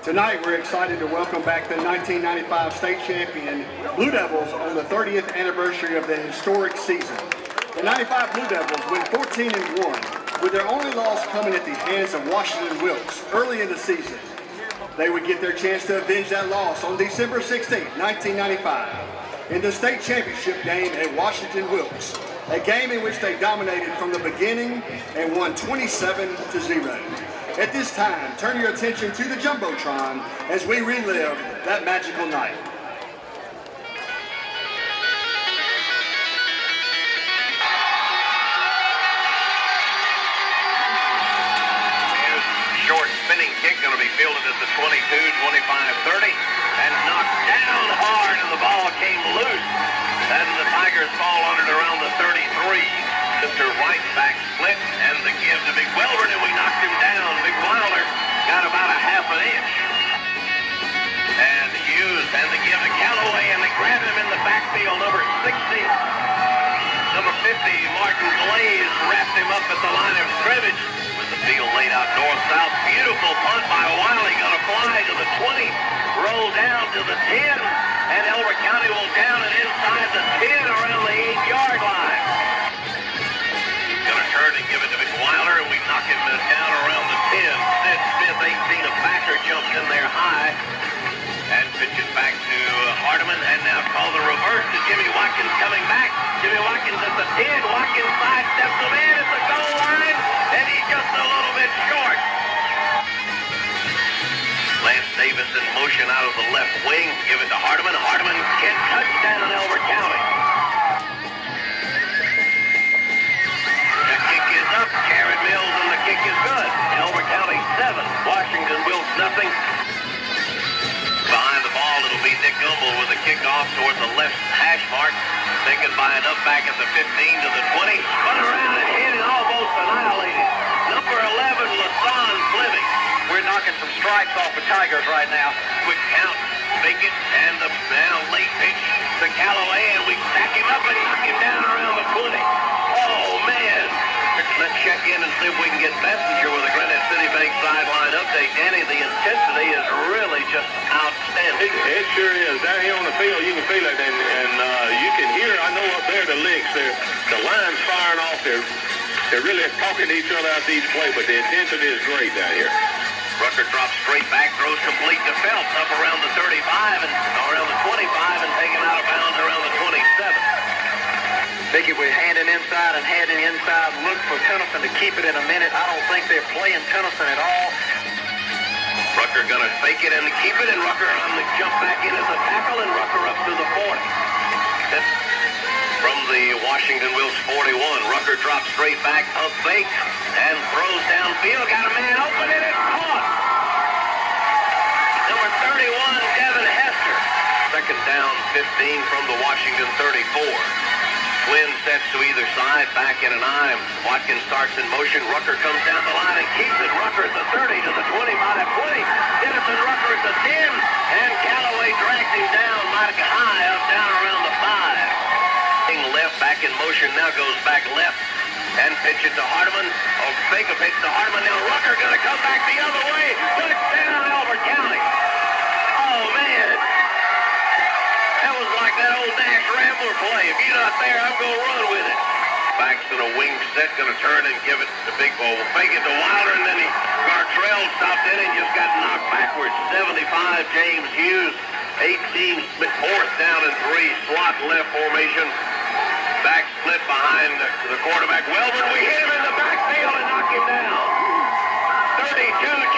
Tonight, we're excited to welcome back the 1995 state champion Blue Devils on the 30th anniversary of the historic season. The 95 Blue Devils went 14-1, with their only loss coming at the hands of Washington Wilkes early in the season. They would get their chance to avenge that loss on December 16, 1995, in the state championship game at Washington Wilkes, a game in which they dominated from the beginning and won 27-0. At this time, turn your attention to the Jumbotron as we relive that magical night. Short spinning kick going to be fielded at the 22, 25, 30, and knocked down hard, and the ball came loose. And the Tigers fall on it around the 33. Mr. White back split, and the give to Big Welbert, and we knocked him down. Big Wilder got about a half an inch. And Hughes and the give to Callaway, and they grab him in the backfield, number 60. Number 50, Martin Glaze, wrapped him up at the line of scrimmage with the field laid out north-south. Beautiful punt by Wiley, going to fly to the 20, roll down to the 10, and Elbert County will down and inside the 10 around the 8-yard line. Going to turn and give it to McWilder, and we knock him down around the 10. Sid Smith, 18, a backer, jumps in there high and pitches back to Hardiman, and now call the reverse to Jimmy Watkins coming back. Jimmy Watkins at the 10. Watkins sidesteps the man at the goal line, and he's just a little bit short. Lance Davis in motion out of the left wing. Give it to Hardiman. Hardiman can touchdown Elbert County. The kick is up. Jared Mills, and the kick is good. Elbert County 7. Washington Wilkes nothing. Behind the ball, it'll be Nick Gumbel with a kickoff towards the left hash mark. Taken by an up back at the 15 to the 20. Spun around and hit and almost annihilated. Number 11, LaShawn Fleming. We're knocking some strikes off the Tigers right now. Quick count, make it, and the late pitch to Callaway, and we stack him up and knock him down around the 20. Oh, man. Let's check in and see if we can get Messenger with a Granite City Bank sideline update. Danny, the intensity is really just outstanding. It sure is. Down here on the field, you can feel it, and you can hear, I know up there, the licks. The line's firing off. They're really talking to each other out to each play, but the intensity is great down here. Rucker drops straight back, throws complete to Phelps, up around the 35 and around the 25, and taken out of bounds around the 27. Vicky, we're handing inside. Look for Tennyson to keep it in a minute. I don't think they're playing Tennyson at all. Rucker gonna fake it and keep it, and Rucker on the jump back in as a tackle, and Rucker up to the 40. That's from the Washington Wilkes 41. Rucker drops straight back, pump fake, and throws downfield. Got a man open, and it's caught. Number 31, Devin Hester. Second down, 15 from the Washington 34. Twin sets to either side, back in an I. Watkins starts in motion. Rucker comes down the line and keeps it. Rucker at the 30 to the 25, 20. Dennison Rucker at the 10. And Callaway drags him down like high up down around the 5. Left, back in motion, now goes back left. And pitch it to Hardiman. Oh, fake a pitch to Hardiman. Now Rucker going to come back the other way. Touchdown, Elbert County. Oh, man. That was like that old Nash Rambler play. If you're not there, I'm going to run with it. Backs to the wing set, going to turn and give it to Big Bo. Fake it to Wilder, and then Gartrell stopped in and just got knocked backwards. 75, James Hughes. 18, fourth down and 3. Slot left formation. Back split behind the quarterback. Welbert, we hit him in the backfield and knock him down. 32,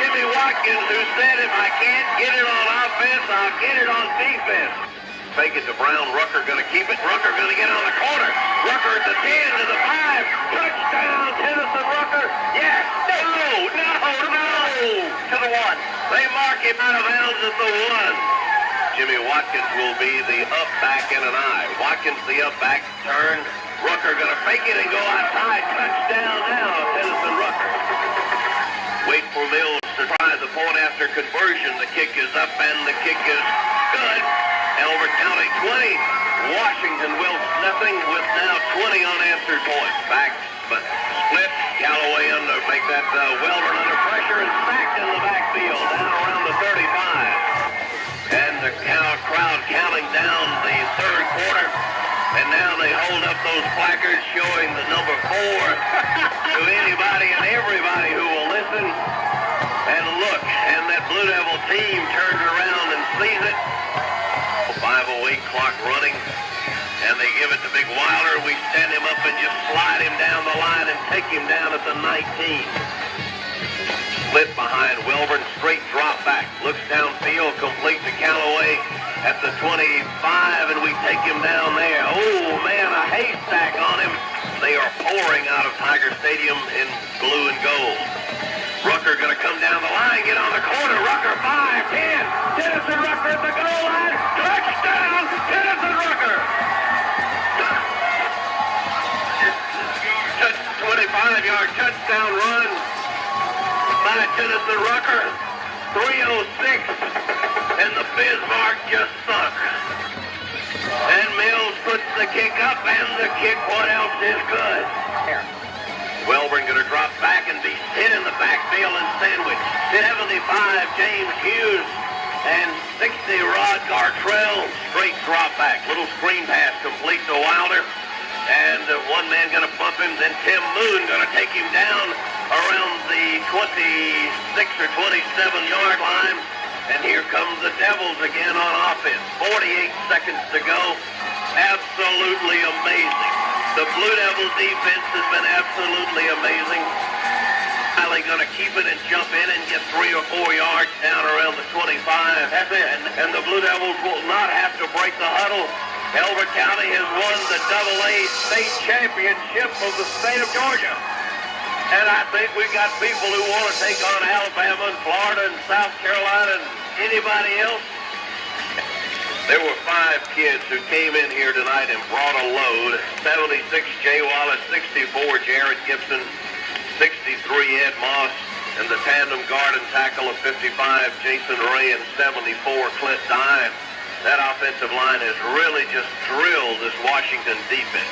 Jimmy Watkins, who said, if I can't get it on offense, I'll get it on defense. Fake it to Brown. Rucker going to keep it. Rucker going to get on the corner. Rucker at the 10 to the 5. Touchdown, Tennyson Rucker. Yes. No. To the 1. They mark him out of bounds at the 1. Jimmy Watkins will be the up back in an I. Watkins the up back turn. Rucker going to fake it and go outside. Touchdown now, Tennyson Rucker. Wait for Mills to try the point after conversion. The kick is up and the kick is good. Elbert County 20, Washington Wilkes nothing, with now 20 unanswered points. Back but split. Galloway under, make that Welborn under pressure and sacked in the backfield down around the 35. And the crowd counting down the third quarter. And now they hold up those placards showing the number 4 to anybody and everybody who will listen. And look, and that Blue Devil team turns around and sees it. 5:08 clock running. And they give it to Big Wilder. We stand him up and just slide him down the line and take him down at the 19. Split behind Welborn, straight drop back. Looks downfield, complete to Callaway at the 25, and we take him down there. Oh, man, a haystack on him. They are pouring out of Tiger Stadium in blue and gold. Rucker going to come down the line, get on the corner. Rucker, 5, 10. Denison Rucker at the goal line. Touchdown, Denison Rucker. 25-yard touchdown run by Denison Rucker. 3:06, and the Bismarck just sunk. And Mills puts the kick up, and the kick, what else is good? Welborn going to drop back and be hit in the backfield and sandwiched. 75, James Hughes, and 60, Rod Gartrell. Straight drop back. Little screen pass complete to Wilder. And one man going to bump him, then Tim Moon going to take him down around the 26 or 27-yard line. And here comes the Devils again on offense. 48 seconds to go. Absolutely amazing. The Blue Devils defense has been absolutely amazing. Finally going to keep it and jump in and get 3 or 4 yards down around the 25. That's it. And the Blue Devils will not have to break the huddle. Elbert County has won the AA state championship of the state of Georgia. And I think we got people who want to take on Alabama and Florida and South Carolina and anybody else. There were 5 kids who came in here tonight and brought a load. 76, Jay Wallace, 64, Jared Gibson, 63, Ed Moss, and the tandem guard and tackle of 55, Jason Ray, and 74, Clint Dime. That offensive line has really just drilled this Washington defense.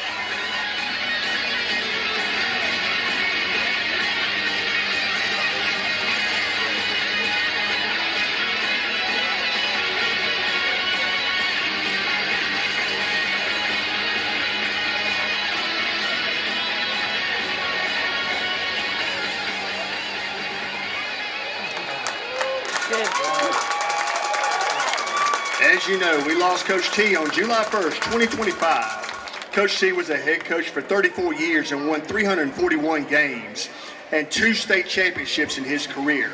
As you know, we lost Coach T on July 1st, 2025. Coach T was a head coach for 34 years and won 341 games and 2 state championships in his career.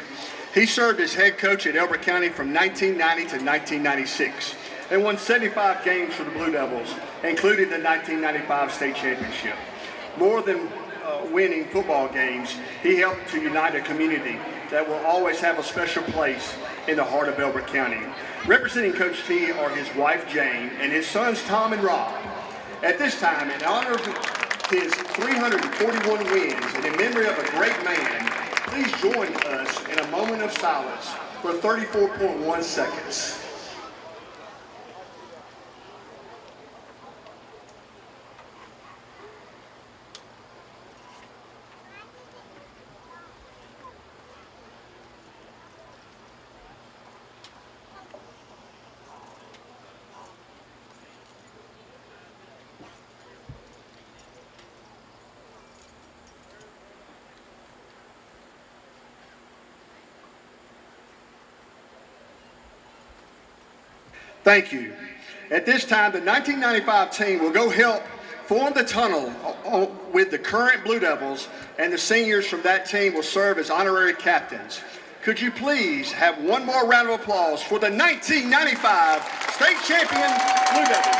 He served as head coach at Elbert County from 1990 to 1996 and won 75 games for the Blue Devils, including the 1995 state championship. More than winning football games, he helped to unite a community that will always have a special place in the heart of Elbert County. Representing Coach T are his wife Jane and his sons Tom and Rob. At this time, in honor of his 341 wins and in memory of a great man, please join us in a moment of silence for 34.1 seconds. Thank you. At this time, the 1995 team will go help form the tunnel with the current Blue Devils, and the seniors from that team will serve as honorary captains. Could you please have one more round of applause for the 1995 state champion Blue Devils?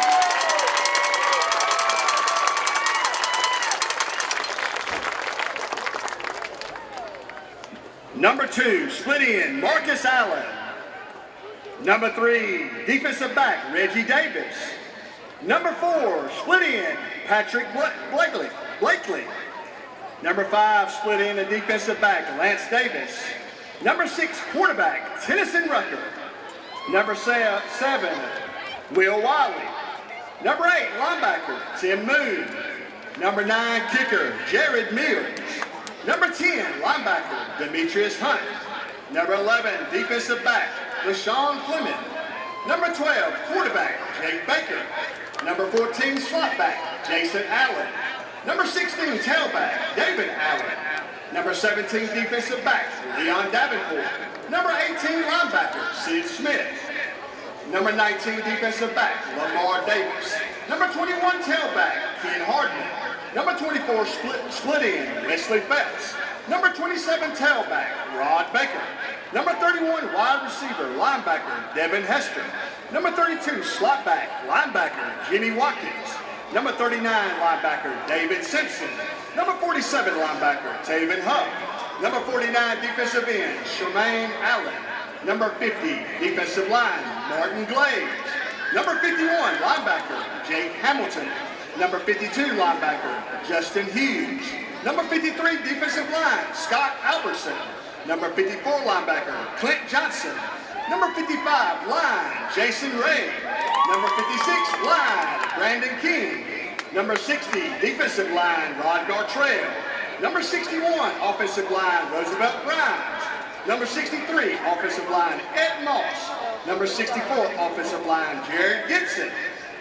Number 2, split in, Marcus Allen. Number 3, defensive back, Reggie Davis. Number 4, split in, Patrick Blakely. Number 5, split in, a defensive back, Lance Davis. Number 6, quarterback, Tennyson Rucker. Number 7, Will Wiley. Number 8, linebacker, Tim Moon. Number 9, kicker, Jared Mills. Number 10, linebacker, Demetrius Hunt. Number 11, defensive back, LaShawn Fleming. Number 12, quarterback, Jake Baker. Number 14, slot back, Jason Allen. Number 16, tailback, David Allen. Number 17, defensive back, Leon Davenport. Number 18, linebacker, Sid Smith. Number 19, defensive back, Lamar Davis. Number 21, tailback, Ken Hardman. Number 24, split end, Wesley Phelps. Number 27, tailback, Rod Baker. Number 31, wide receiver, linebacker, Devin Hester. Number 32, slot back, linebacker, Jimmy Watkins. Number 39, linebacker, David Simpson. Number 47, linebacker, Taven Huff. Number 49, defensive end, Shemaine Allen. Number 50, defensive line, Martin Glaze. Number 51, linebacker, Jake Hamilton. Number 52, linebacker, Justin Hughes. Number 53, defensive line, Scott Albertson. Number 54, linebacker, Clint Johnson. Number 55, line, Jason Ray. Number 56, line, Brandon King. Number 60, defensive line, Rod Gartrell. Number 61, offensive line, Roosevelt Grimes. Number 63, offensive line, Ed Moss. Number 64, offensive line, Jared Gibson.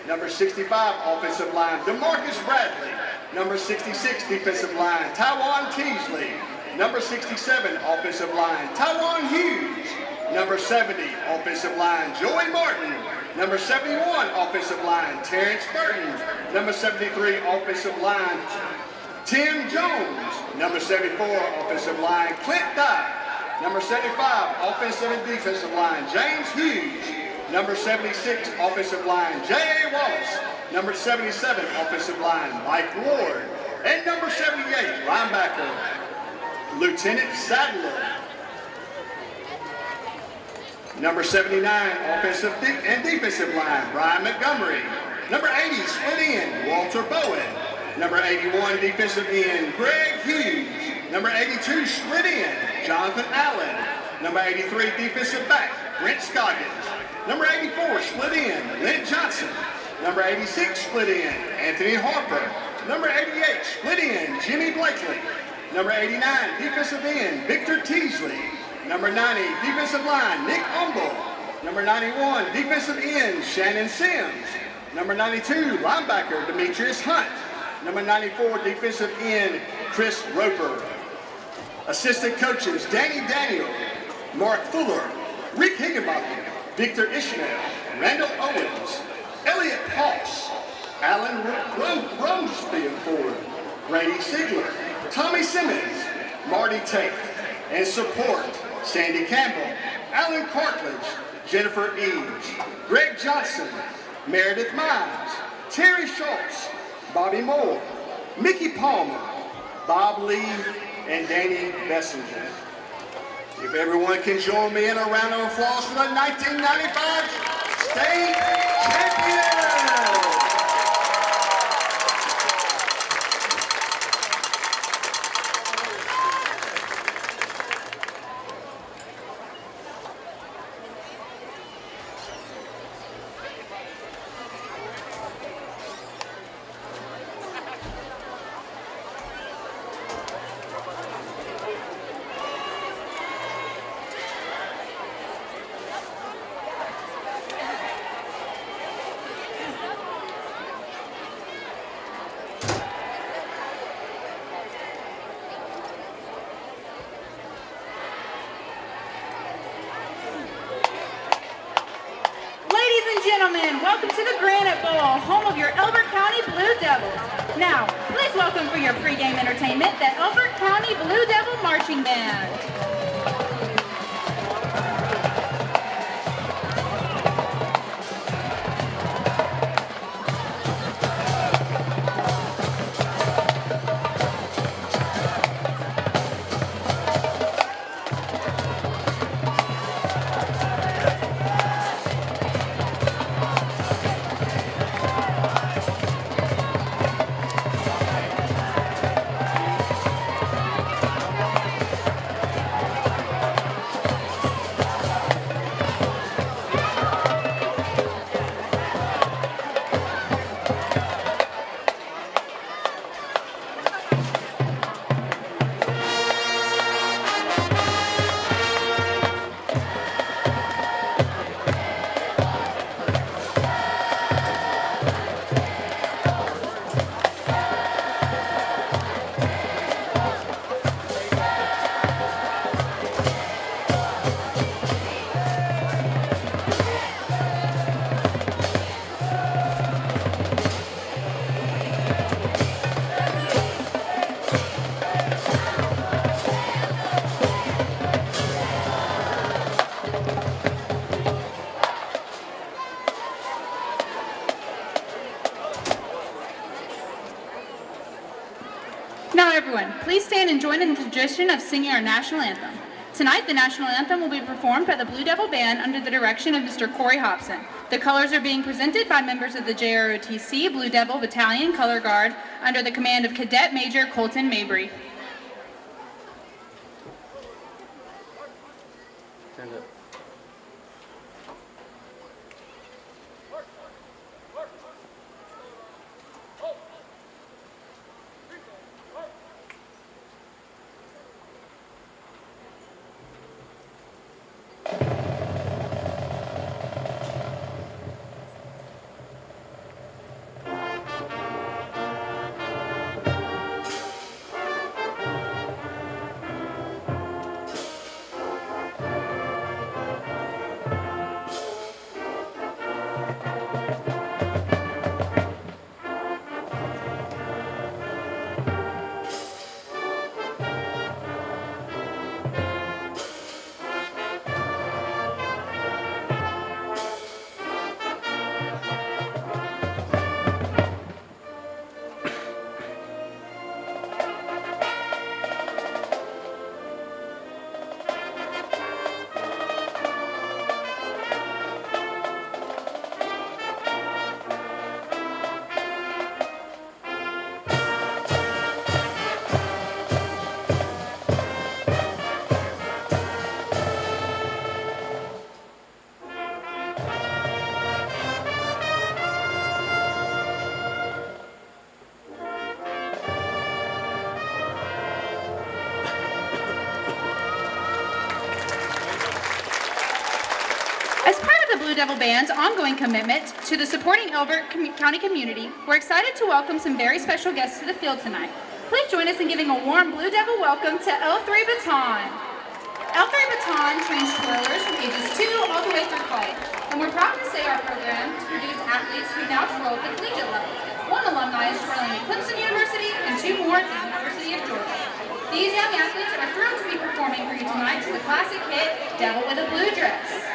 Number 65, offensive line, DeMarcus Bradley. Number 66, defensive line, Tywan Teasley. Number 67, offensive line, Tywan Hughes. Number 70, offensive line, Joey Martin. Number 71, offensive line, Terrence Burton. Number 73, offensive line, Tim Jones. Number 74, offensive line, Clint Dye. Number 75, offensive and defensive line, James Hughes. Number 76, offensive line, J.A. Wallace. Number 77, offensive line, Mike Ward. And number 78, linebacker, Lieutenant Sadler. Number 79, offensive and defensive line, Brian Montgomery. Number 80, split end, Walter Bowen. Number 81, defensive end, Greg Hughes. Number 82, split end, Jonathan Allen. Number 83, defensive back, Brent Scoggins. Number 84, split end, Lynn Johnson. Number 86, split end, Anthony Harper. Number 88, split end, Jimmy Blakely. Number 89, defensive end, Victor Teasley. Number 90, defensive line, Nick Umble. Number 91, defensive end, Shannon Sims. Number 92, linebacker, Demetrius Hunt. Number 94, defensive end, Chris Roper. Assistant coaches, Danny Daniel, Mark Fuller, Rick Higginbotham, Victor Ishmael, Randall Owens, Elliot Hoss, Alan Rosefield, Brady Sigler, Tommy Simmons, Marty Tate, and support, Sandy Campbell, Alan Cartledge, Jennifer Eaves, Greg Johnson, Meredith Miles, Terry Schultz, Bobby Moore, Mickey Palmer, Bob Lee, and Danny Bessinger. If everyone can join me in a round of applause for the 1995 State Champions! Gentlemen, welcome to the Granite Bowl, home of your Elbert County Blue Devils. Now, please welcome for your pregame entertainment the Elbert County Blue Devil Marching Band. Now everyone, please stand and join in the tradition of singing our national anthem. Tonight, the national anthem will be performed by the Blue Devil Band under the direction of Mr. Corey Hobson. The colors are being presented by members of the JROTC Blue Devil Battalion Color Guard under the command of Cadet Major Colton Mabry. Devil Band's ongoing commitment to the supporting ELBERT County community, we're excited to welcome some very special guests to the field tonight. Please join us in giving a warm Blue Devil welcome to L3 Baton. L3 Baton trains twirlers from ages 2 all the way through college, and we're proud to say our program has produced athletes who now twirl at the collegiate level. One alumni is twirling at Clemson University, and 2 more at the University of Georgia. These young athletes are thrilled to be performing for you tonight to the classic hit, Devil with a Blue Dress.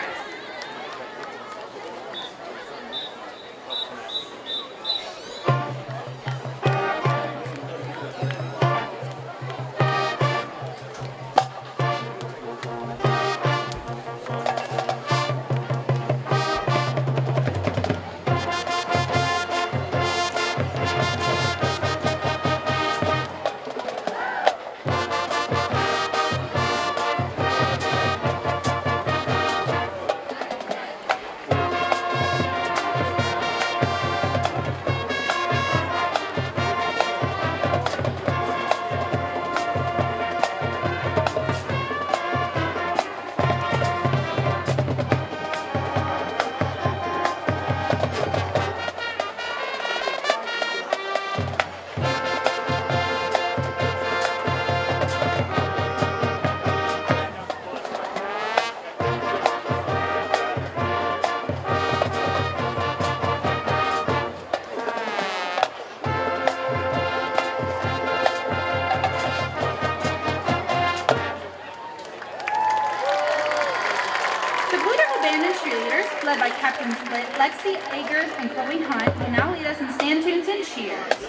Led by Captains Lexi Agers and Chloe Hunt, will now lead us in stand tunes and cheers.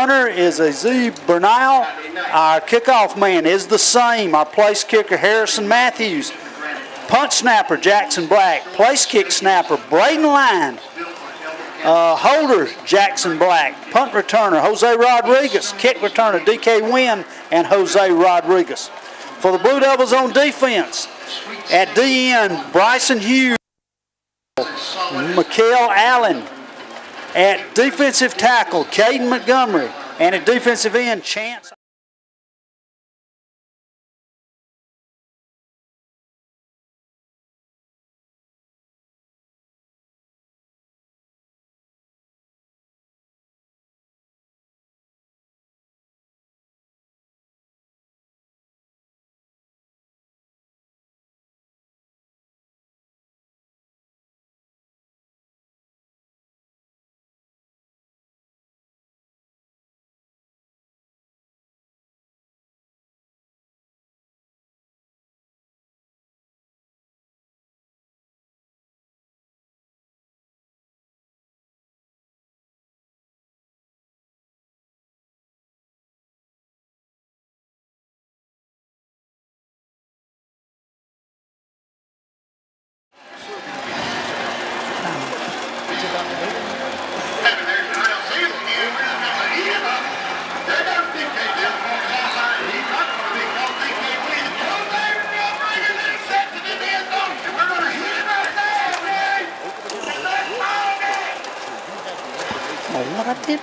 punter is a Z. Bernal. Our kickoff man is the same. Our place kicker, Harrison Matthews. Punt snapper, Jackson Black. Place kick snapper, Braden Line. Holder, Jackson Black. Punt returner, Jose Rodriguez. Kick returner, DK Wynn and Jose Rodriguez. For the Blue Devils on defense, at DN, Bryson Hughes, Mikael Allen. At defensive tackle, Caden Montgomery. And at defensive end, Chance. What I did?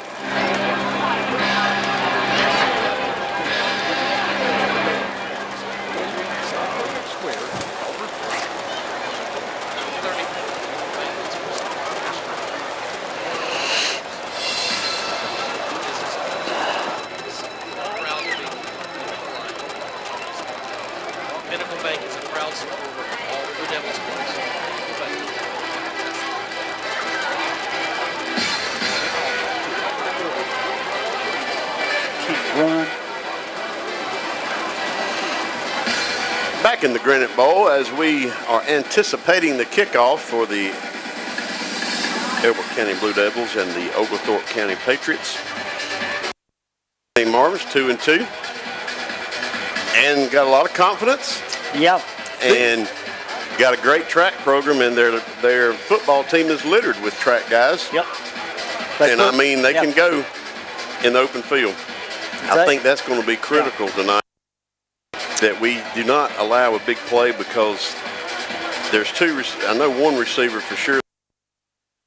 Pinnacle Bank is a proud supporter of all Blue Devils players. Run. Back in the Granite Bowl as we are anticipating the kickoff for the Elbert County Blue Devils and the Oglethorpe County Patriots. Marvin's 2-2 and got a lot of confidence. Yep. And got a great track program, and their football team is littered with track guys. Yep. I mean, they can go in the open field. I think that's going to be critical tonight, that we do not allow a big play, because there's I know one receiver for sure,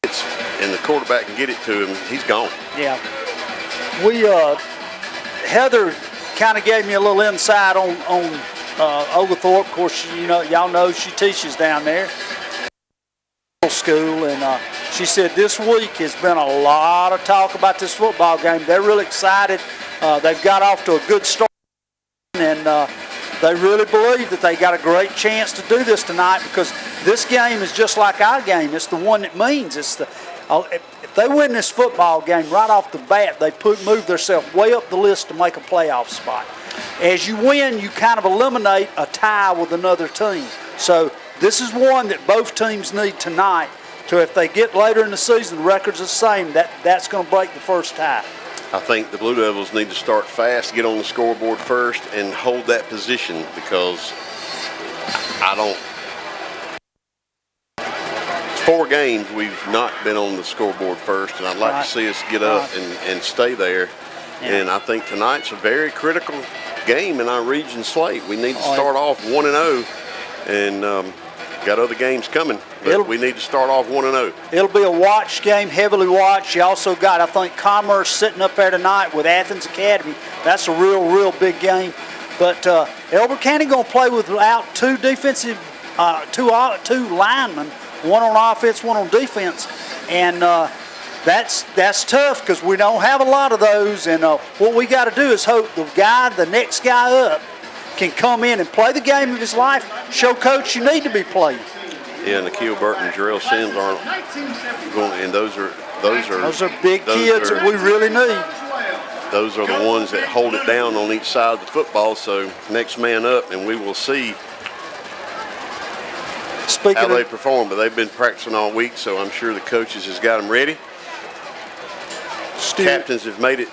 and the quarterback can get it to him, he's gone. Yeah. We, Heather kind of gave me a little insight on Oglethorpe. Of course, y'all know she teaches down there, school, and she said this week has been a lot of talk about this football game. They're really excited. They've got off to a good start, and they really believe that they got a great chance to do this tonight, because this game is just like our game. It's the one that means. It's the if they win this football game right off the bat, they move themselves way up the list to make a playoff spot. As you win, you kind of eliminate a tie with another team. So this is one that both teams need tonight. To if they get later in the season, the record's the same. That's going to break the first tie. I think the Blue Devils need to start fast, get on the scoreboard first, and hold that position, because it's 4 games we've not been on the scoreboard first, and I'd like to see us get up and stay there. Yeah. And I think tonight's a very critical game in our region slate. We need to start off 1-0, and got other games coming, but we need to start off 1-0. It'll be a watch game, heavily watched. You also got, I think, Commerce sitting up there tonight with Athens Academy. That's a real big game. But Elbert County going to play without 2 defensive, two linemen, one on offense, one on defense, and that's tough, because we don't have a lot of those. And what we got to do is hope the next guy up can come in and play the game of his life, show coach you need to be playing. Yeah, Nikhil Burton and Jarrell Sims aren't going, and those are big kids that we really need. Those are the ones that hold it down on each side of the football. So next man up, and we will see how they perform. But they've been practicing all week, so I'm sure the coaches has got them ready. Captains have made it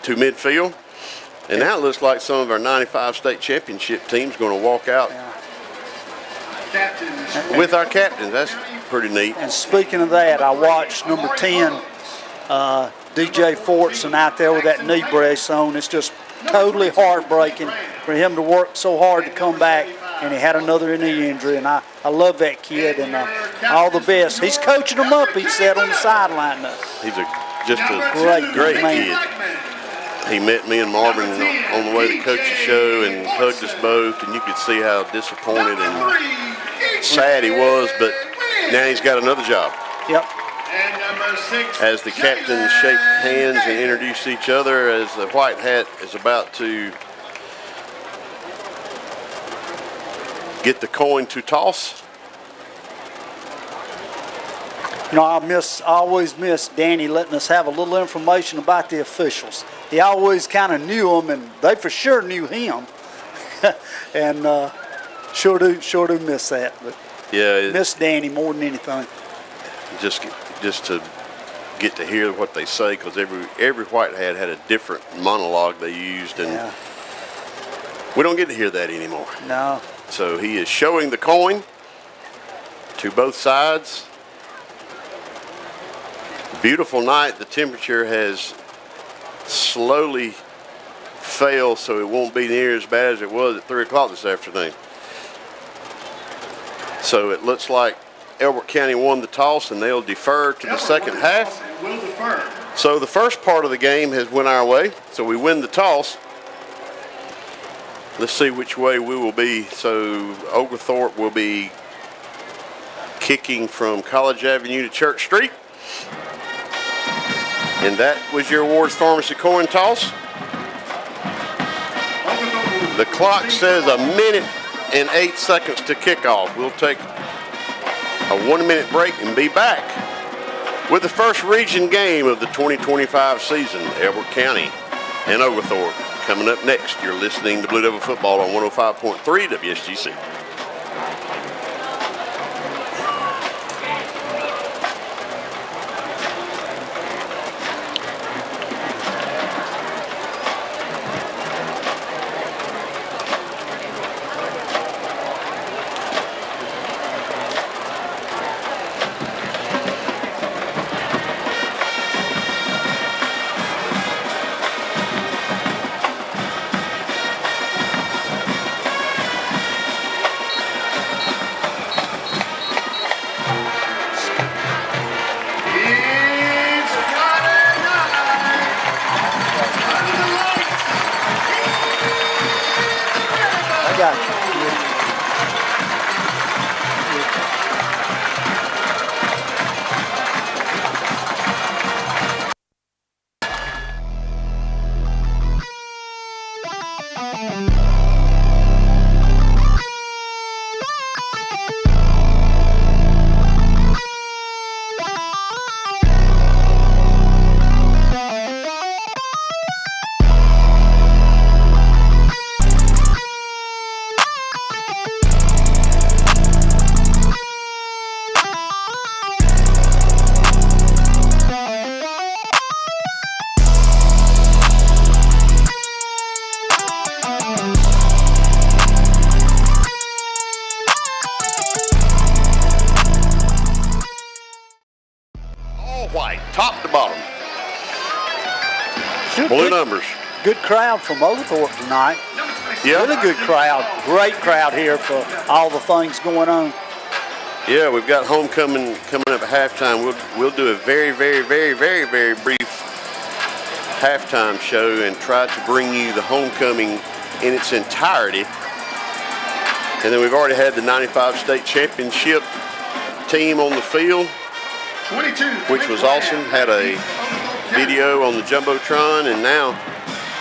to midfield. And now it looks like some of our 95 state championship teams going to walk out with our captains. That's pretty neat. And speaking of that, I watched number 10, DJ Fortson, out there with that knee brace on. It's just totally heartbreaking for him to work so hard to come back, and he had another knee injury. And I love that kid, and all the best. He's coaching them up, he said, on the sideline. He's just a great kid. He met me and Marvin on the way to coach the show and hugged us both, and you could see how disappointed and sad he was, but now he's got another job. Yep. As the captains shake hands and introduce each other, as the white hat is about to get the coin to toss. You know, I always miss Danny letting us have a little information about the officials. He always kind of knew them, and they for sure knew him. And sure do miss that. But yeah, miss Danny more than anything. Just to get to hear what they say, because every white hat had a different monologue they used, and we don't get to hear that anymore. No. So he is showing the coin to both sides. Beautiful night. The temperature has slowly fell, so it won't be near as bad as it was at 3 o'clock this afternoon. So it looks like Elbert County won the toss, and they'll defer to the second half. So the first part of the game has went our way, so we win the toss. Let's see which way we will be. So Oglethorpe will be kicking from College Avenue to Church Street. And that was your Ward's Pharmacy coin toss. The clock says 1 minute and 8 seconds to kickoff. We'll take a 1-minute break and be back with the first region game of the 2025 season. Elbert County and Oglethorpe coming up next. You're listening to Blue Devil Football on 105.3 WSGC. Top to bottom. Blue numbers. Good crowd from Oglethorpe tonight. Yeah. Really good crowd. Great crowd here for all the things going on. Yeah, we've got homecoming coming up at halftime. We'll do a very, very, very, very, very brief halftime show and try to bring you the homecoming in its entirety. And then we've already had the 95 state championship team on the field, which was awesome. Had a video on the Jumbotron, and now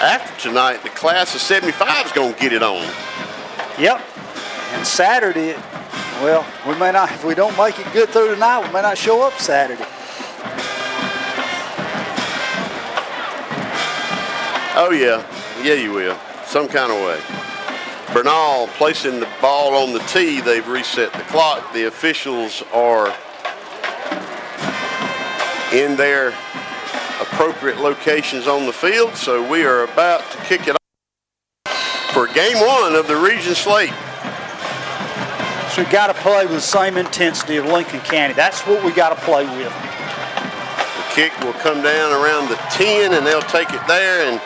after tonight, the class of 75 is going to get it on. Yep. And Saturday, well, we may not, if we don't make it good through tonight, we may not show up Saturday. Oh, yeah. Yeah, you will. Some kind of way. Bernal placing the ball on the tee. They've reset the clock. The officials are in their appropriate locations on the field. So we are about to kick it off for game 1 of the region slate. So we got to play with the same intensity of Lincoln County. That's what we got to play with. The kick will come down around the 10, and they'll take it there and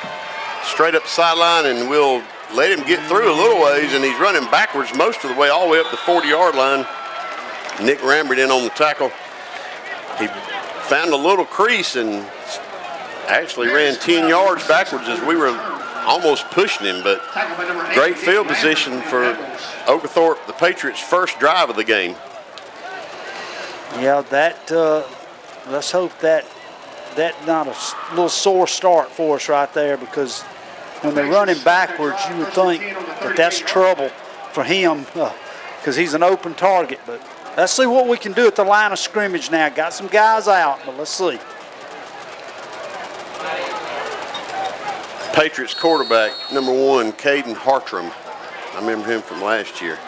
straight up the sideline, and we'll let him get through a little ways, and he's running backwards most of the way, all the way up the 40-yard line. Nick Rambert in on the tackle. He found a little crease and actually ran 10 yards backwards as we were almost pushing him, but great field position for Oglethorpe, the Patriots' first drive of the game. Yeah, let's hope that not a little sore start for us right there, because when they're running backwards, you would think that that's trouble for him because he's an open target. But let's see what we can do at the line of scrimmage now. Got some guys out, but let's see. Patriots quarterback, number 1, Caden Hartram. I remember him from last year.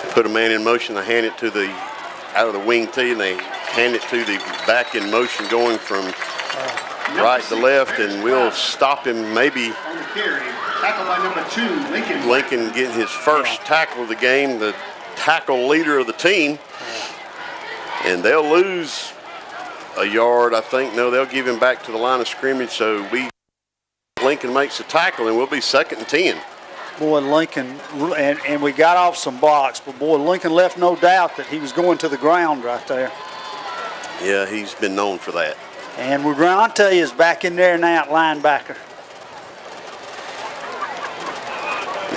They put a man in motion, they hand it to the out of the wing tee, and they hand it to the back in motion going from right to left, and we'll stop him maybe. On the carry, tackle by number 2, Lincoln getting his first tackle of the game, the tackle leader of the team. And they'll lose a yard, I think. No, they'll give him back to the line of scrimmage, so Lincoln makes a tackle, and we'll be 2nd and 10. Boy, Lincoln, and we got off some blocks, but boy, Lincoln left no doubt that he was going to the ground right there. Yeah, he's been known for that. And Granite is back in there now at linebacker.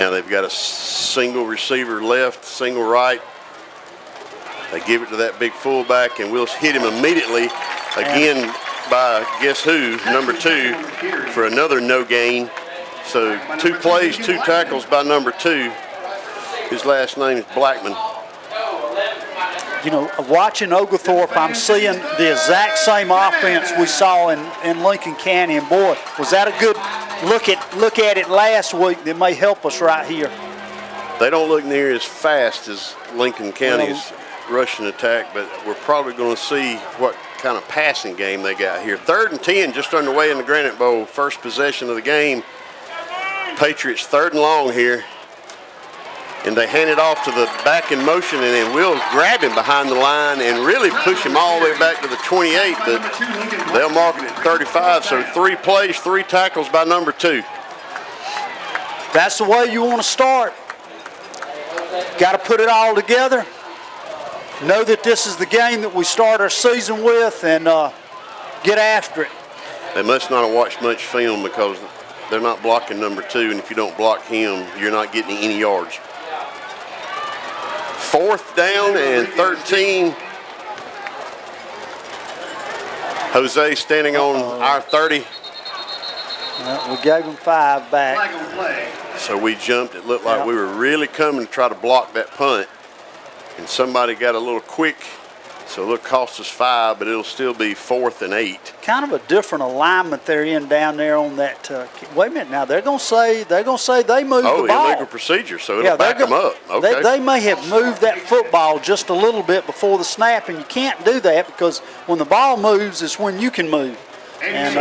Now they've got a single receiver left, single right. They give it to that big fullback, and we'll hit him immediately again by guess who, number 2, for another no gain. So 2 plays, 2 tackles by number 2. His last name is Blackman. You know, watching Oglethorpe, I'm seeing the exact same offense we saw in Lincoln County, and boy, was that a good look at it last week that may help us right here. They don't look near as fast as Lincoln County's rushing attack, but we're probably going to see what kind of passing game they got here. 3rd and 10, just underway in the Granite Bowl, first possession of the game. Patriots 3rd and long here. And they hand it off to the back in motion, and then we'll grab him behind the line and really push him all the way back to the 28, but they'll mark it at 35. So 3 plays, 3 tackles by number 2. That's the way you want to start. Got to put it all together. Know that this is the game that we start our season with, and get after it. They must not have watched much film, because they're not blocking number 2, and if you don't block him, you're not getting any yards. 4th down and 13. Jose standing on our 30. We gave him 5 back. Flag on play. So we jumped. It looked like we were really coming to try to block that punt. And somebody got a little quick, so it'll cost us 5, but it'll still be 4th and 8. Kind of a different alignment they're in down there on that. Wait a minute now. They're gonna say they moved the ball. Illegal procedure, so it'll back them up. Okay. They may have moved that football just a little bit before the snap, and you can't do that, because when the ball moves is when you can move. And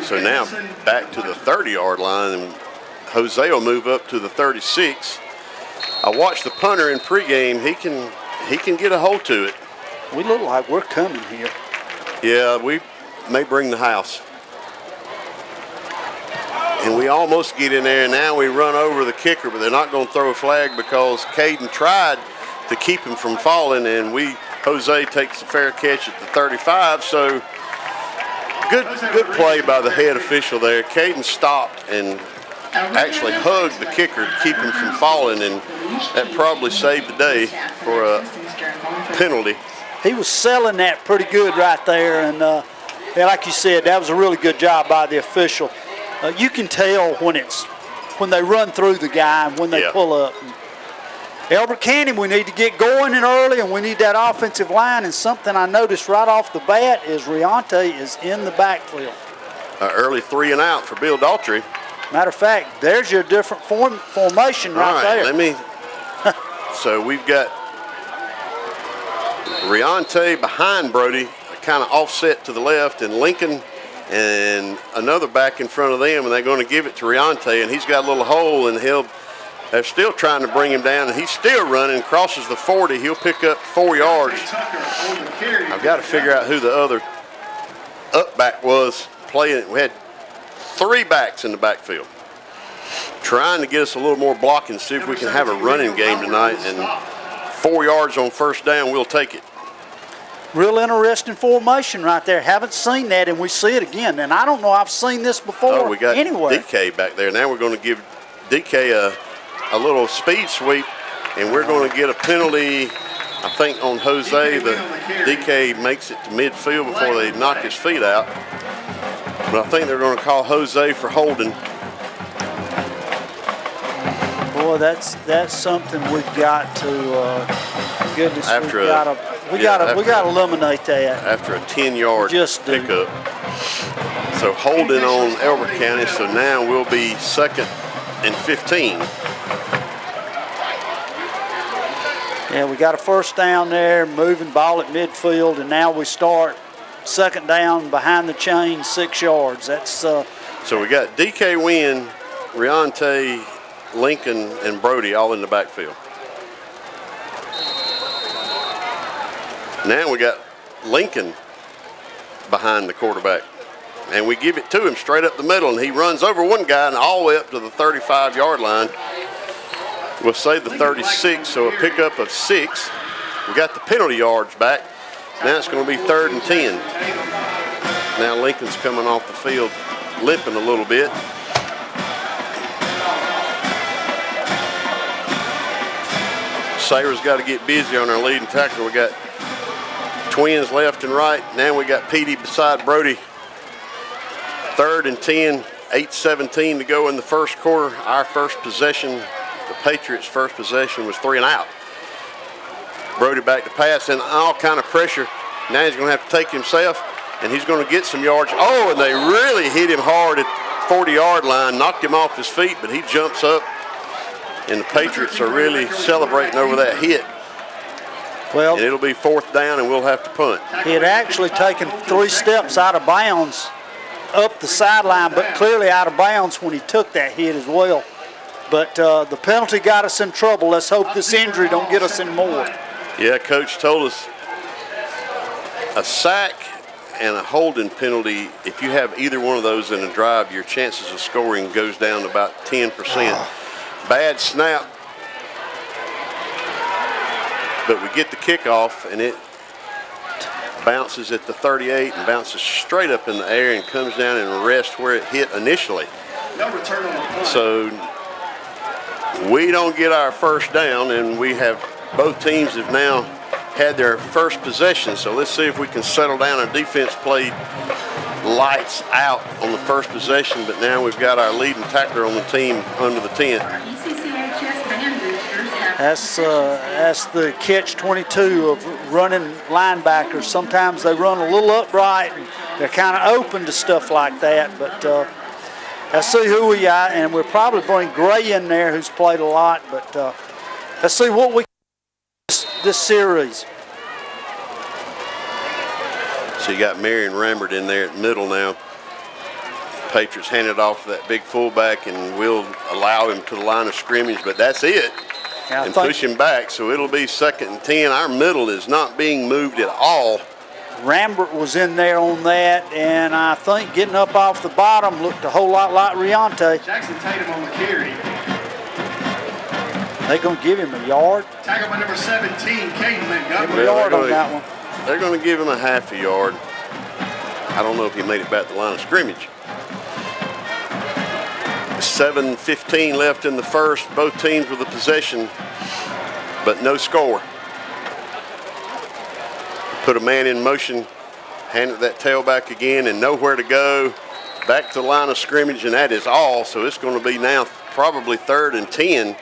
so now back to the 30-yard line, and Jose will move up to the 36. I watched the punter in pregame. He can get a hold to it. We look like we're coming here. Yeah, we may bring the house. And we almost get in there, and now we run over the kicker, but they're not going to throw a flag because Caden tried to keep him from falling, and Jose takes the fair catch at the 35. So good play by the head official there. Caden stopped and actually hugged the kicker to keep him from falling, and that probably saved the day for a penalty. He was selling that pretty good right there, and like you said, that was a really good job by the official. You can tell when they run through the guy and when they pull up. ELBERT County, we need to get going and early, and we need that offensive line. And something I noticed right off the bat is Riante is in the backfield. Early 3 and out for Bill Daughtry. Matter of fact, there's your different formation right there. So we've got Riante behind Brody, a kind of offset to the left, and Lincoln and another back in front of them, and they're going to give it to Riante, and he's got a little hole, and they're still trying to bring him down, and he's still running, crosses the 40. He'll pick up 4 yards. I've got to figure out who the other up back was playing. We had 3 backs in the backfield, trying to get us a little more blocking, see if we can have a running game tonight, and 4 yards on first down, we'll take it. Real interesting formation right there. Haven't seen that, and we see it again. And I don't know I've seen this before we got anywhere. DK back there. Now we're going to give DK a little speed sweep, and we're going to get a penalty, I think, on Jose. The DK makes it to midfield before they knock his feet out. But I think they're going to call Jose for holding. Boy, that's something we've got to. Goodness, we got to eliminate that. After a 10-yard Just do. pickup. So holding on Elbert County. So now we'll be 2nd and 15. Yeah, we got a first down there, moving ball at midfield, and now we start 2nd down behind the chain, 6 yards. That's so we got DK Wynn, Riante, Lincoln, and Brody all in the backfield. Now we got Lincoln behind the quarterback, and we give it to him straight up the middle, and he runs over one guy and all the way up to the 35-yard line. We'll say the 36, so a pickup of 6. We got the penalty yards back. Now it's going to be 3rd and 10. Now Lincoln's coming off the field limping a little bit. Sayers got to get busy on our leading tackle. We got twins left and right. Now we got Petey beside Brody. 3rd and 10, 8:17 to go in the first quarter. Our first possession, the Patriots' first possession, was 3 and out. Brody back to pass, and all kind of pressure. Now he's going to have to take himself, and he's going to get some yards. Oh, and they really hit him hard at 40-yard line, knocked him off his feet, but he jumps up, and the Patriots are really celebrating over that hit. well. And it'll be 4th down, and we'll have to punt. He had actually taken 3 steps out of bounds up the sideline, but clearly out of bounds when he took that hit as well. But the penalty got us in trouble. Let's hope this injury don't get us in more. Yeah, Coach told us a sack and a holding penalty, if you have either one of those in a drive, your chances of scoring goes down to about 10%. Bad snap, but we get the kickoff, and it bounces at the 38 and bounces straight up in the air and comes down and rests where it hit initially. No return on the punt. So we don't get our first down, and we have both teams have now had their first possession. So let's see if we can settle down. Our defense played lights out on the first possession, but now we've got our leading tackler on the team under the tent. That's the catch-22 of running linebackers. Sometimes they run a little upright, and they're kind of open to stuff like that. But let's see who we got, and we'll probably bring Gray in there, who's played a lot. But let's see what we can this series. So you got Marion Rambert in there at middle now. Patriots hand it off to that big fullback, and we'll allow him to the line of scrimmage, but that's it. Yeah, and push him back, so it'll be 2nd and 10. Our middle is not being moved at all. Rambert was in there on that, and I think getting up off the bottom looked a whole lot like Riante. Jackson Tatum on the carry. They're going to give him a yard. Tackle by number 17, Caden Give him a Montgomery. yard on that one. They're going to give him a half a yard. I don't know if he made it back to the line of scrimmage. 7:15 left in the first. Both teams with a possession, but no score. Put a man in motion, handed that tailback again, and nowhere to go. Back to the line of scrimmage, and that is all. So it's going to be now probably 3rd and 10.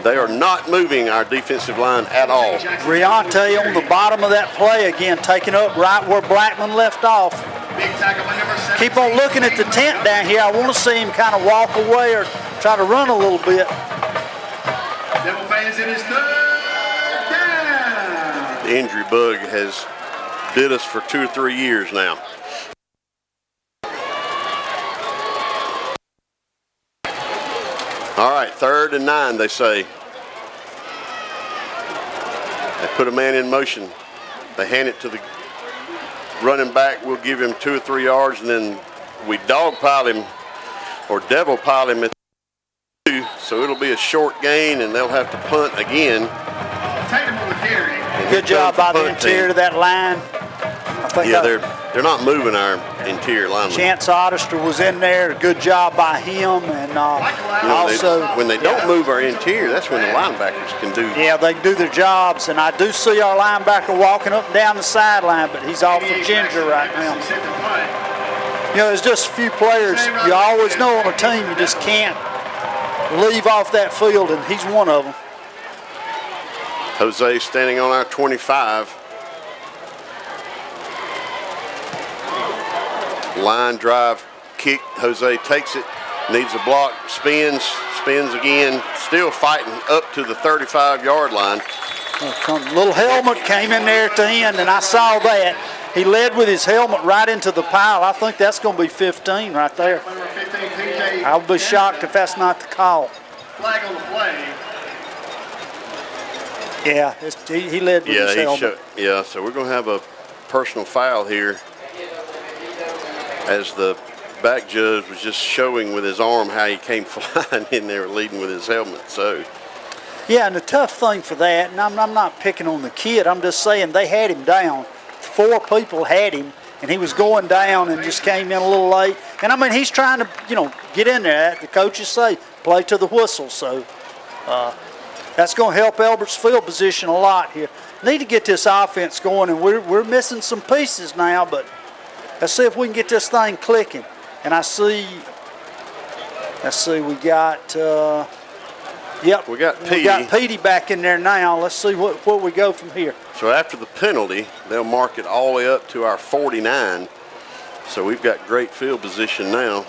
They are not moving our defensive line at all. Riante on the bottom of that play again, taking up right where Blackman left off. Big tackle by number 17. Keep on looking at the tent down here. I want to see him kind of walk away or try to run a little bit. Devil fans, it is 3rd down. The injury bug has bit us for 2 or 3 years now. All right, 3rd and 9, they say. They put a man in motion. They hand it to the running back. We'll give him 2 or 3 yards, and then we dogpile him or devil pile him at 2. So it'll be a short gain, and they'll have to punt again. Tatum on the carry. Good job by the interior of that line. I think Yeah, they're not moving our interior linemen. Chance Ottister was in there. Good job by him, and You know, also when they don't move our interior, that's when the linebackers can do. yeah, they do their jobs. And I do see our linebacker walking up and down the sideline, but he's off for ginger right now. You know, there's just a few players you always know on a team you just can't leave off that field, and he's one of them. Jose standing on our 25. Line drive kick. Jose takes it, needs a block, spins again, still fighting up to the 35-yard line. Little helmet came in there at the end, and I saw that. He led with his helmet right into the pile. I think that's going to be 15 right there. I'll be shocked if that's not the call. Flag on the play. Yeah, he led with his helmet. So we're going to have a personal foul here, as the back judge was just showing with his arm how he came flying in there leading with his helmet. So yeah, and the tough thing for that, and I'm not picking on the kid, I'm just saying they had him down. 4 people had him, and he was going down and just came in a little late. And I mean, he's trying to, get in there. The coaches say play to the whistle. So that's going to help Elbert's field position a lot here. Need to get this offense going, and we're missing some pieces now, but let's see if we can get this thing clicking. And let's see, we got, we got Petey. We got Petey back in there now. Let's see where we go from here. So after the penalty, they'll mark it all the way up to our 49. So we've got great field position now.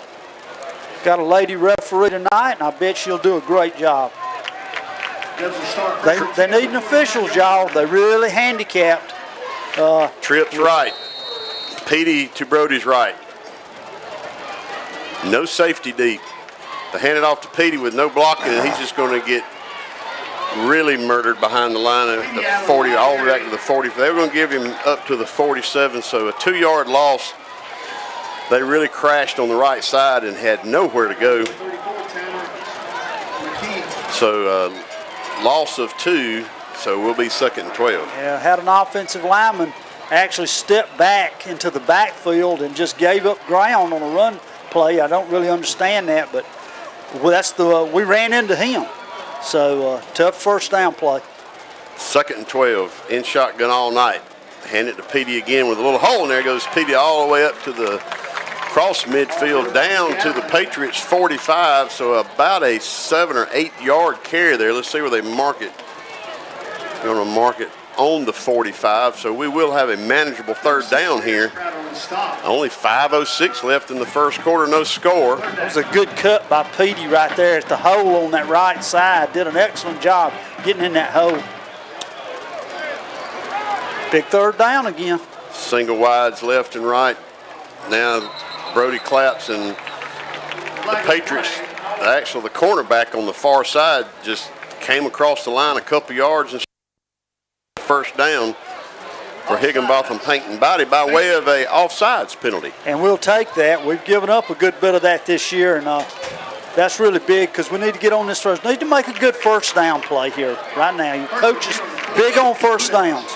Got a lady referee tonight, and I bet she'll do a great job. They need an official's job. They're really handicapped. Tripp's right. Petey to Brody's right. No safety deep. They hand it off to Petey with no blocking, and he's just going to get really murdered behind the line of the 40, all the way back to the 40. They were going to give him up to the 47, so a 2-yard loss. They really crashed on the right side and had nowhere to go. So loss of 2, so we'll be 2nd and 12. Yeah, had an offensive lineman actually stepped back into the backfield and just gave up ground on a run play. I don't really understand that, but we ran into him. So tough first down play. 2nd and 12, in shotgun all night. Hand it to Petey again with a little hole in there. Goes Petey all the way up to the cross midfield down to the Patriots 45. So about a 7 or 8 yard carry there. Let's see where they mark it. They're going to mark it on the 45. So we will have a manageable 3rd down here. Only 5:06 left in the first quarter, no score. It was a good cut by Petey right there at the hole on that right side. Did an excellent job getting in that hole. Big 3rd down again. Single wides left and right. Now Brody claps, and the Patriots, actually the cornerback on the far side, just came across the line a couple yards and first down for Higginbotham Paint and Body by way of a offsides penalty. And we'll take that. We've given up a good bit of that this year, and that's really big because we need to get on this first. Need to make a good first down play here right now. Your coach is big on first downs.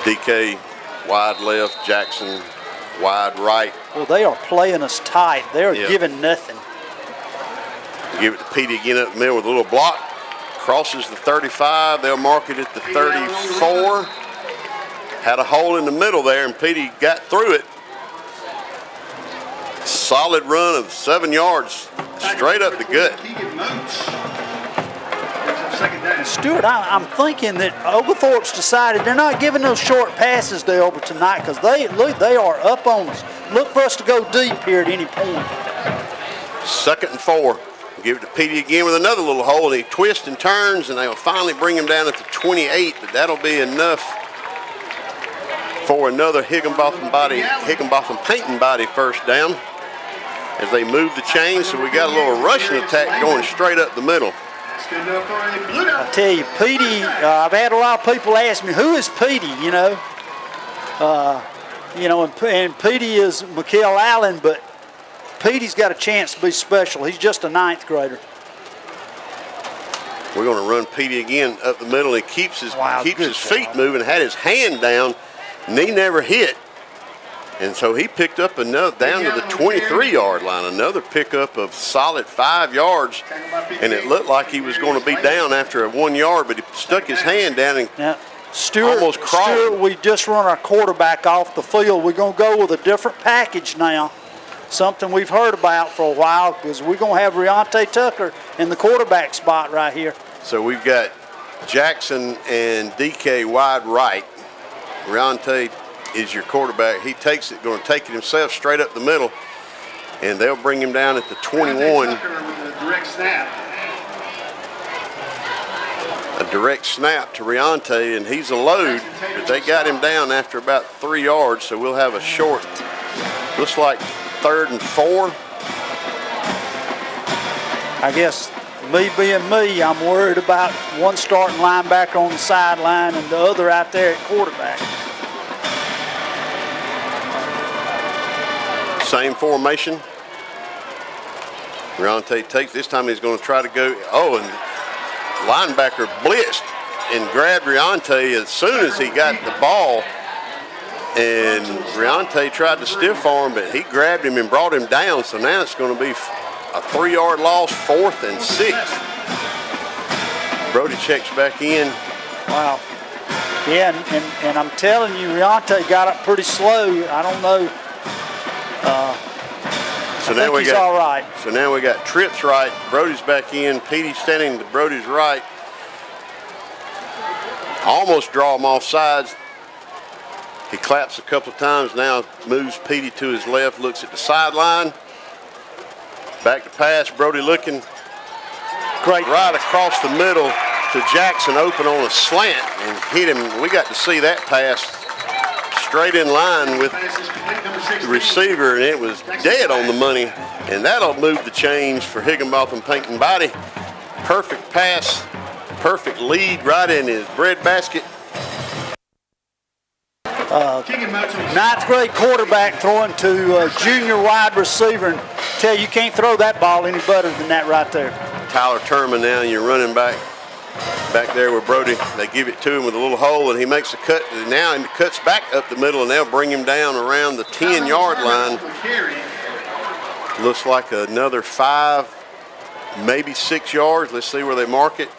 DK wide left, Jackson wide right. Well, they are playing us tight. They are giving nothing. Give it to Petey again up the middle with a little block. Crosses the 35. They'll mark it at the 34. Had a hole in the middle there, and Petey got through it. Solid run of 7 yards, straight up the gut. Stuart, I'm thinking that Oglethorpe's decided they're not giving those short passes to Elbert tonight because they are up on us. Look for us to go deep here at any point. 2nd and 4. Give it to Petey again with another little hole, and he twists and turns, and they'll finally bring him down at the 28, but that'll be enough for another Higginbotham Painting Body first down as they move the chain. So we got a little rushing attack going straight up the middle. I tell you, Petey, I've had a lot of people ask me, who is Petey, and Petey is McKell Allen, but Petey's got a chance to be special. He's just a 9th grader. We're going to run Petey again up the middle. He keeps his feet moving, had his hand down, knee never hit. And so he picked up another down to the 23-yard line, another pickup of solid 5 yards. And it looked like he was going to be down after a 1 yard, but he stuck his hand down and almost crawled. Stuart, we just run our quarterback off the field. We're going to go with a different package now, something we've heard about for a while, because we're going to have Riante Tucker in the quarterback spot right here. So we've got Jackson and DK wide right. Riante is your quarterback. He takes it, going to take it himself straight up the middle, and they'll bring him down at the 21. A direct snap to Riante, and he's a load, but they got him down after about 3 yards, so we'll have a short, looks like 3rd and 4. I guess me being me, I'm worried about one starting linebacker on the sideline and the other out there at quarterback. Same formation. Riante takes, this time he's going to try to go, and linebacker blitzed and grabbed Riante as soon as he got the ball. And Riante tried to stiff arm, but he grabbed him and brought him down. So now it's going to be a 3-yard loss, 4th and 6. Brody checks back in. Wow. Yeah, and I'm telling you, Riante got up pretty slow. I don't know. So now he's all right. So now we got Tripp's right. Brody's back in. Petey standing to Brody's right. Almost draw him off sides. He claps a couple of times. Now moves Petey to his left. Looks at the sideline. Back to pass. Brody looking. Great. Right across the middle to Jackson, open on a slant and hit him. We got to see that pass straight in line with the receiver, and it was dead on the money. And that'll move the chains for Higginbotham Painting Body. Perfect pass, perfect lead right in his breadbasket. 9th grade quarterback throwing to junior wide receiver, and tell you can't throw that ball any better than that right there. Tyler Turman now, you're running back there with Brody. They give it to him with a little hole, and he makes a cut. And now he cuts back up the middle, and they'll bring him down around the 10-yard line. Looks like another 5, maybe 6 yards. Let's see where they mark it.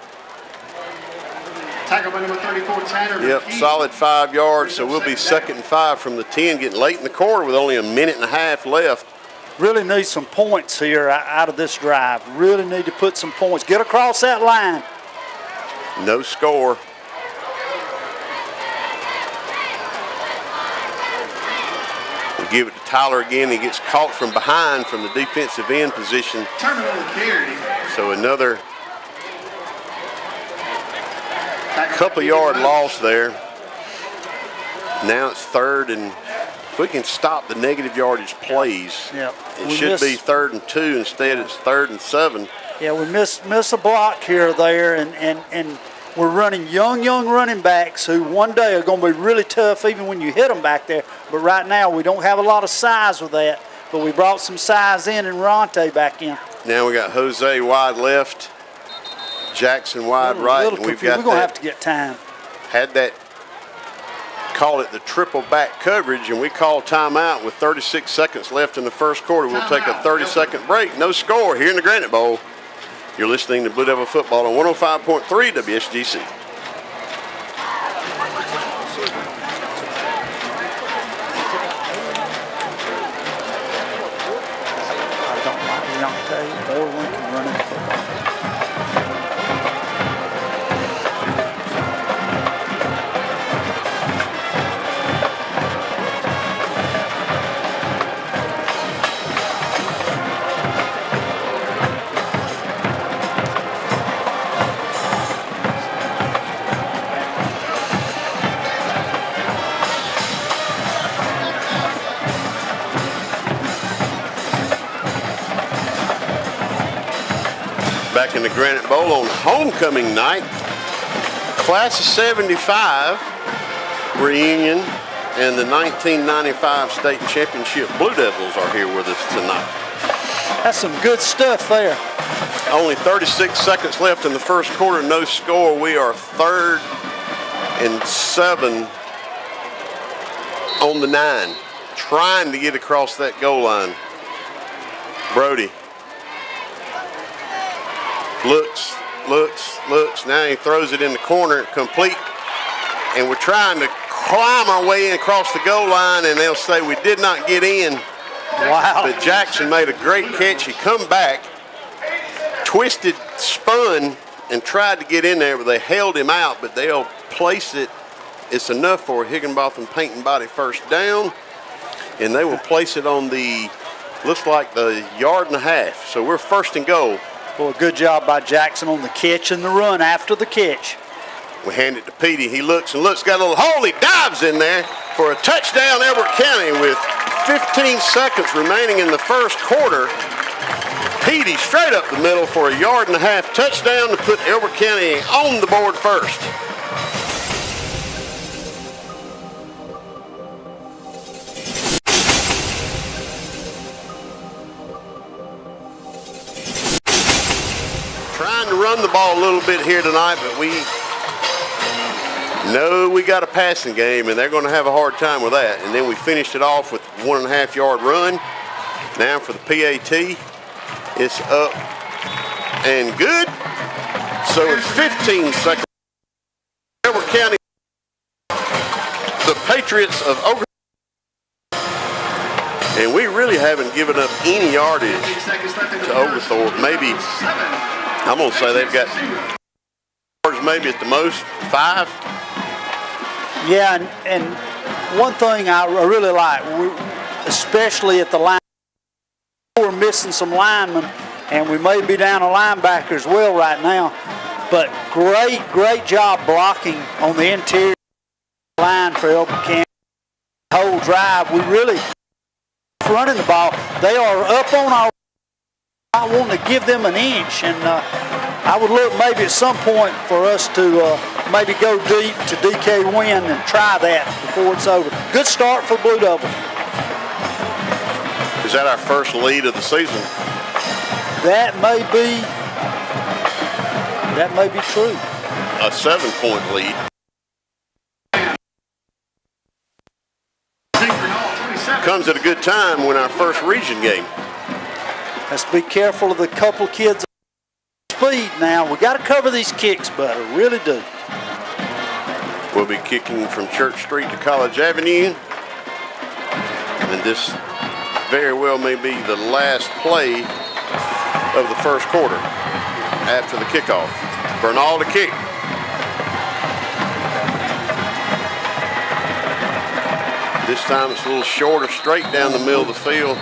Tackle by number 34, Tanner. Yep, solid 5 yards, so we'll be 2nd and 5 from the 10, getting late in the quarter with only a minute and a half left. Really need some points here out of this drive. Really need to put some points. Get across that line. No score. We give it to Tyler again. He gets caught from behind from the defensive end position. Terminal carry. So another couple yard loss there. Now it's 3rd, and if we can stop the negative yardage plays, yep. It should be 3rd and 2. Instead, it's 3rd and 7. Yeah, we miss a block here or there, and we're running young running backs who one day are going to be really tough even when you hit them back there. But right now we don't have a lot of size with that, but we brought some size in and Ronte back in. Now we got Jose wide left, Jackson wide right, and we're going to have to get time. Had that, call it the triple back coverage, and we call timeout with 36 seconds left in the first quarter. We'll take a 30-second break. No score here in the Granite Bowl. You're listening to Blue Devil Football on 105.3 WSGC. I don't like Riante or Lincoln running the football. Back in the Granite Bowl on homecoming night. Class of 75 reunion and the 1995 state championship Blue Devils are here with us tonight. That's some good stuff there. Only 36 seconds left in the first quarter, no score. We are 3rd and 7 on the 9, trying to get across that goal line. Brody looks. Now he throws it in the corner, complete. And we're trying to climb our way in across the goal line, and they'll say we did not get in. Wow. But Jackson made a great catch. He come back, twisted, spun, and tried to get in there, but they held him out, but they'll place it. It's enough for Higginbotham Paint and Body first down, and they will place it on the, looks like the 1.5 yards. So we're 1st and goal. Well, good job by Jackson on the catch and the run after the catch. We hand it to Petey. He looks and looks, got a little hole. He dives in there for a touchdown, Elbert County, with 15 seconds remaining in the first quarter. Petey straight up the middle for a 1.5 yard touchdown to put Elbert County on the board first. Trying to run the ball a little bit here tonight, but we know we got a passing game, and they're going to have a hard time with that. And then we finished it off with 1.5 yard run. Now for the PAT, it's up and good. So it's 15 seconds. Elbert County, the Patriots of Oglethorpe. And we really haven't given up any yardage to Oglethorpe. Maybe, I'm going to say they've got maybe at the most 5. Yeah, and one thing I really like, especially at the line, we're missing some linemen, and we may be down a linebacker as well right now. But great job blocking on the interior line for Elbert County. The whole drive, we really running the ball. They are up on our. I want to give them an inch, and I would look maybe at some point for us to maybe go deep to DK Wynn and try that before it's over. Good start for Blue Devils. Is that our first lead of the season? That may be true. A 7-point lead. Comes at a good time when our first region game. Let's be careful of the couple kids' speed now. We got to cover these kicks better, really do. We'll be kicking from Church Street to College Avenue. And this very well may be the last play of the first quarter after the kickoff. Bernal to kick. This time it's a little shorter, straight down the middle of the field.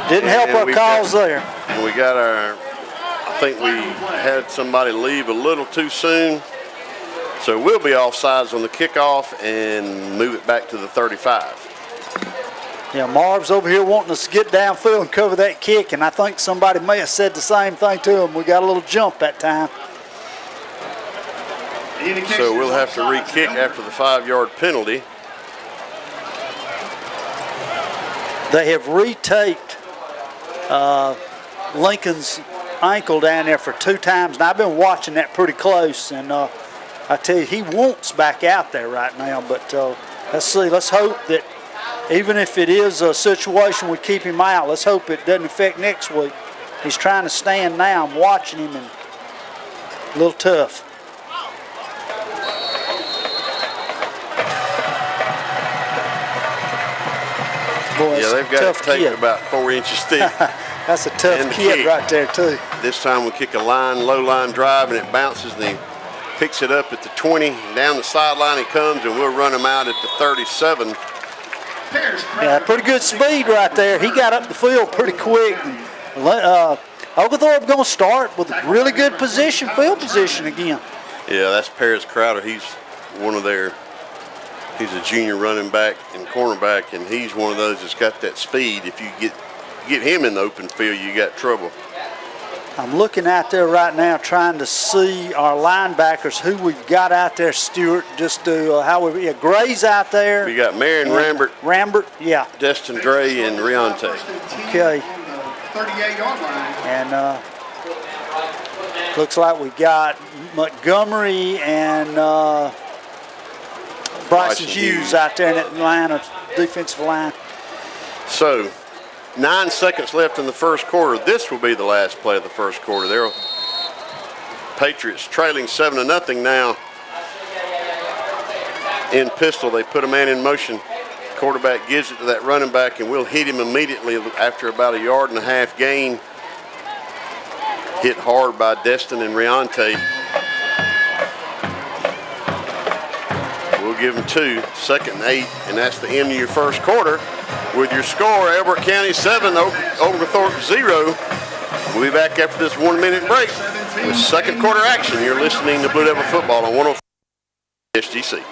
Didn't help our cause there. And we got our, I think we had somebody leave a little too soon. So we'll be offsides on the kickoff and move it back to the 35. Yeah, Marv's over here wanting us to get downfield and cover that kick, and I think somebody may have said the same thing to him. We got a little jump that time. So we'll have to re-kick after the 5-yard penalty. They have retaped Lincoln's ankle down there for 2 times, and I've been watching that pretty close, and I tell you, he wants back out there right now, but let's see. Let's hope that even if it is a situation we keep him out, let's hope it doesn't affect next week. He's trying to stand now. I'm watching him, and a little tough. Boy, yeah, they've got to take about 4 inches thick. That's a tough kid right there, too. This time we kick a low line drive, and it bounces, and he picks it up at the 20. Down the sideline he comes, and we'll run him out at the 37. Yeah, pretty good speed right there. He got up the field pretty quick. Oglethorpe going to start with a really good field position again. Yeah, that's Paris Crowder. He's one of their, he's a junior running back and cornerback, and he's one of those that's got that speed. If you get him in the open field, you got trouble. I'm looking out there right now trying to see our linebackers, who we've got out there, Stuart, just to Gray's out there. We got Marion Rambert. Rambert, yeah. Destin Gray and Riante. Okay. 38-yard line. And looks like we've got Montgomery and Bryson Hughes out there in that line of defensive line. So, 9 seconds left in the first quarter. This will be the last play of the first quarter. They're Patriots trailing 7-0 now. In pistol, they put a man in motion. Quarterback gives it to that running back, and we'll hit him immediately after about a 1.5 yard gain. Hit hard by Destin and Riante. We'll give them 2, 2nd and 8, and that's the end of your first quarter. With your score, Elbert County 7, Oglethorpe 0. We'll be back after this 1-minute break with second quarter action. You're listening to Blue Devil Football on 105 SGC.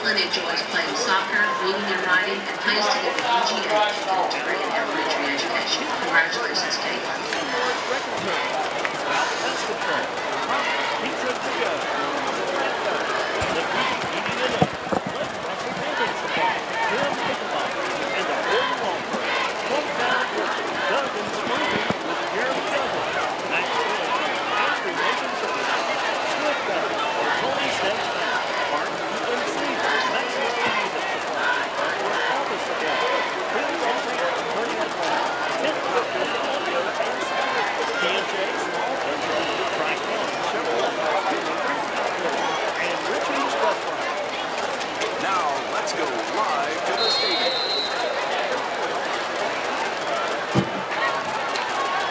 Enjoys playing soccer, reading and writing, and plans to get the EGA degree in elementary education. Congratulations, Caitlin.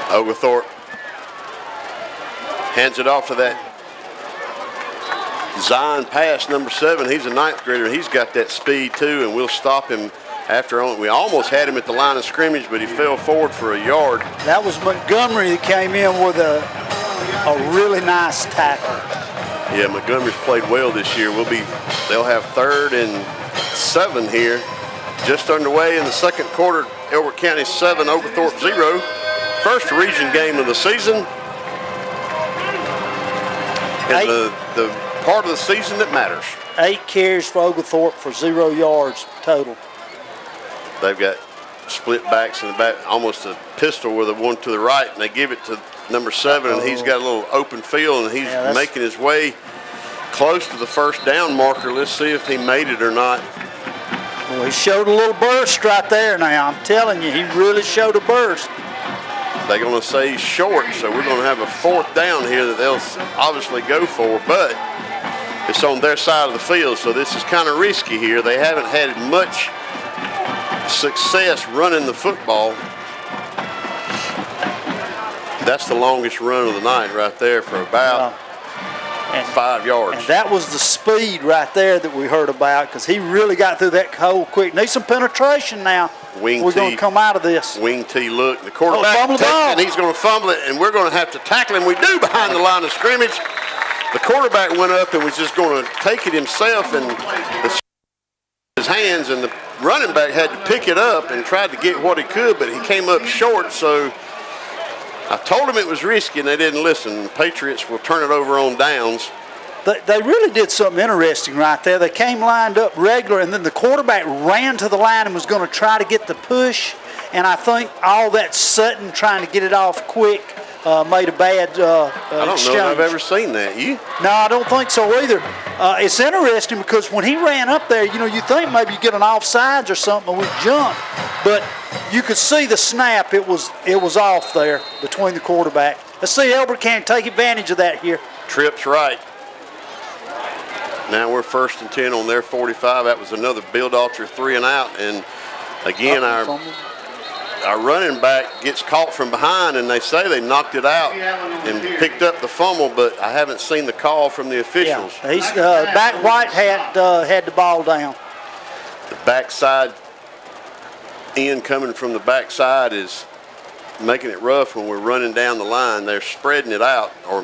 Oglethorpe hands it off to that Zion Pass, number 7. He's a 9th grader. He's got that speed too, and we'll stop him after we almost had him at the line of scrimmage, but he fell forward for a yard. That was Montgomery that came in with a really nice tackle. Yeah, Montgomery's played well this year. They'll have 3rd and 7 here. Just underway in the second quarter. Elbert County 7, Oglethorpe 0. First region game of the season. And the part of the season that matters. 8 carries for Oglethorpe for 0 yards total. They've got split backs in the back, almost a pistol with a one to the right, and they give it to number 7, and he's got a little open field, and he's making his way close to the first down marker. Let's see if he made it or not. Well, he showed a little burst right there now. I'm telling you, he really showed a burst. They're going to say he's short, so we're going to have a 4th down here that they'll obviously go for, but it's on their side of the field, so this is kind of risky here. They haven't had much success running the football. That's the longest run of the night right there for about 5 yards. And that was the speed right there that we heard about, because he really got through that hole quick. Needs some penetration now. We're going to come out of this. Wing T look. The quarterback takes it, and he's going to fumble it, and we're going to have to tackle him. We do behind the line of scrimmage. The quarterback went up and was just going to take it himself, and his hands, and the running back had to pick it up and tried to get what he could, but he came up short, so I told him it was risky, and they didn't listen. The Patriots will turn it over on downs. They really did something interesting right there. They came lined up regular, and then the quarterback ran to the line and was going to try to get the push, and I think all that Sutton trying to get it off quick made a bad exchange. I don't know if I've ever seen that. You? No, I don't think so either. It's interesting because when he ran up there, you think maybe you get an offsides or something with jump, but you could see the snap. It was off there between the quarterback. Let's see Elbert can take advantage of that here. Trips right. Now we're 1st and 10 on their 45. That was another Bill Dalcher 3 and out. And again, our our running back gets caught from behind, and they say they knocked it out and picked up the fumble, but I haven't seen the call from the officials. Yeah, he's back White had the ball down. The backside end coming from the backside is making it rough when we're running down the line. They're spreading it out or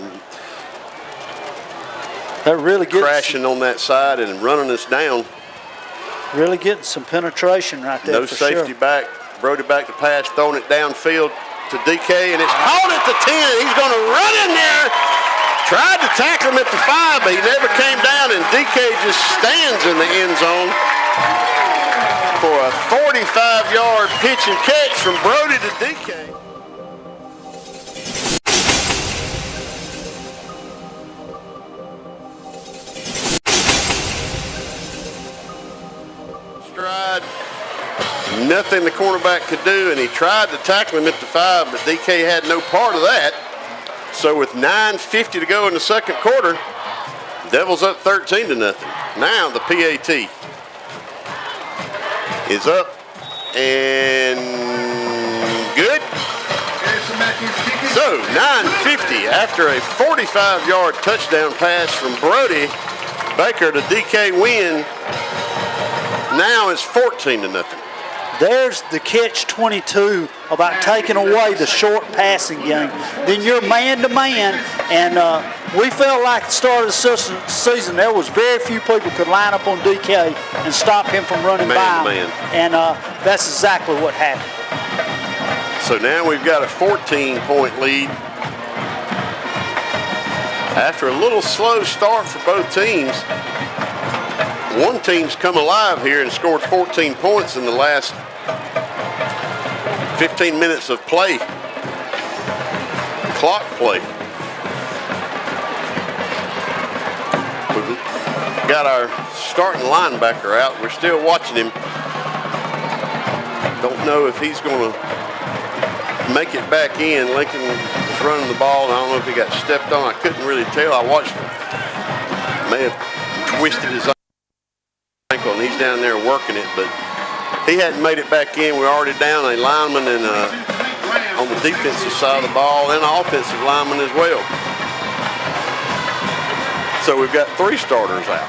they're really crashing on that side and running us down. Really getting some penetration right there. No safety back. Brody back to pass, throwing it downfield to DK, and it's caught at the 10. He's going to run in there. Tried to tackle him at the 5, but he never came down, and DK just stands in the end zone for a 45-yard pitch and catch from Brody to DK. Stride. Nothing the cornerback could do, and he tried to tackle him at the 5, but DK had no part of that. So with 9:50 to go in the second quarter, Devils up 13-0. Now the PAT is up and good. So 9:50 after a 45-yard touchdown pass from Brody Baker to DK Wynn. Now it's 14-0. There's the catch-22 about taking away the short passing game. Then you're man-to-man, and we felt like at the start of the season there was very few people could line up on DK and stop him from running by him. And that's exactly what happened. So now we've got a 14-point lead. After a little slow start for both teams, one team's come alive here and scored 14 points in the last 15 minutes of play, clock play. We've got our starting linebacker out. We're still watching him. Don't know if he's going to make it back in. Lincoln was running the ball, and I don't know if he got stepped on. I couldn't really tell. I watched him. May have twisted his ankle, and he's down there working it, but he hadn't made it back in. We're already down a lineman and on the defensive side of the ball, and an offensive lineman as well. So we've got 3 starters out.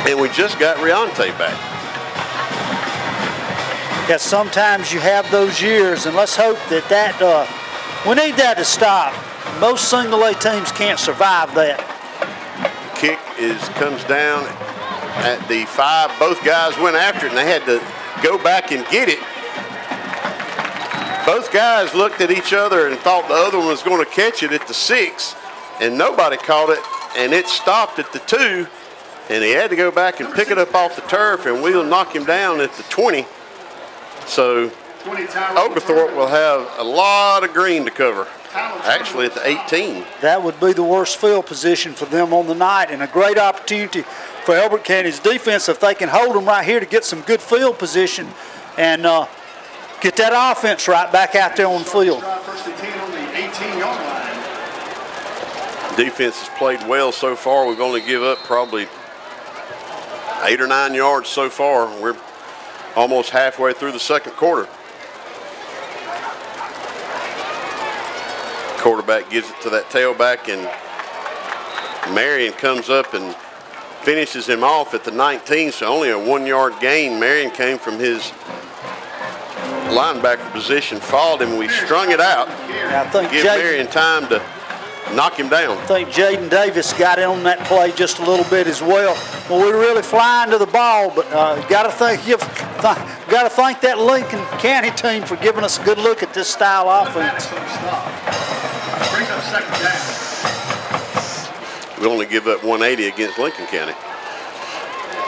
And we just got Riante back. Yeah, sometimes you have those years, and let's hope that we need that to stop. Most single-A teams can't survive that. Kick comes down at the 5. Both guys went after it, and they had to go back and get it. Both guys looked at each other and thought the other one was going to catch it at the 6, and nobody caught it, and it stopped at the 2, and he had to go back and pick it up off the turf, and we'll knock him down at the 20. So Oglethorpe will have a lot of green to cover, actually at the 18. That would be the worst field position for them on the night, and a great opportunity for Elbert County's defense if they can hold them right here to get some good field position and get that offense right back out there on the field. Defense has played well so far. We've only give up probably 8 or 9 yards so far. We're almost halfway through the second quarter. Quarterback gives it to that tailback, and Marion comes up and finishes him off at the 19, so only a 1-yard gain. Marion came from his linebacker position, followed him. We strung it out. Yeah, I think give Marion time to knock him down. I think Jaden Davis got in on that play just a little bit as well. Well, we're really flying to the ball, but got to thank that Lincoln County team for giving us a good look at this style offense. We only give up 180 against Lincoln County.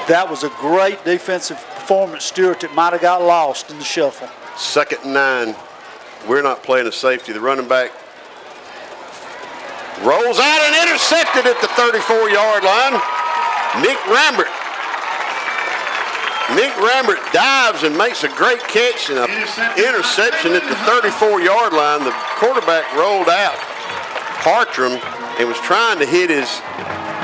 That was a great defensive performance, Stewart, that might have got lost in the shuffle. 2nd and 9. We're not playing a safety. The running back rolls out and intercepted at the 34-yard line. Nick Rambert dives and makes a great catch and an interception at the 34-yard line. The quarterback rolled out Hartram and was trying to hit his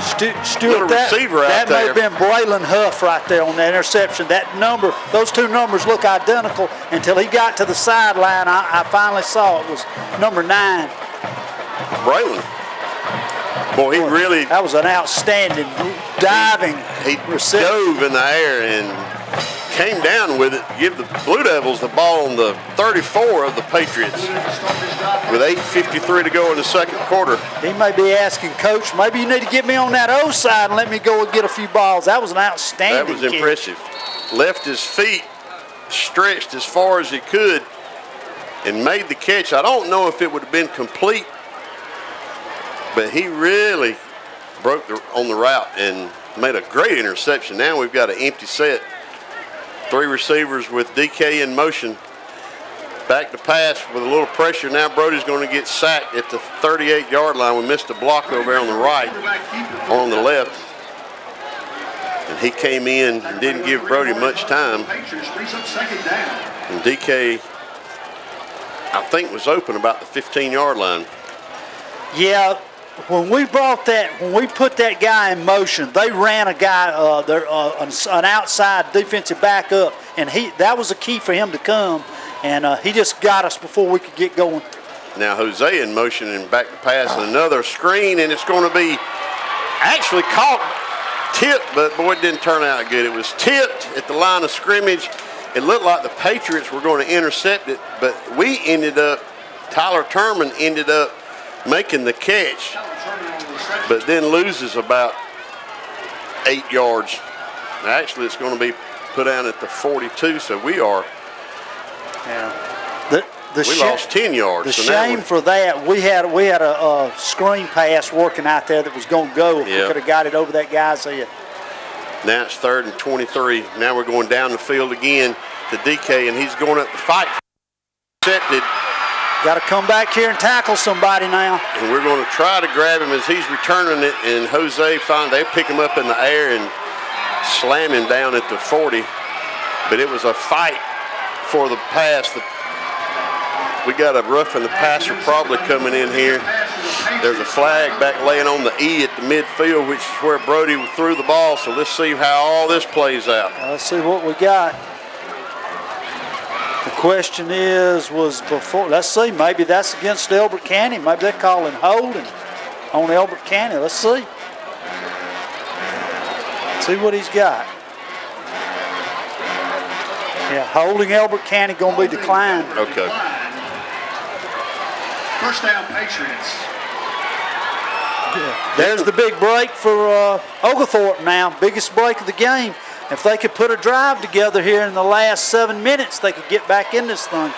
Stuart, receiver out that may there. have been Braylon Huff right there on that interception. That number, those two numbers look identical until he got to the sideline. I finally saw it was number 9. Braylon. Boy, he really... That was an outstanding diving He reception. dove in the air and came down with it. Give the Blue Devils the ball on the 34 of the Patriots with 8:53 to go in the second quarter. He may be asking, Coach, maybe you need to get me on that O side and let me go and get a few balls. That was an outstanding That was kick. impressive. Left his feet stretched as far as he could and made the catch. I don't know if it would have been complete, but he really broke on the route and made a great interception. Now we've got an empty set. 3 receivers with DK in motion. Back to pass with a little pressure. Now Brody's going to get sacked at the 38-yard line. We missed a block over there on the right, or on the left. And he came in and didn't give Brody much time. And DK, I think, was open about the 15-yard line. Yeah, when we put that guy in motion, they ran a guy, an outside defensive back up, and that was a key for him to come, and he just got us before we could get going. Now Jose in motion and back to pass, and another screen, and it's going to be actually caught, tipped, but boy, it didn't turn out good. It was tipped at the line of scrimmage. It looked like the Patriots were going to intercept it, but Tyler Turman ended up making the catch, but then loses about 8 yards. Actually, it's going to be put down at the 42, so we are. Yeah. We lost 10 yards. The so shame for that, we had a screen pass working out there that was going to go if we could have got it over that guy's head. Now it's 3rd and 23. Now we're going down the field again to DK, and he's going up to fight. Accepted. Got to come back here and tackle somebody now. And we're going to try to grab him as he's returning it, and Jose they pick him up in the air and slam him down at the 40. But it was a fight for the pass. We got a roughing the passer probably coming in here. There's a flag back laying on the E at the midfield, which is where Brody threw the ball. So let's see how all this plays out. Let's see what we got. The question was before, let's see, maybe that's against Elbert County. Maybe they're calling holding on Elbert County. Let's see. See what he's got. Yeah, holding Elbert County going to be declined. Okay. First down, Patriots. Yeah. There's the big break for Oglethorpe now. Biggest break of the game. If they could put a drive together here in the last 7 minutes, they could get back in this thing.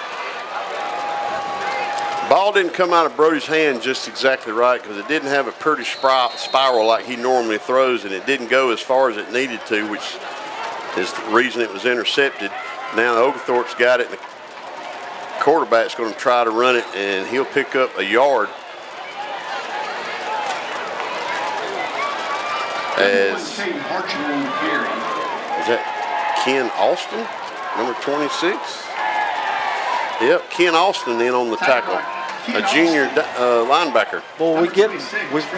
Ball didn't come out of Brody's hand just exactly right because it didn't have a pretty spiral like he normally throws, and it didn't go as far as it needed to, which is the reason it was intercepted. Now Oglethorpe's got it, and the quarterback's going to try to run it, and he'll pick up a yard. Is that Ken Austin, number 26? Yep, Ken Austin in on the tackle, a junior linebacker. Well,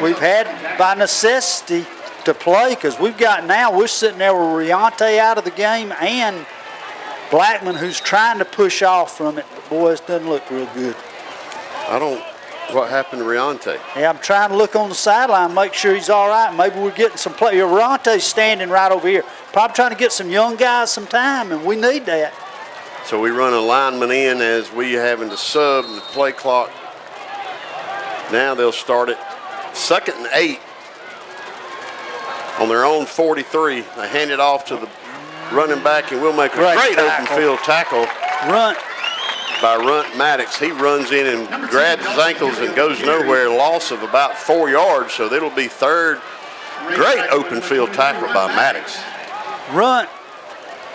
we've had by necessity to play because we're sitting there with Riante out of the game and Blackman, who's trying to push off from it, but boy, it doesn't look real good. What happened to Riante? Yeah, I'm trying to look on the sideline, make sure he's all right. Maybe we're getting some play. Riante's standing right over here, probably trying to get some young guys some time, and we need that. So we run a lineman in as we having to sub the play clock. Now they'll start it 2nd and 8 on their own 43. They hand it off to the running back, and we'll make a great open field tackle. By Runt Maddox. He runs in and grabs his ankles and goes nowhere. Loss of about 4 yards, so it'll be 3rd. Great open field tackle by Maddox. Runt,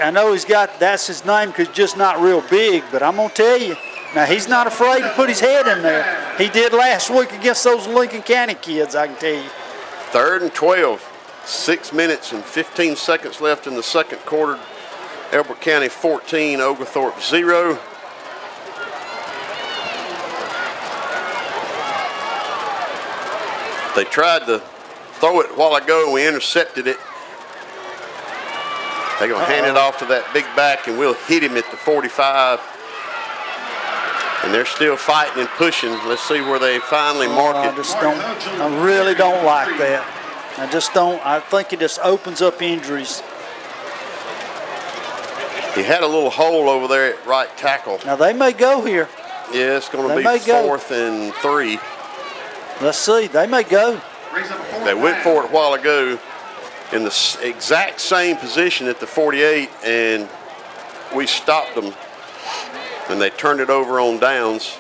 I know that's his name because just not real big, but I'm going to tell you, now he's not afraid to put his head in there. He did last week against those Lincoln County kids, I can tell you. 3rd and 12. 6 minutes and 15 seconds left in the second quarter. Elbert County 14, Oglethorpe 0. They tried to throw it a while ago and we intercepted it. They're going to hand it off to that big back, and we'll hit him at the 45. And they're still fighting and pushing. Let's see where they finally mark it. I really don't like that. I just don't. I think it just opens up injuries. He had a little hole over there at right tackle. Now they may go here. Yeah, it's going to be 4th and 3. Let's see. They may go. They went for it a while ago in the exact same position at the 48, and we stopped them. And they turned it over on downs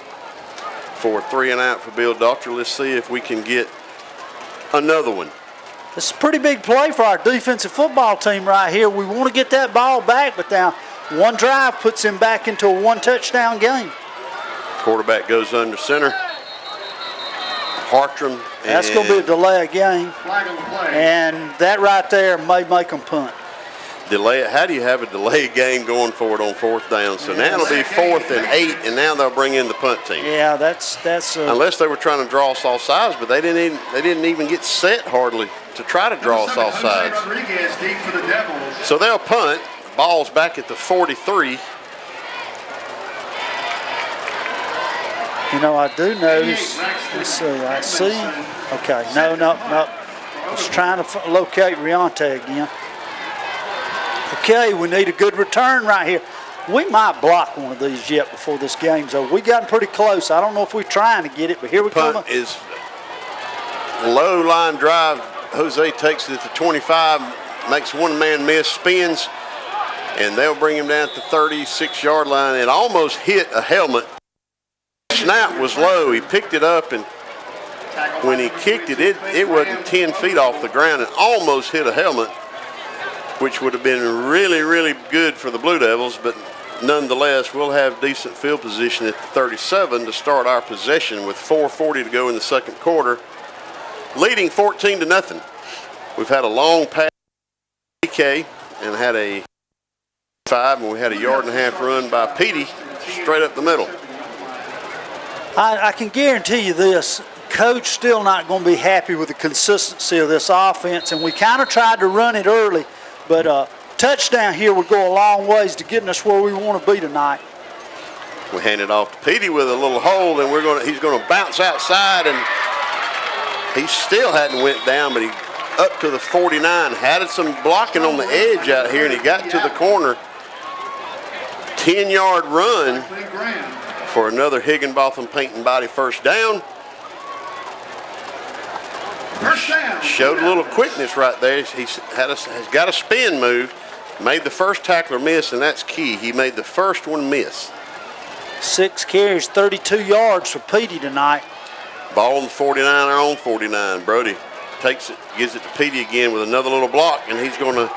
for 3 and out for Bill Doctor. Let's see if we can get another one. This is a pretty big play for our defensive football team right here. We want to get that ball back, but now one drive puts him back into a 1-touchdown game. Quarterback goes under center. Hartram. That's going to be a delay of game. And that right there may make them punt. Delay. How do you have a delay game going for it on 4th down? So now it'll be 4th and 8, and now they'll bring in the punt team. Yeah, that's. Unless they were trying to draw us off sides, but they didn't even get set hardly to try to draw us off sides. So they'll punt. Ball's back at the 43. You know, I do notice. Let's see. I see. Okay. No. I was trying to locate Riante again. Okay, we need a good return right here. We might block one of these yet before this game's over. We gotten pretty close. I don't know if we're trying to get it, but here we come. Punt is low line drive. Jose takes it at the 25, makes one man miss, spins, and they'll bring him down at the 36-yard line and almost hit a helmet. Snap was low. He picked it up, and when he kicked it, it wasn't 10 feet off the ground and almost hit a helmet, which would have been really, really good for the Blue Devils, but nonetheless, we'll have decent field position at the 37 to start our possession with 4:40 to go in the second quarter, leading 14-0. We've had a long pass DK and had a 5, and we had a 1.5-yard run by Petey straight up the middle. I can guarantee you this. Coach still not going to be happy with the consistency of this offense, and we kind of tried to run it early, but a touchdown here would go a long ways to getting us where we want to be tonight. We hand it off to Petey with a little hole, and he's going to bounce outside, and he still hadn't went down, but he up to the 49, had some blocking on the edge out here, and he got to the corner. 10-yard run for another Higginbotham paint and body first down. Showed a little quickness right there. Has got a spin move. Made the first tackler miss, and that's key. He made the first one miss. 6 carries, 32 yards for Petey tonight. Ball on the 49, our own 49. Brody takes it, gives it to Petey again with another little block, and he's going to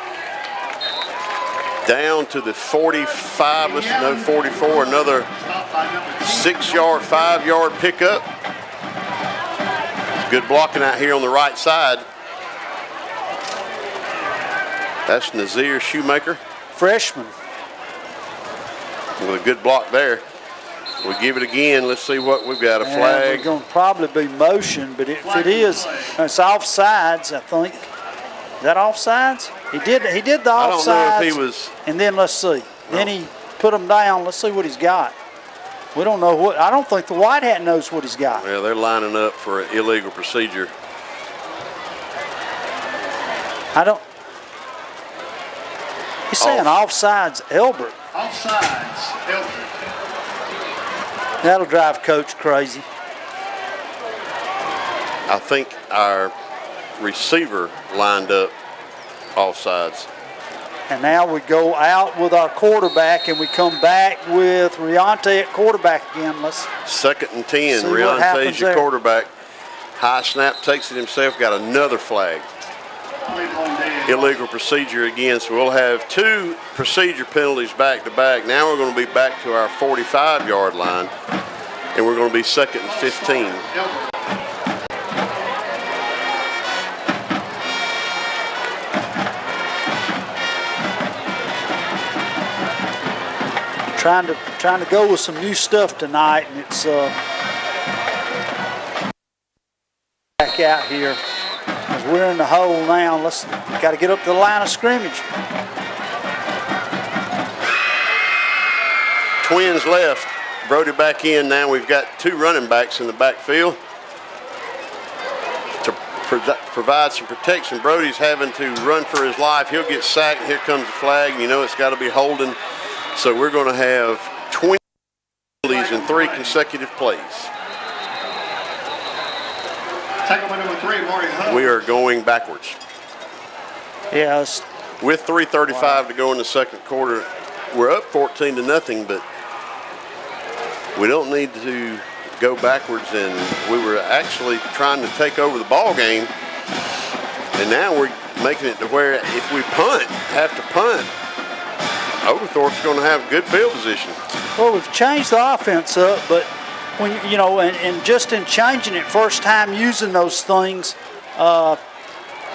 down to the 45, 44, another 6-yard, 5-yard pickup. Good blocking out here on the right side. That's Nazir Shoemaker. Freshman. With a good block there. We give it again. Let's see what we've got. A flag. We're going to probably be motion, but if it is, it's offsides, I think. Is that offsides? He did the offsides. I don't know if he was. And then let's see. Then he put him down. Let's see what he's got. We don't know what. I don't think the white hat knows what he's got. Yeah, they're lining up for an illegal procedure. I don't. He's saying offsides, ELBERT. Offsides, ELBERT. That'll drive Coach crazy. I think our receiver lined up offsides. And now we go out with our quarterback, and we come back with Riante at quarterback again. Let's 2nd and 10. Riante's your quarterback. High snap, takes it himself. Got another flag. Illegal procedure again. So we'll have 2 procedure penalties back to back. Now we're going to be back to our 45-yard line, and we're going to be 2nd and 15. Trying to go with some new stuff tonight, and it's back out here. as we're in the hole now. Let's got to get up to the line of scrimmage. Twins left, Brody back in. Now we've got 2 running backs in the backfield to provide some protection. Brody's having to run for his life. He'll get sacked, and here comes the flag. You know it's got to be holding. So we're going to have 20 penalties in 3 consecutive plays. Tackle by number 3, Marty Huff. We are going backwards. Yes. With 3:35 to go in the second quarter, we're up 14-0, but we don't need to go backwards, and we were actually trying to take over the ball game, and now we're making it to where if we have to punt, Oglethorpe's going to have good field position. Well, we've changed the offense up, but when and just in changing it first time using those things,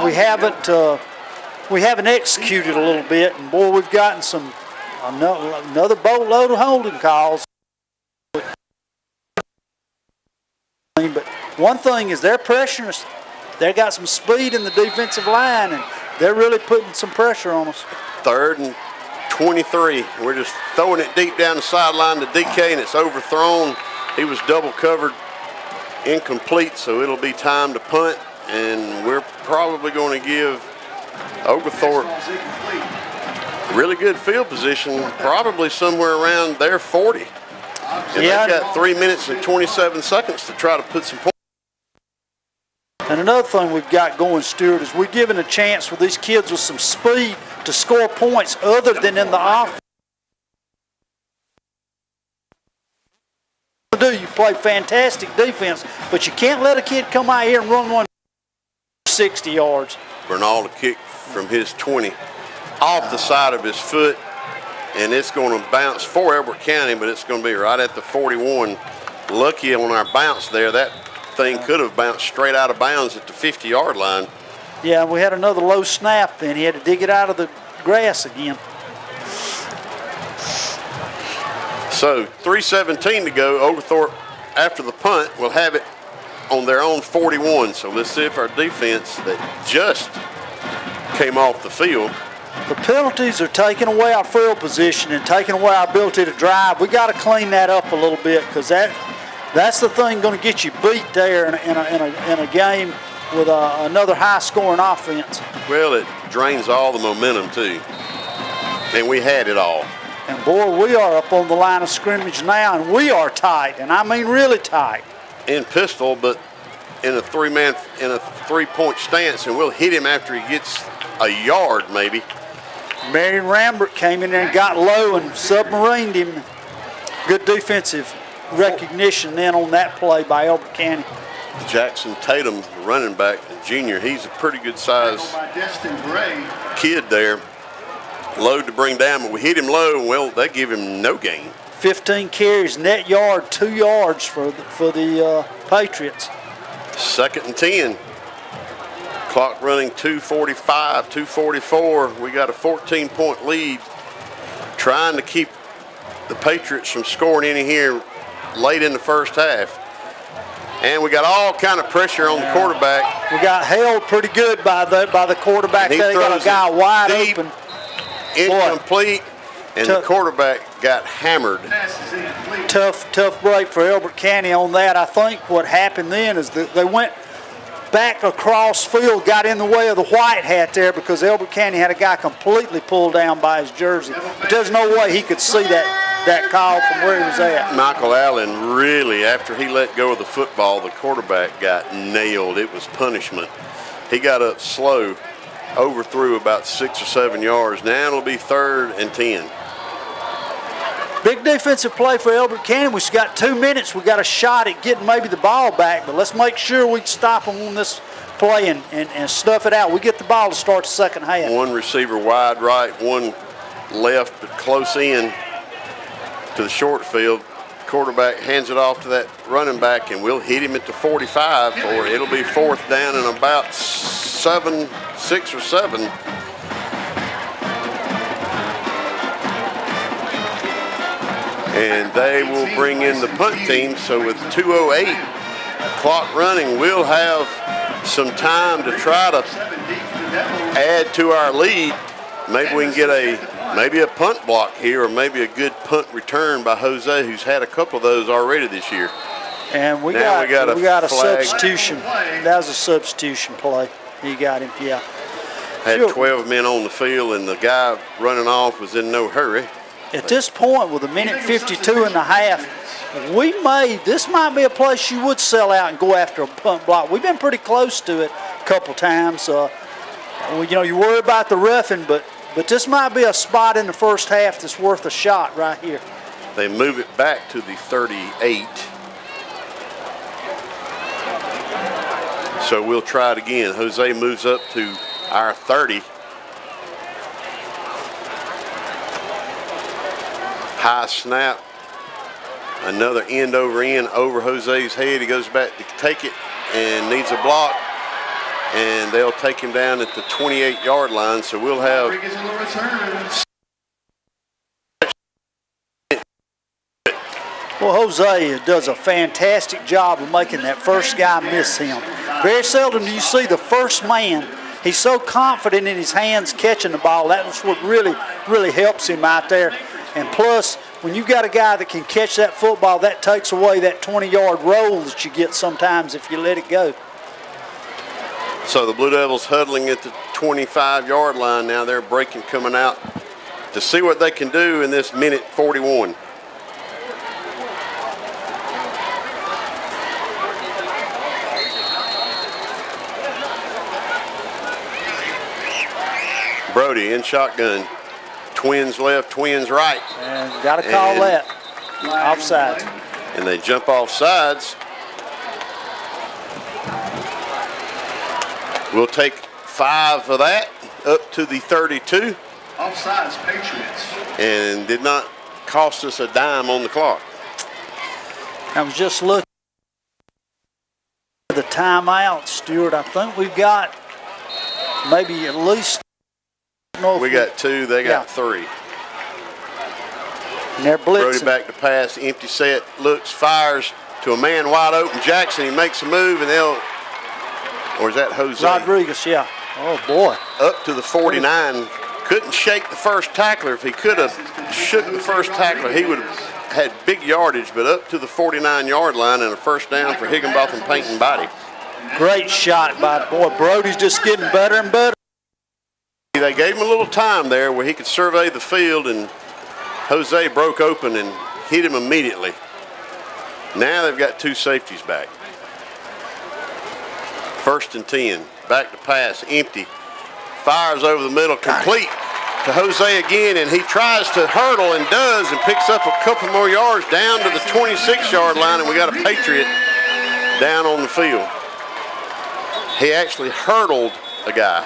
we haven't executed a little bit, and boy, we've gotten another boatload of holding calls. But one thing is they're pressuring us. They got some speed in the defensive line, and they're really putting some pressure on us. 3rd and 23. We're just throwing it deep down the sideline to DK, and it's overthrown. He was double covered, incomplete, so it'll be time to punt, and we're probably going to give Oglethorpe really good field position, probably somewhere around their 40. And they've got 3 minutes and 27 seconds to try to put some points. And another thing we've got going, Stuart, is we're giving a chance for these kids with some speed to score points other than in the offense. You play fantastic defense, but you can't let a kid come out here and run one 60 yards. Bernal to kick from his 20 off the side of his foot, and it's going to bounce for Elbert County, but it's going to be right at the 41. Lucky on our bounce there. That thing could have bounced straight out of bounds at the 50-yard line. Yeah, we had another low snap then. He had to dig it out of the grass again. So 3:17 to go. Oglethorpe, after the punt, will have it on their own 41. So let's see if our defense that just came off the field. The penalties are taking away our field position and taking away our ability to drive. We got to clean that up a little bit, because that's the thing going to get you beat there in a game with another high-scoring offense. Well, it drains all the momentum too, and we had it all. And boy, we are up on the line of scrimmage now, and we are tight, and I mean really tight. In pistol, but in a 3-point stance, and we'll hit him after he gets a yard maybe. Marion Rambert came in there and got low and submarined him. Good defensive recognition then on that play by Elbert County. Jackson Tatum, running back, junior, he's a pretty good size kid there. Load to bring down, but we hit him low, and well, they give him no gain. 15 carries, net yard, 2 yards for the Patriots. 2nd and 10. Clock running 2:45, 2:44. We got a 14-point lead. Trying to keep the Patriots from scoring any here late in the first half. And we got all kind of pressure on the quarterback. We got held pretty good by the quarterback. They got a guy wide open. Incomplete, and the quarterback got hammered. Tough break for Elbert County on that. I think what happened then is that they went back across field, got in the way of the white hat there, because Elbert County had a guy completely pulled down by his jersey. But there's no way he could see that call from where he was at. Michael Allen really, after he let go of the football, the quarterback got nailed. It was punishment. He got up slow, overthrew about 6 or 7 yards. Now it'll be 3rd and 10. Big defensive play for Elbert County. We've got 2 minutes. We got a shot at getting maybe the ball back, but let's make sure we stop them on this play and stuff it out. We get the ball to start the second half. One receiver wide right, one left, but close in to the short field. Quarterback hands it off to that running back, and we'll hit him at the 45, or it'll be 4th down and about 6 or 7. And they will bring in the punt team. So with 2:08 clock running, we'll have some time to try to add to our lead. Maybe we can get maybe a punt block here, or maybe a good punt return by Jose, who's had a couple of those already this year. And we got a substitution. That was a substitution play. He got him, yeah. Had 12 men on the field, and the guy running off was in no hurry. At this point, with a minute 52 and a half, this might be a place you would sell out and go after a punt block. We've been pretty close to it a couple times. You worry about the roughing, but this might be a spot in the first half that's worth a shot right here. They move it back to the 38. So we'll try it again. Jose moves up to our 30. High snap. Another end over Jose's head. He goes back to take it and needs a block. And they'll take him down at the 28-yard line. So we'll have. Well, Jose does a fantastic job of making that first guy miss him. Very seldom do you see the first man. He's so confident in his hands catching the ball. That's what really, really helps him out there. And plus, when you've got a guy that can catch that football, that takes away that 20-yard roll that you get sometimes if you let it go. So the Blue Devils huddling at the 25-yard line now. They're breaking, coming out to see what they can do in this minute 41. Brody in shotgun. Twins left, twins right. And got to call that. Offsides. And they jump off sides. We'll take 5 of that up to the 32. Offsides, Patriots. And did not cost us a dime on the clock. I was just looking at the timeout, Stuart. I think we've got maybe at least. We got 2, they got 3. And they're blitzing. Brody back to pass, empty set, looks, fires to a man wide open, Jackson. He makes a move, and or is that Jose? Rodriguez, yeah. Oh, boy. Up to the 49. Couldn't shake the first tackler. If he could have shook the first tackler, he would have had big yardage, but up to the 49-yard line and a first down for Higginbotham Paint and Body. Great shot by Brody's just getting better and better. They gave him a little time there where he could survey the field, and Jose broke open and hit him immediately. Now they've got 2 safeties back. 1st and 10. Back to pass, empty. Fires over the middle, complete to Jose again, and he tries to hurdle and does, and picks up a couple more yards down to the 26-yard line, and we got a Patriot down on the field. He actually hurdled a guy.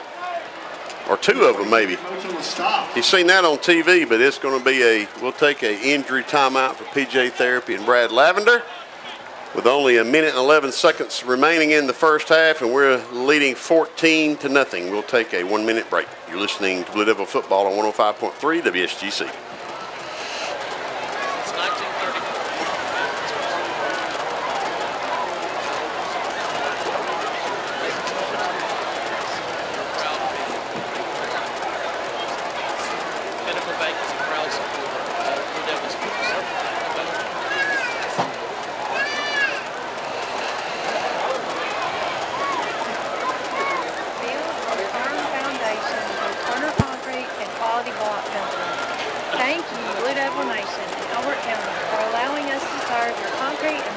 Or 2 of them, maybe. You've seen that on TV, but it's going to be we'll take an injury timeout for PJ Therapy and Brad Lavender with only a minute and 11 seconds remaining in the first half, and we're leading 14-0. We'll take a 1-minute break. You're listening to Blue Devil Football on 105.3 WSGC. It's 19:30.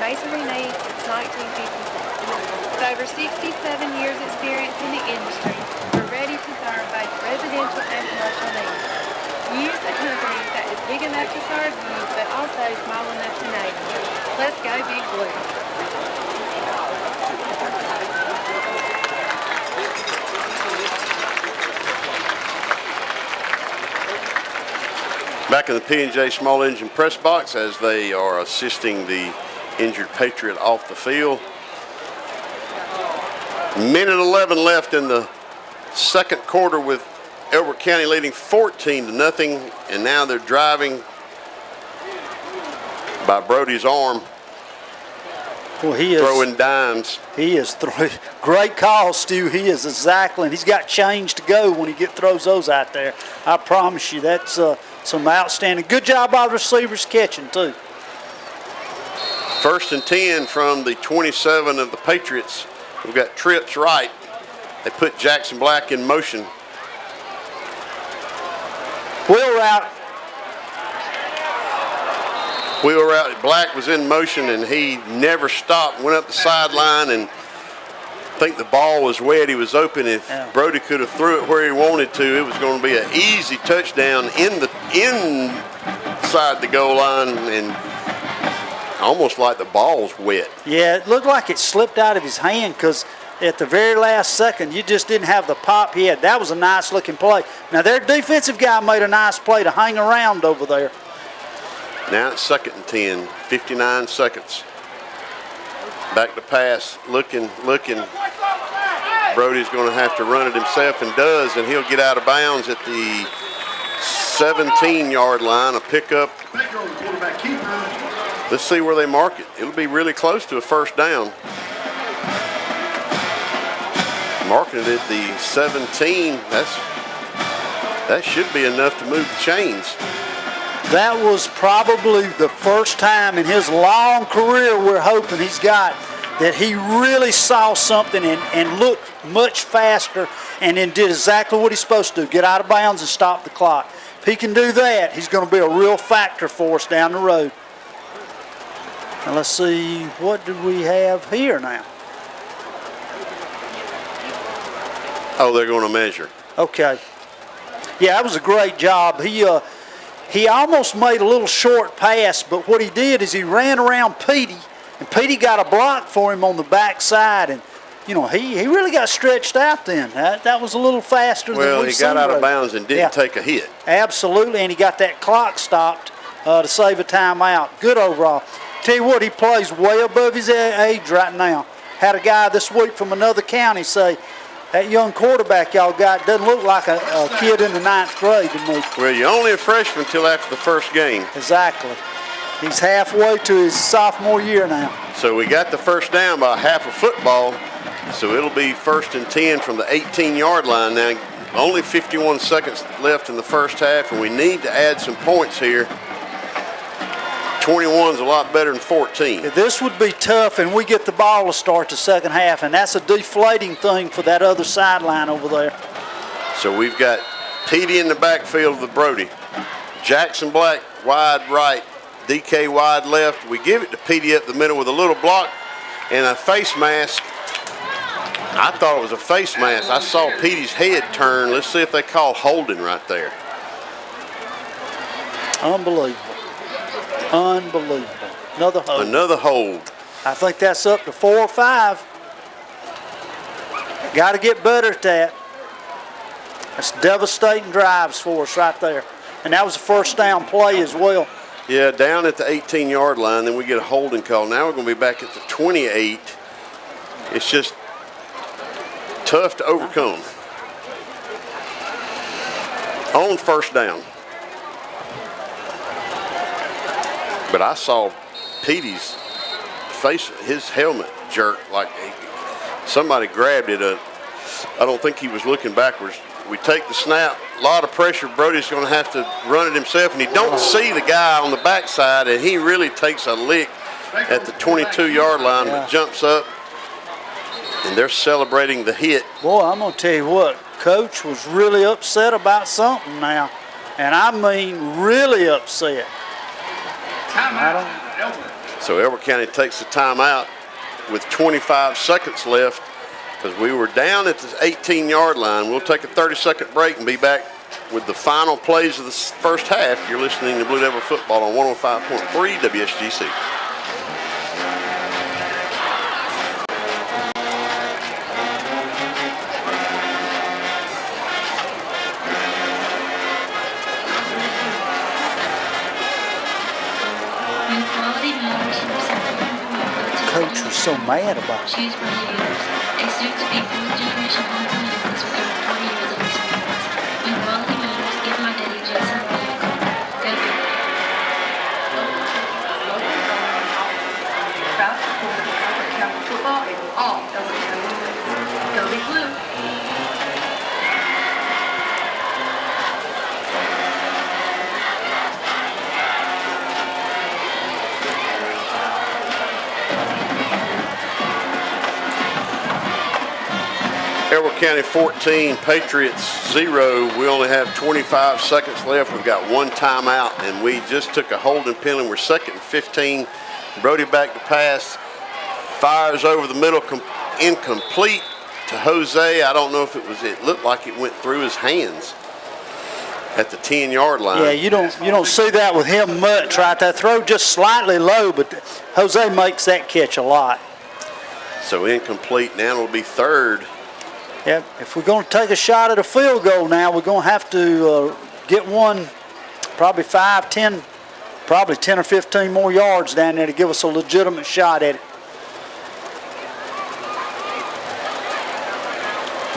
masonry needs since 1954. With over 67 years experience in the industry, we're ready to serve both residential and commercial needs. Use a company that is big enough to serve you, but also small enough to know you. Let's go Big Blue. Back in the P&J Small Engine press box as they are assisting the injured Patriot off the field. Minute 11 left in the second quarter with Elbert County leading 14-0, and now they're driving by Brody's arm. Well, he is throwing dimes. He is great call, Stu. He is exactly, and he's got change to go when he throws those out there. I promise you, that's some outstanding. Good job by the receivers catching too. 1st and 10 from the 27 of the Patriots. We've got trips right. They put Jackson Black in motion. Wheel route. Wheel route. Black was in motion and he never stopped. Went up the sideline, and I think the ball was wet. He was open. If Brody could have threw it where he wanted to, it was going to be an easy touchdown inside the goal line, and almost like the ball's wet. Yeah, it looked like it slipped out of his hand because at the very last second, you just didn't have the pop he had. That was a nice-looking play. Now, their defensive guy made a nice play to hang around over there. Now it's 2nd and 10, 59 seconds. Back to pass, looking. Brody's going to have to run it himself, and does, and he'll get out of bounds at the 17-yard line. A pickup. Let's see where they mark it. It'll be really close to a first down. Marking it at the 17, that should be enough to move the chains. That was probably the first time in his long career we're hoping he's got that he really saw something and looked much faster and then did exactly what he's supposed to do, get out of bounds and stop the clock. If he can do that, he's going to be a real factor for us down the road. Now let's see, what do we have here now? Oh, they're going to measure. Okay. Yeah, that was a great job. He almost made a little short pass, but what he did is he ran around Petey, and Petey got a block for him on the backside, and he really got stretched out then. That was a little faster than we've seen. Well, he got out of bounds and didn't take a hit. Absolutely, and he got that clock stopped to save a timeout. Good overall. Tell you what, he plays way above his age right now. Had a guy this week from another county say, that young quarterback y'all got doesn't look like a kid in the 9th grade to me. Well, you're only a freshman until after the first game. Exactly. He's halfway to his sophomore year now. So we got the first down by half a football. So it'll be 1st and 10 from the 18-yard line. Now, only 51 seconds left in the first half, and we need to add some points here. 21's a lot better than 14. This would be tough, and we get the ball to start the second half, and that's a deflating thing for that other sideline over there. So we've got Petey in the backfield with Brody. Jackson Black wide right, DK wide left. We give it to Petey up the middle with a little block and a face mask. I thought it was a face mask. I saw Petey's head turn. Let's see if they call holding right there. Unbelievable. Unbelievable. Another hold. Another hold. I think that's up to 4 or 5. Got to get better at that. That's devastating drives for us right there. And that was a first down play as well. Yeah, down at the 18-yard line, then we get a holding call. Now we're going to be back at the 28. It's just tough to overcome. On first down. But I saw Petey's face, his helmet jerk like somebody grabbed it. I don't think he was looking backwards. We take the snap, a lot of pressure. Brody's going to have to run it himself, and he don't see the guy on the backside, and he really takes a lick at the 22-yard line, but jumps up, and they're celebrating the hit. Boy, I'm going to tell you what, Coach was really upset about something now, and I mean really upset. So Elbert County takes the timeout with 25 seconds left because we were down at the 18-yard line. We'll take a 30-second break and be back with the final plays of the first half. You're listening to Blue Devil Football on 105.3 WSGC. Coach was so mad about it. Choose for leaders. A soon-to-be fourth-generation home business with over 40 years of experience. When quality matters, give my daddy Jason Roy a call. Go Blue. County 14, Patriots 0. We only have 25 seconds left. We've got one timeout, and we just took a holding penalty. We're 2nd and 15. Brody back to pass. Fires over the middle, incomplete to Jose. I don't know if it looked like it went through his hands at the 10-yard line. Yeah, you don't see that with him much, right? That throw just slightly low, but Jose makes that catch a lot. So incomplete. Now it'll be 3rd. Yeah, if we're going to take a shot at a field goal now, we're going to have to get one probably 5, 10, probably 10 or 15 more yards down there to give us a legitimate shot at it.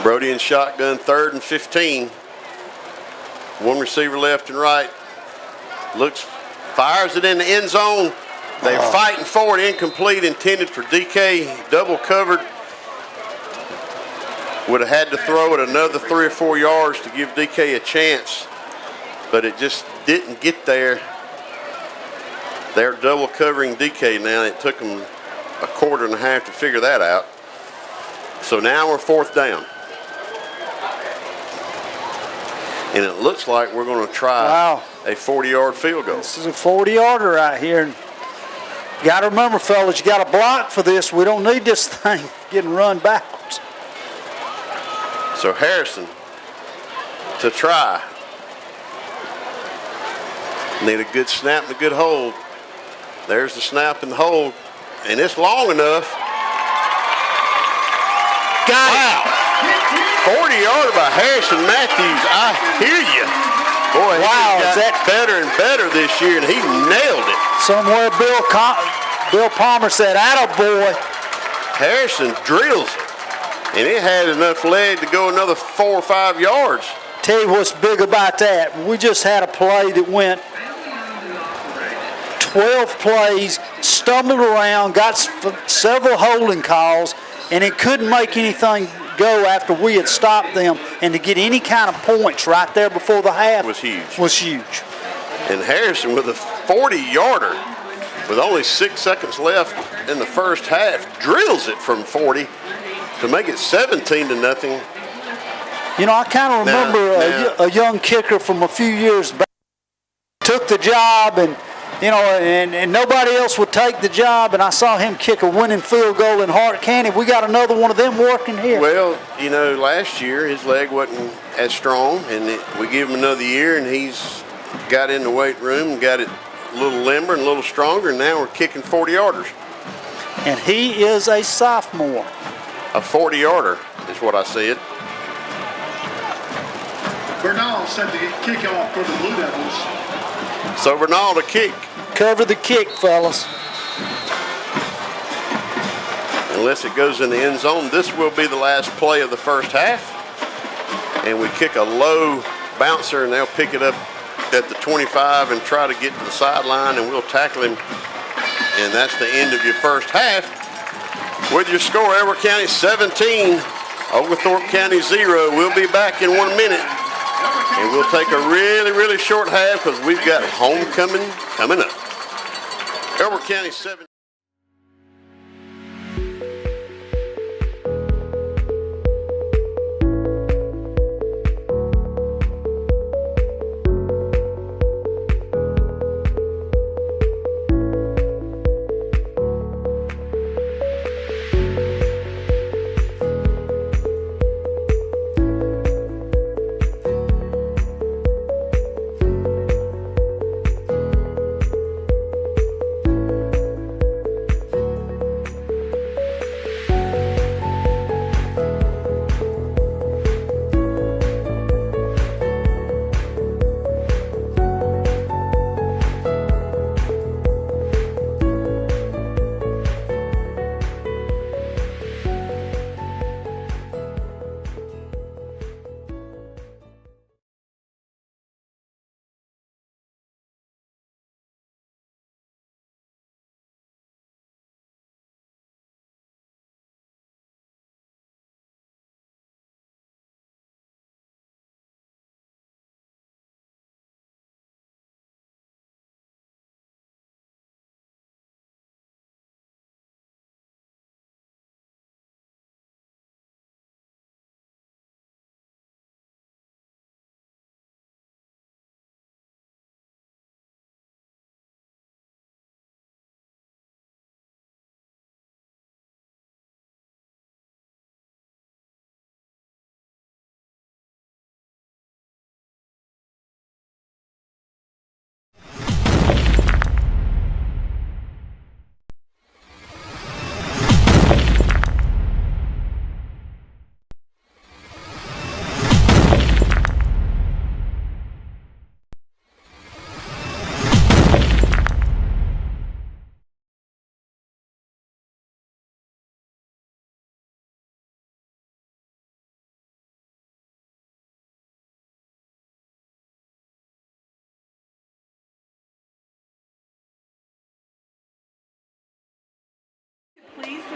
Brody in shotgun, 3rd and 15. One receiver left and right. Fires it in the end zone. They're fighting for it, incomplete, intended for DK, double covered. Would have had to throw it another 3 or 4 yards to give DK a chance, but it just didn't get there. They're double covering DK now. It took them a quarter and a half to figure that out. So now we're 4th down. And it looks like we're going to try a 40-yard field goal. This is a 40-yarder right here. And got to remember, fellas, you got to block for this. We don't need this thing getting run backwards. So Harrison to try. Need a good snap and a good hold. There's the snap and the hold. And it's long enough. Got it. 40-yarder by Harrison Matthews. I hear you. Boy, he's got better and better this year, and he nailed it. Somewhere Bill Palmer said, "Attaboy." Harrison drills it, and it had enough leg to go another 4 or 5 yards. Tell you what's big about that. We just had a play that went 12 plays, stumbled around, got several holding calls, and it couldn't make anything go after we had stopped them, and to get any kind of points right there before the half was huge. And Harrison with a 40-yarder with only 6 seconds left in the first half drills it from 40 to make it 17-0. You know, I kind of remember a young kicker from a few years back took the job, and you know, and nobody else would take the job, and I saw him kick a winning field goal in Hart County. We got another one of them working here. Well, you know, last year his leg wasn't as strong, and we gave him another year, and he's got in the weight room and got it a little limber and a little stronger, and now we're kicking 40-yarders. And he is a sophomore. A 40-yarder is what I said. Bernal set the kickoff for the Blue Devils. So Bernal to kick. Cover the kick, fellas. Unless it goes in the end zone, this will be the last play of the first half. And we kick a low bouncer, and they'll pick it up at the 25 and try to get to the sideline, and we'll tackle him. And that's the end of your first half. With your score, Elbert County 17, Oglethorpe County 0. We'll be back in 1 minute. And we'll take a really, really short half because we've got homecoming coming up. Elbert County 7.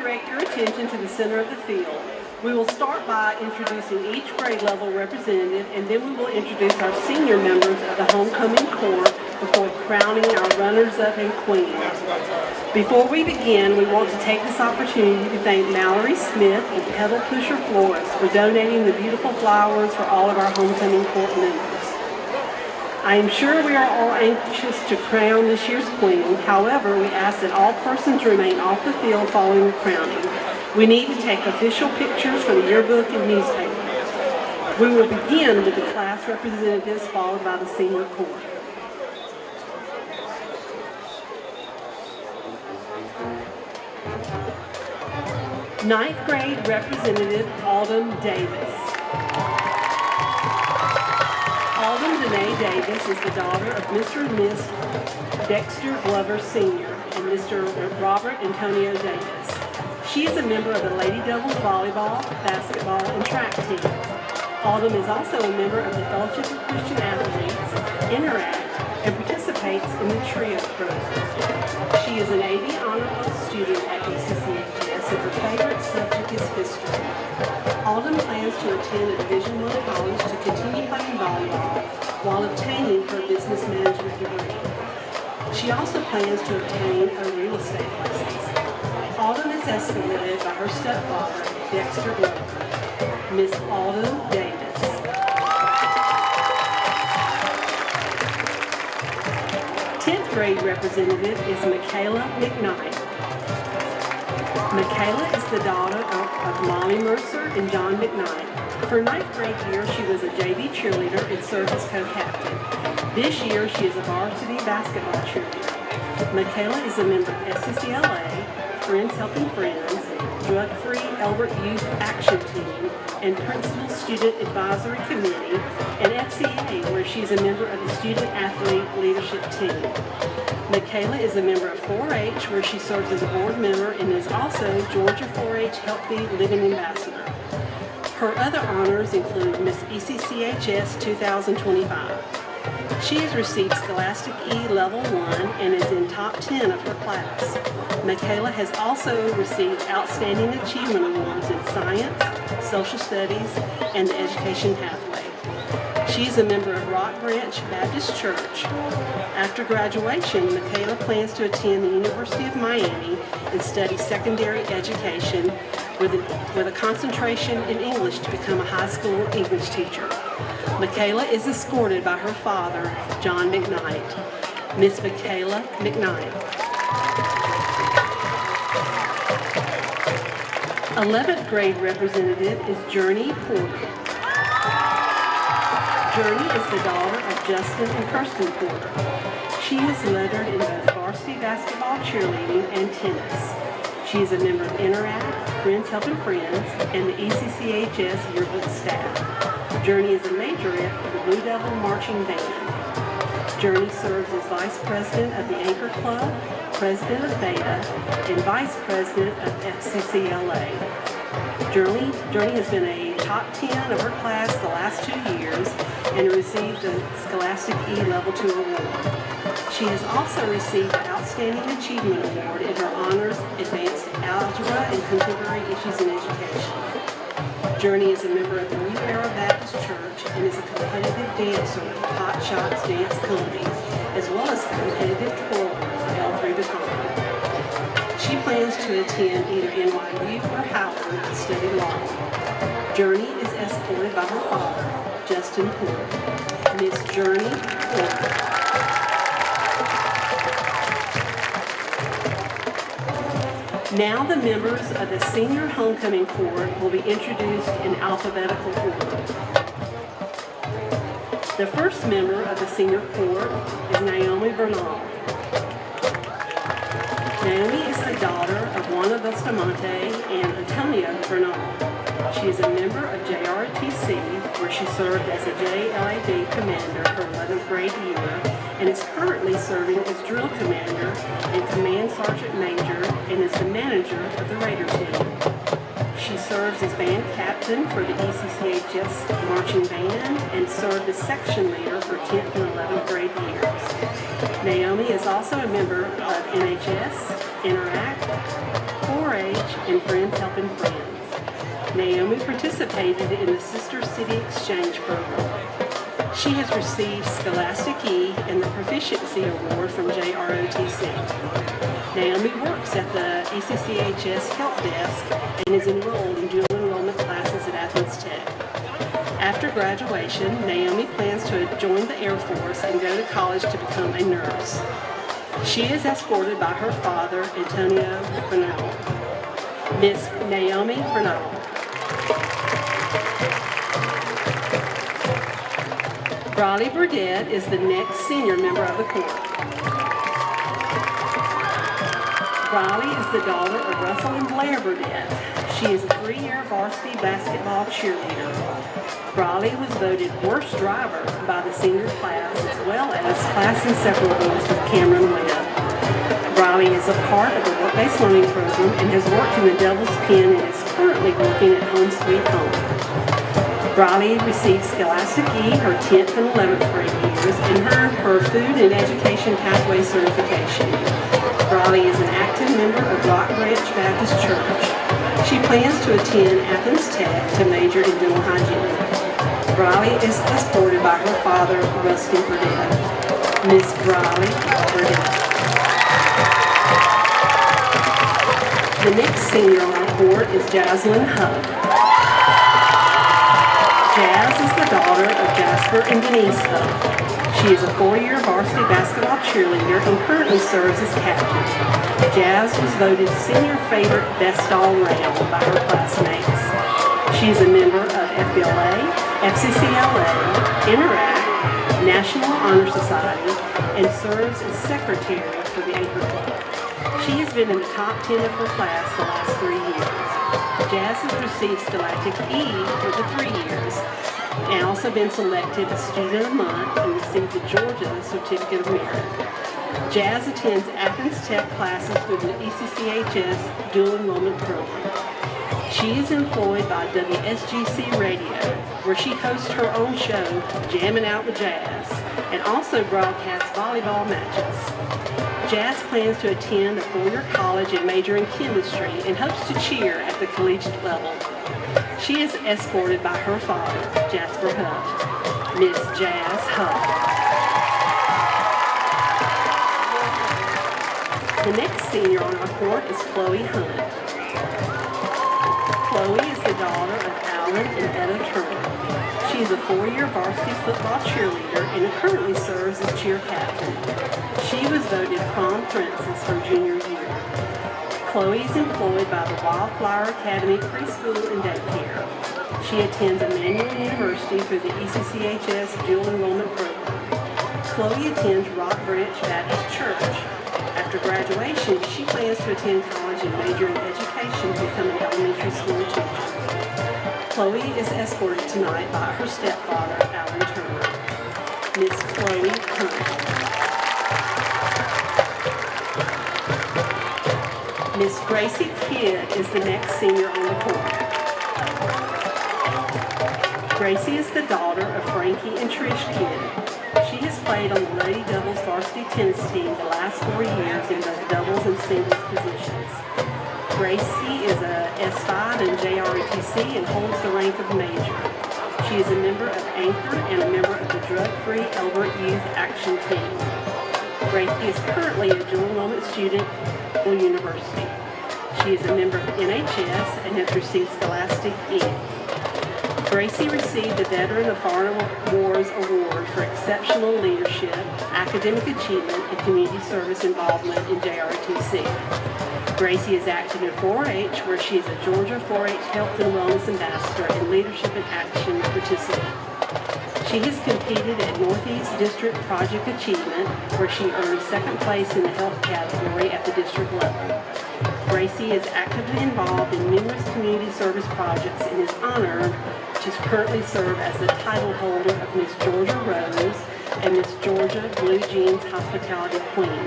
direct your attention to the center of the field. We will start by introducing each grade level representative, and then we will introduce our senior members of the homecoming corps before crowning our runners-up and queens. Before we begin, we want to take this opportunity to thank Mallory Smith and Pedal Pusher Florist for donating the beautiful flowers for all of our homecoming corps members. I am sure we are all anxious to crown this year's queen. However, we ask that all persons remain off the field following the crowning. We need to take official pictures for the yearbook and newspaper. We will begin with the class representatives, followed by the senior corps. Ninth grade representative, Alden Davis. Alden Danae Davis is the daughter of Mr. and Miss Dexter Glover Sr. and Mr. Robert Antonio Davis. She is a member of the Lady Devils volleyball, basketball, and track teams. Alden is also a member of the Fellowship of Christian Athletes, Interact, and participates in the TRIO program. She is an AV Honor Roll student at ECCHS, and her favorite subject is history. Alden plans to attend a Division I college to continue playing volleyball while obtaining her business management degree. She also plans to obtain a real estate license. Alden is escorted by her stepfather, Dexter Glover. Miss Alden Davis. Tenth grade representative is Michaela McKnight. Michaela is the daughter of Molly Mercer and John McKnight. Her ninth grade year, she was a JV cheerleader and served as co-captain. This year, she is a varsity basketball cheerleader. Michaela is a member of SCCLA, Friends Helping Friends, Drug-Free ELBERT Youth Action Team, and Principal Student Advisory Committee, and FCA, where she is a member of the Student Athlete Leadership Team. Michaela is a member of 4-H, where she serves as a board member and is also Georgia 4-H Healthy Living Ambassador. Her other honors include Miss ECCHS 2025. She has received Scholastic E Level 1 and is in top 10 of her class. Michaela has also received Outstanding Achievement Awards in Science, Social Studies, and the Education Pathway. She is a member of Rock Branch Baptist Church. After graduation, Michaela plans to attend the University of Miami and study secondary education with a concentration in English to become a high school English teacher. Michaela is escorted by her father, John McKnight. Miss Michaela McKnight. 11th grade representative is Journey Porter. Journey is the daughter of Justin and Kirsten Porter. She is lettered in both varsity basketball, cheerleading, and tennis. She is a member of Interact, Friends Helping Friends, and the ECCHS yearbook staff. Journey is a majorette for the Blue Devil Marching Band. Journey serves as Vice President of the Anchor Club, President of Beta, and Vice President of FCCLA. Journey has been a top 10 of her class the last 2 years and received a Scholastic E Level 2 award. She has also received the Outstanding Achievement Award in her honors Advanced Algebra and Contemporary Issues in Education. Journey is a member of the New Era Baptist Church and is a competitive dancer with Hot Shots Dance Company, as well as a competitive twirler for L3 Baton. She plans to attend either NYU or Howard to study law. Journey is escorted by her father, Justin Porter. Miss Journey Porter. Now the members of the Senior Homecoming Corps will be introduced in alphabetical order. The first member of the Senior Corps is Naomi Bernal. Naomi is the daughter of Juana Bustamante and Antonio Bernal. She is a member of JROTC, where she served as a JLAD commander her 11th grade year, and is currently serving as drill commander and command sergeant major, and is the manager of the Raider team. She serves as band captain for the ECCHS marching band and served as section leader for 10th and 11th grade years. Naomi is also a member of NHS, Interact, 4-H, and Friends Helping Friends. Naomi participated in the Sister City Exchange program. She has received Scholastic E and the Proficiency Award from JROTC. Naomi works at the ECCHS Help Desk and is enrolled in dual enrollment classes at Athens Tech. After graduation, Naomi plans to join the Air Force and go to college to become a nurse. She is escorted by her father, Antonio Bernal. Miss Naomi Bernal. Briley Burdett is the next senior member of the court. Briley is the daughter of Russell and Blair Burdett. She is a 3-year varsity basketball cheerleader. Briley was voted worst driver by the senior class as well as class inseparables with Cameron Webb. Briley is a part of the work-based learning program and has worked in the Devil's Pen and is currently working at Home Sweet Home. Briley received Scholastic E her 10th and 11th grade years and earned her Food and Education Pathway certification. Briley is an active member of Rock Branch Baptist Church. She plans to attend Athens Tech to major in dental hygiene. Briley is escorted by her father, Rusty Burdett. Miss Briley Burdett. The next senior on our court is Jaslyn Hubb. Jazz is the daughter of Jasper and Denise Hubb. She is a 4-year varsity basketball cheerleader and currently serves as captain. Jazz was voted senior favorite best all-around by her classmates. She is a member of FBLA, FCCLA, Interact, National Honor Society, and serves as secretary for the Anchor Club. She has been in the top 10 of her class the last 3 years. Jazz has received Scholastic E for the 3 years and also been selected as Student of the Month and received the Georgia Certificate of Merit. Jazz attends Athens Tech classes through the ECCHS Dual Enrollment Program. She is employed by WSGC Radio, where she hosts her own show, Jammin' Out with Jazz, and also broadcasts volleyball matches. Jazz plans to attend a 4-year college and major in chemistry and hopes to cheer at the collegiate level. She is escorted by her father, Jasper Huff. Miss Jazz Huff. The next senior on our court is Chloe Hunt. Chloe is the daughter of Alan and Etta Turner. She is a 4-year varsity football cheerleader and currently serves as cheer captain. She was voted prom princess her junior year. Chloe is employed by the Wildflower Academy Preschool and Daycare. She attends Emmanuel University through the ECCHS Dual Enrollment Program. Chloe attends Rock Branch Baptist Church. After graduation, she plans to attend college and major in education to become an elementary school teacher. Chloe is escorted tonight by her stepfather, Alan Turner. Miss Chloe Hunt. Miss Gracie Kidd is the next senior on the court. Gracie is the daughter of Frankie and Trish Kidd. She has played on the Lady Devils varsity tennis team the last 4 years in both doubles and singles positions. Gracie is a S5 in JROTC and holds the rank of major. She is a member of Anchor and a member of the drug-free ELBERT Youth Action Team. Gracie is currently a dual enrollment student at Yale University. She is a member of NHS and has received Scholastic E. Gracie received the Veteran of Foreign Wars Award for exceptional leadership, academic achievement, and community service involvement in JROTC. Gracie is active in 4-H, where she is a Georgia 4-H Health and Wellness Ambassador and Leadership in Action participant. She has competed at Northeast District Project Achievement, where she earned 2nd place in the health category at the district level. Gracie is actively involved in numerous community service projects and is honored to currently serve as the title holder of Miss Georgia Rose and Miss Georgia Blue Jeans Hospitality Queen.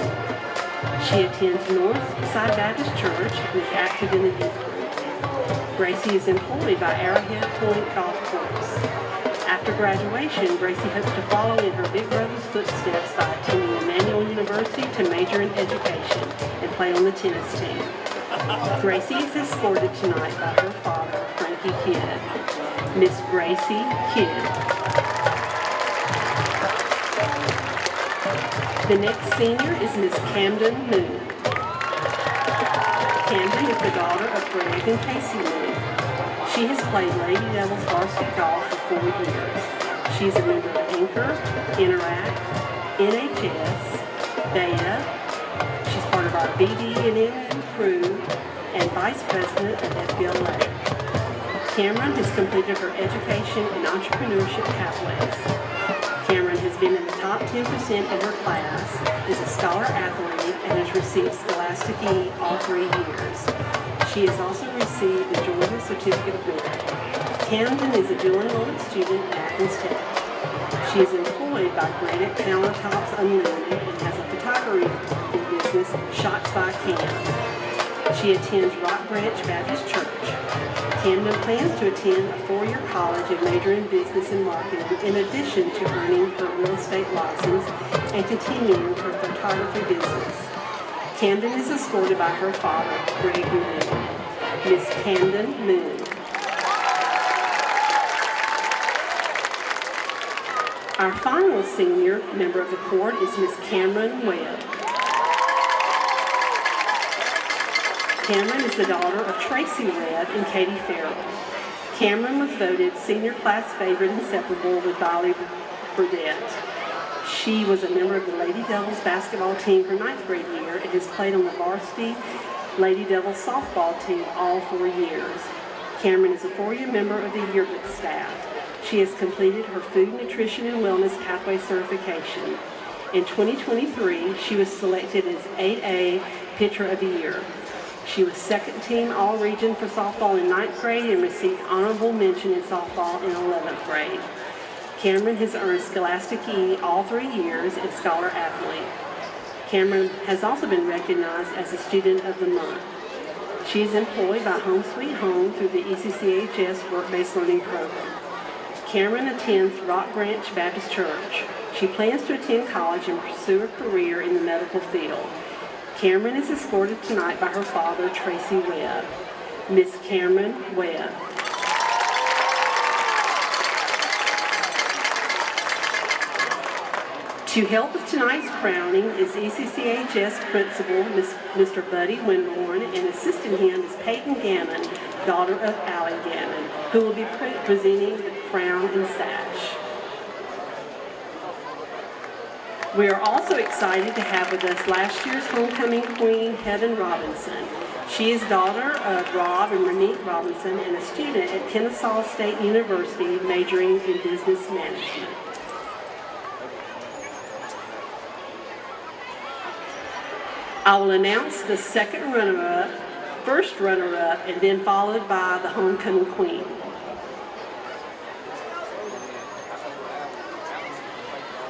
She attends Northside Baptist Church and is active in the youth group. Gracie is employed by Arrowhead Point Golf Course. After graduation, Gracie hopes to follow in her big brother's footsteps by attending Emmanuel University to major in education and play on the tennis team. Gracie is escorted tonight by her father, Frankie Kidd. Miss Gracie Kidd. The next senior is Miss Camden Moon. Camden is the daughter of Greg and Casey Moon. She has played Lady Devils varsity golf for 4 years. She is a member of Anchor, Interact, NHS, Beta. She's part of our BD&M crew and vice president of FBLA. Cameron has completed her education in entrepreneurship pathways. Cameron has been in the top 10% of her class, is a scholar athlete, and has received Scholastic E all 3 years. She has also received the Georgia Certificate of Merit. Camden is a dual enrollment student at Athens Tech. She is employed by Granite Countertops Unlimited and has a photography business, Shots by Cam. She attends Rock Branch Baptist Church. Camden plans to attend a 4-year college and major in business and marketing in addition to earning her real estate license and continuing her photography business. Camden is escorted by her father, Greg Moon. Miss Camden Moon. Our final senior member of the court is Miss Cameron Webb. Cameron is the daughter of Tracy Webb and Katie Farrell. Cameron was voted senior class favorite inseparable with Dolly Burdette. She was a member of the Lady Devils basketball team her 9th grade year and has played on the varsity Lady Devils softball team all 4 years. Cameron is a 4-year member of the yearbook staff. She has completed her Food, Nutrition, and Wellness Pathway certification. In 2023, she was selected as 8A Pitcher of the Year. She was second team All-Region for softball in 9th grade and received honorable mention in softball in 11th grade. Cameron has earned Scholastic E all 3 years and Scholar Athlete. Cameron has also been recognized as a Student of the Month. She is employed by Home Sweet Home through the ECCHS Work-Based Learning Program. Cameron attends Rock Branch Baptist Church. She plans to attend college and pursue a career in the medical field. Cameron is escorted tonight by her father, Tracy Webb. Miss Cameron Webb. To help with tonight's crowning is ECCHS Principal, Mr. Buddy Winborn, and assisting him is Peyton Gammon, daughter of Allie Gammon, who will be presenting the crown and sash. We are also excited to have with us last year's homecoming queen, Heaven Robinson. She is daughter of Rob and Monique Robinson and a student at Kennesaw State University majoring in business management. I will announce the second runner-up, first runner-up, and then followed by the homecoming queen.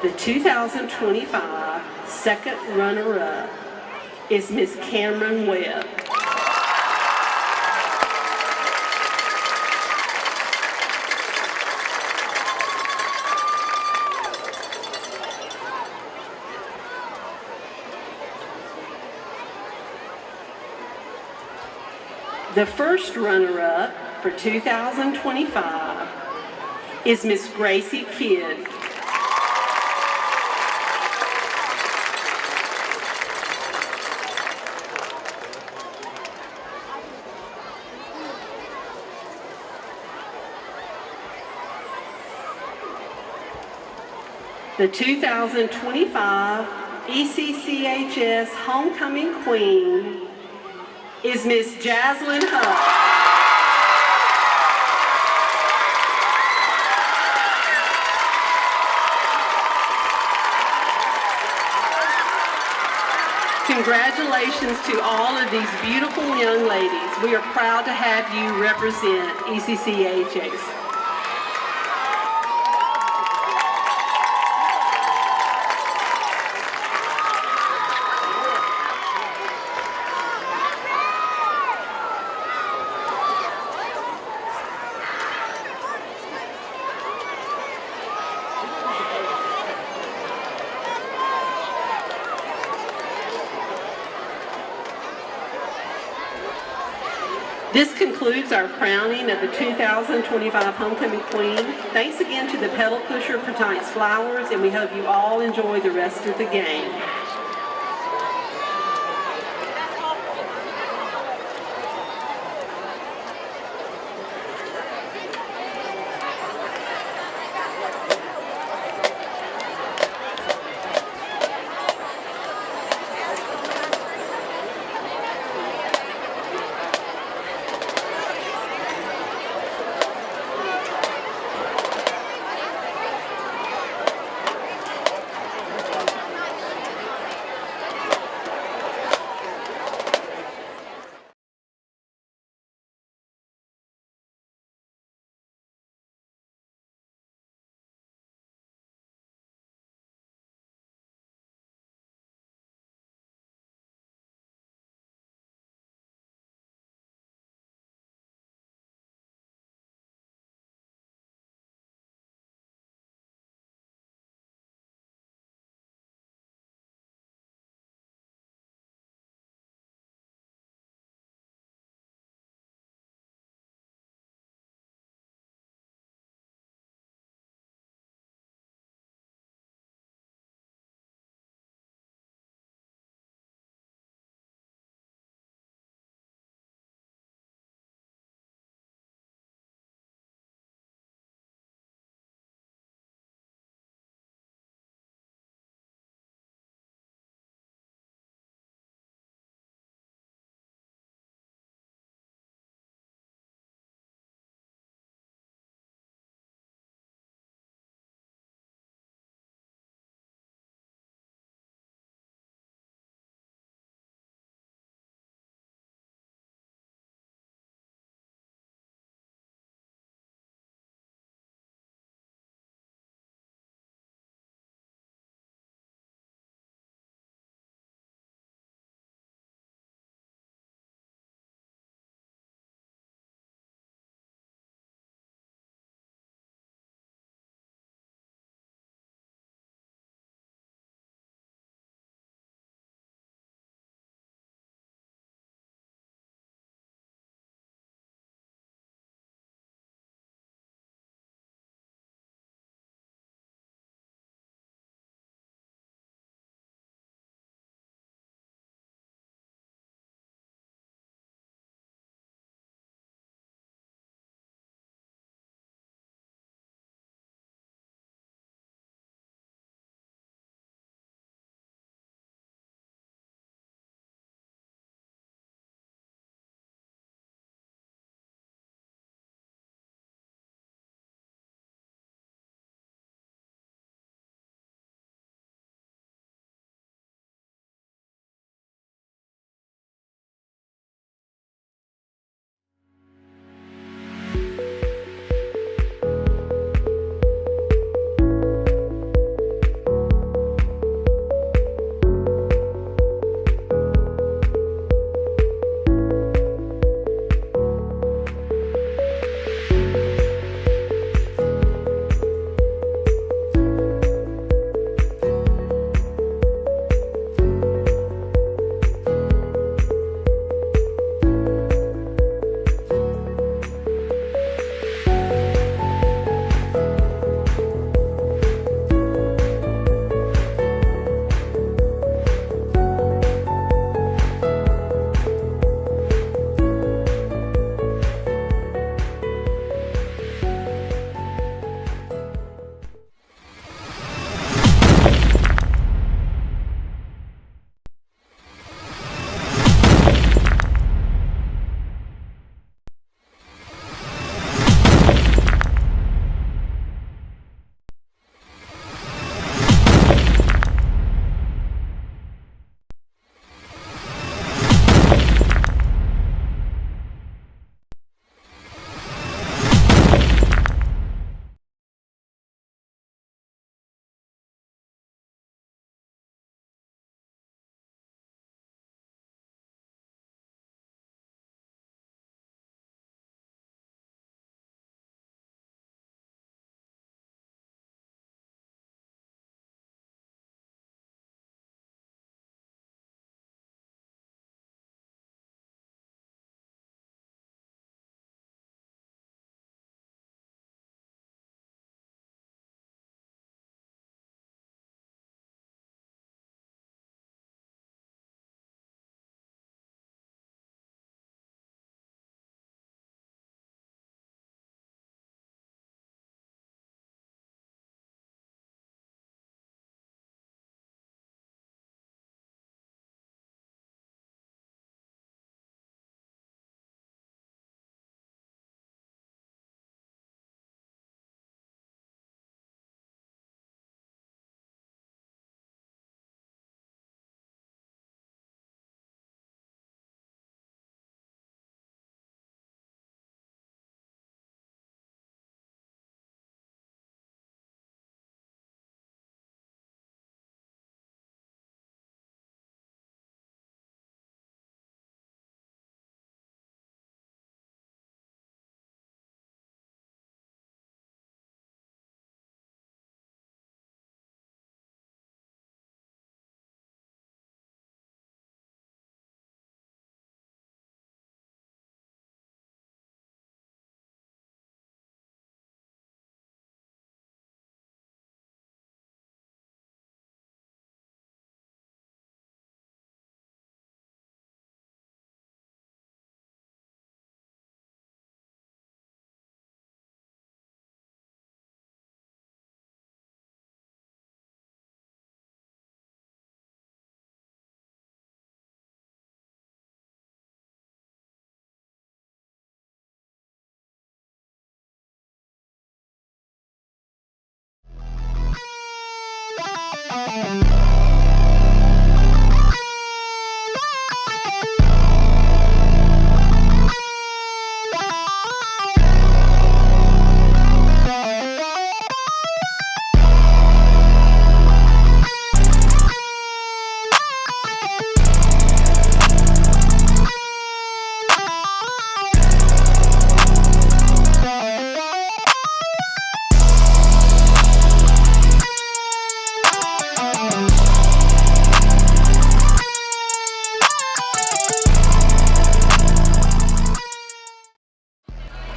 The 2025 second runner-up is Miss Cameron Webb. The first runner-up for 2025 is Miss Gracie Kidd. The 2025 ECCHS Homecoming Queen is Miss Jaslyn Huff. Congratulations to all of these beautiful young ladies. We are proud to have you represent ECCHS. This concludes our crowning of the 2025 Homecoming Queen. Thanks again to the pedal pusher for tonight's flowers, and we hope you all enjoy the rest of the game.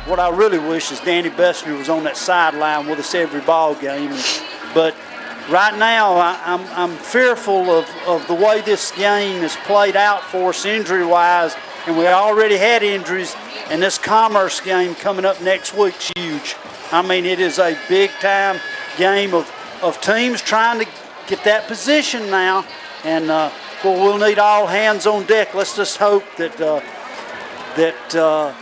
What I really wish is Danny Bessner was on that sideline with us every ball game. But right now, I'm fearful of the way this game is played out for us injury-wise, and we already had injuries, and this Commerce game coming up next week's huge. I mean, it is a big-time game of teams trying to get that position now, and we'll need all hands on deck. Let's just hope that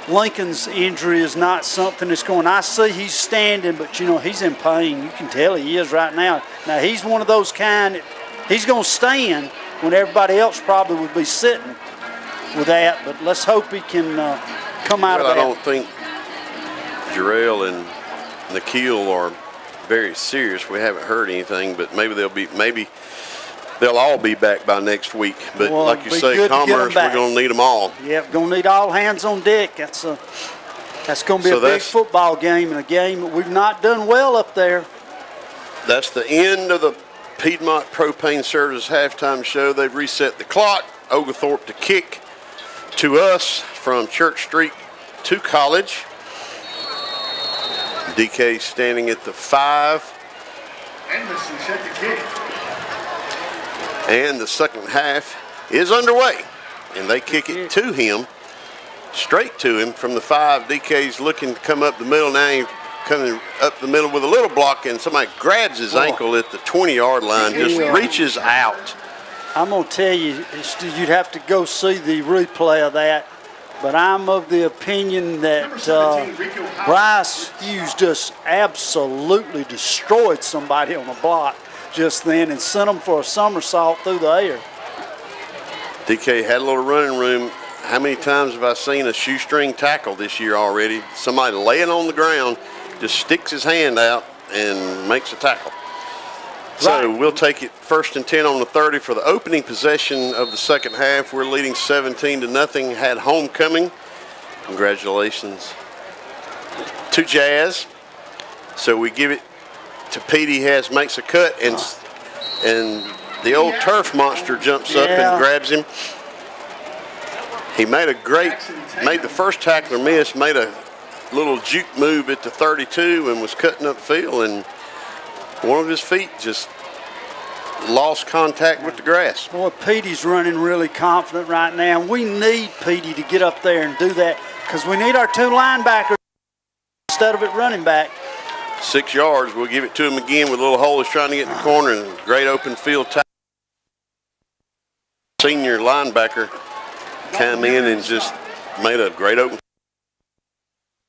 Lincoln's injury is not something that's going. I see he's standing, but he's in pain. You can tell he is right now. Now he's one of those kind that he's going to stand when everybody else probably would be sitting with that. But let's hope he can come out of that. I don't think Jarrell and Nikhil are very serious. We haven't heard anything, but maybe they'll all be back by next week. But like you say, Commerce, we're going to need them all. Yep, going to need all hands on deck. That's going to be a big football game, and a game that we've not done well up there. That's the end of the Piedmont Propane Service halftime show. They've reset the clock. Oglethorpe to kick to us from Church Street to College. DK standing at the 5. Anderson set the kick. And the second half is underway. And they kick it to him, straight to him from the 5. DK's looking to come up the middle. Now he's coming up the middle with a little block, and somebody grabs his ankle at the 20-yard line, just reaches out. I'm going to tell you, you'd have to go see the replay of that. But I'm of the opinion that Bryce Hughes just absolutely destroyed somebody on a block just then and sent them for a somersault through the air. DK had a little running room. How many times have I seen a shoestring tackle this year already? Somebody laying on the ground just sticks his hand out and makes a tackle. So we'll take it 1st and 10 on the 30 for the opening possession of the second half. We're leading 17-0. Had homecoming. Congratulations to Jazz. So we give it to Petey. Makes a cut, and the old turf monster jumps up and grabs him. He made the first tackler miss, made a little juke move at the 32 and was cutting up field, and one of his feet just lost contact with the grass. Boy, Petey's running really confident right now. We need Petey to get up there and do that because we need our 2 linebackers instead of it running back. 6 yards. We'll give it to him again with a little hole. He's trying to get in the corner, and great open field tackle. Senior linebacker came in and just made a great open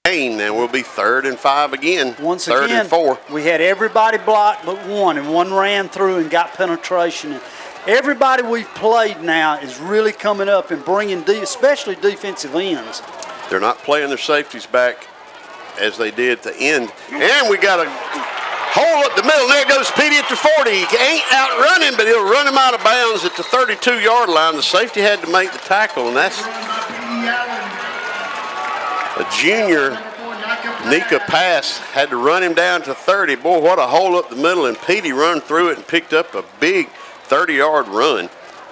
gain. Now we'll be 3rd and 5 again. Once 3rd again, and 4. We had everybody blocked but one, and one ran through and got penetration. And everybody we've played now is really coming up and bringing, especially defensive ends. They're not playing their safeties back as they did at the end. And we got a hole up the middle. There goes Petey at the 40. He ain't out running, but he'll run him out of bounds at the 32-yard line. The safety had to make the tackle, and that's a junior. Nika Pass had to run him down to 30. Boy, what a hole up the middle, and Petey run through it and picked up a big 30-yard run.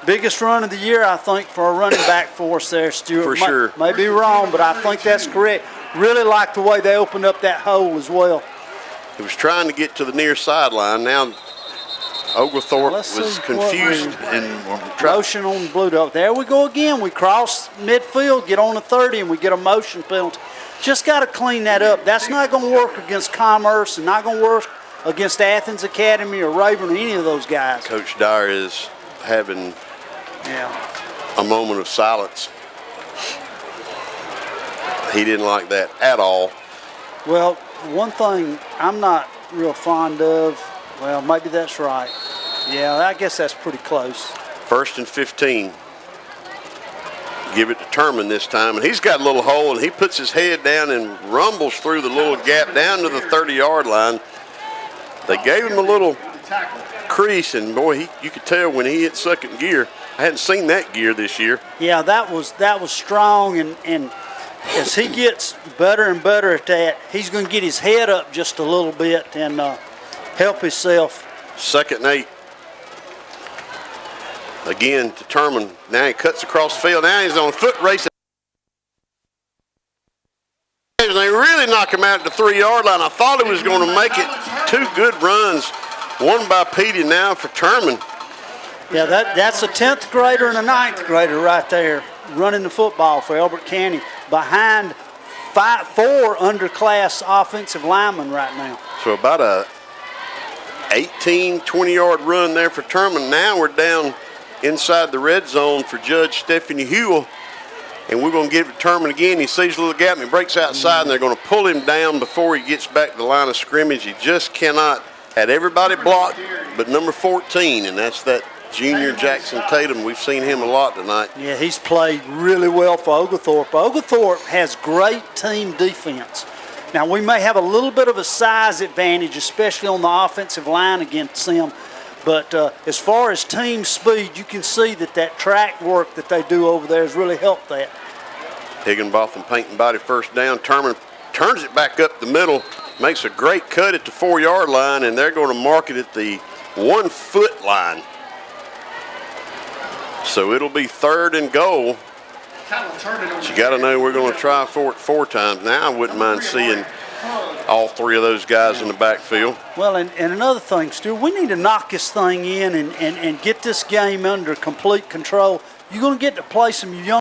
Biggest run of the year, I think, for a running back for us there, Stuart. For sure. May be wrong, but I think that's correct. Really like the way they opened up that hole as well. He was trying to get to the near sideline. Now Oglethorpe was confused and motion on Blue Devils. There we go again. We cross midfield, get on the 30, and we get a motion penalty. Just got to clean that up. That's not going to work against Commerce and not going to work against Athens Academy or Rayburn or any of those guys. Coach Dyer is having a moment of silence. He didn't like that at all. Well, one thing I'm not real fond of, well, maybe that's right. Yeah, I guess that's pretty close. 1st and 15. Give it to Turman this time, and he's got a little hole, and he puts his head down and rumbles through the little gap down to the 30-yard line. They gave him a little crease, and boy, you could tell when he hit second gear. I hadn't seen that gear this year. Yeah, that was strong, and as he gets better and better at that, he's going to get his head up just a little bit and help himself. 2nd and 8. Again, determined. Now he cuts across the field. Now he's on foot racing. And they really knock him out at the 3-yard line. I thought he was going to make it. 2 good runs. One by Petey now for Turman. Yeah, that's a 10th grader and a 9th grader right there running the football for Elbert County behind 4 underclass offensive linemen right now. So about a 18, 20-yard run there for Turman. Now we're down inside the red zone for Judge Stephanie Hewell. And we're going to give it to Turman again. He sees a little gap and he breaks outside, and they're going to pull him down before he gets back to the line of scrimmage. He just cannot. Had everybody blocked but number 14, and that's that junior Jackson Tatum. We've seen him a lot tonight. Yeah, he's played really well for Oglethorpe. Oglethorpe has great team defense. Now, we may have a little bit of a size advantage, especially on the offensive line against them. But as far as team speed, you can see that track work that they do over there has really helped that. Higginbotham painting body first down. Turman turns it back up the middle, makes a great cut at the 4-yard line, and they're going to mark it at the 1-foot line. So it'll be 3rd and goal. But you got to know we're going to try for it 4 times. Now I wouldn't mind seeing all 3 of those guys in the backfield. Well, and another thing, Stu, we need to knock this thing in and get this game under complete control. You're going to get to play some young.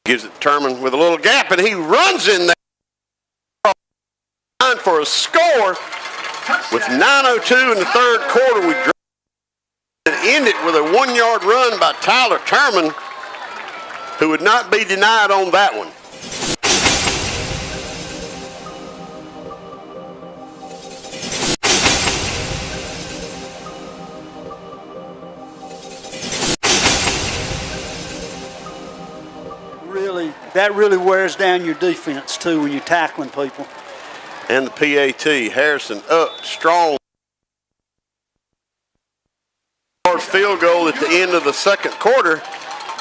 Gives it to Turman with a little gap, and he runs in there for a score. With 9:02 in the 3rd quarter, we end it with a 1-yard run by Tyler Turman, who would not be denied on that one. That really wears down your defense, too, when you're tackling people. And the PAT, Harrison up strong. Field goal at the end of the 2nd quarter.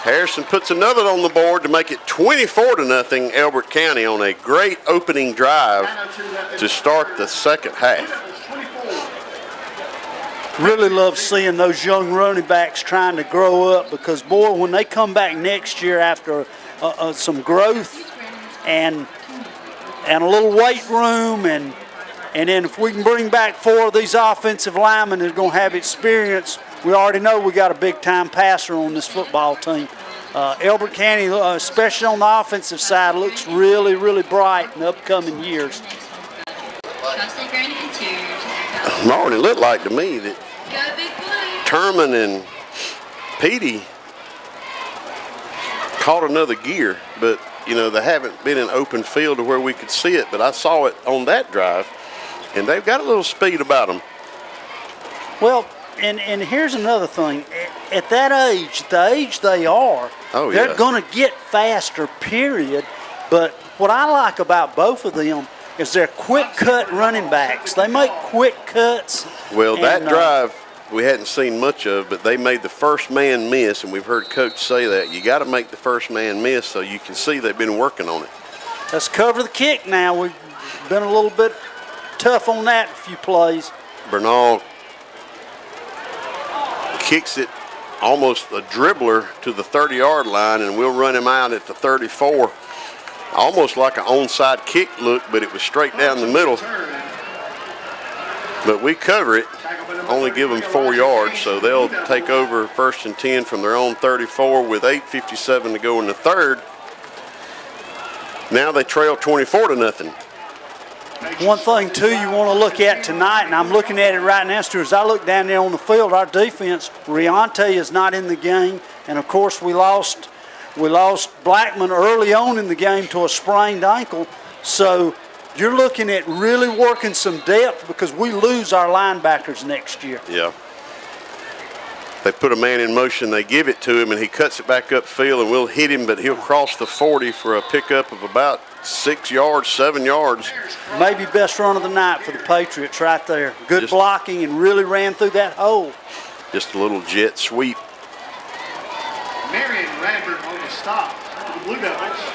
Harrison puts another on the board to make it 24-0 Elbert County on a great opening drive to start the 2nd half. Really love seeing those young running backs trying to grow up, because, boy, when they come back next year after some growth and a little weight room, and then if we can bring back 4 of these offensive linemen that are going to have experience, we already know we got a big-time passer on this football team. Elbert County, especially on the offensive side, looks really, really bright in the upcoming years. Martin, it looked like to me that Turman and Petey caught another gear, but, you know, they haven't been in open field to where we could see it, but I saw it on that drive, and they've got a little speed about them. Well, and here's another thing. At that age, the age they are, they're going to get faster, period. But what I like about both of them is they're quick-cut running backs. They make quick cuts. Well, that drive we hadn't seen much of, but they made the first man miss, and we've heard Coach say that. You got to make the first man miss, so you can see they've been working on it. Let's cover the kick now. We've been a little bit tough on that a few plays. Bernal kicks it almost a dribbler to the 30-yard line, and we'll run him out at the 34. Almost like an onside kick look, but it was straight down the middle. But we cover it, only give them 4 yards, so they'll take over 1st and 10 from their own 34 with 8:57 to go in the 3rd. Now they trail 24-0. One thing, too, you want to look at tonight, and I'm looking at it right now, Stuart, as I look down there on the field, our defense, Riante is not in the game, and, of course, we lost Blackman early on in the game to a sprained ankle. So you're looking at really working some depth because we lose our linebackers next year. Yeah. They put a man in motion, they give it to him, and he cuts it back upfield, and we'll hit him, but he'll cross the 40 for a pickup of about 6 yards, 7 yards. Maybe best run of the night for the Patriots right there. Good blocking and really ran through that hole. Just a little jet sweep. Marion Radford on the stop for the Blue Devils.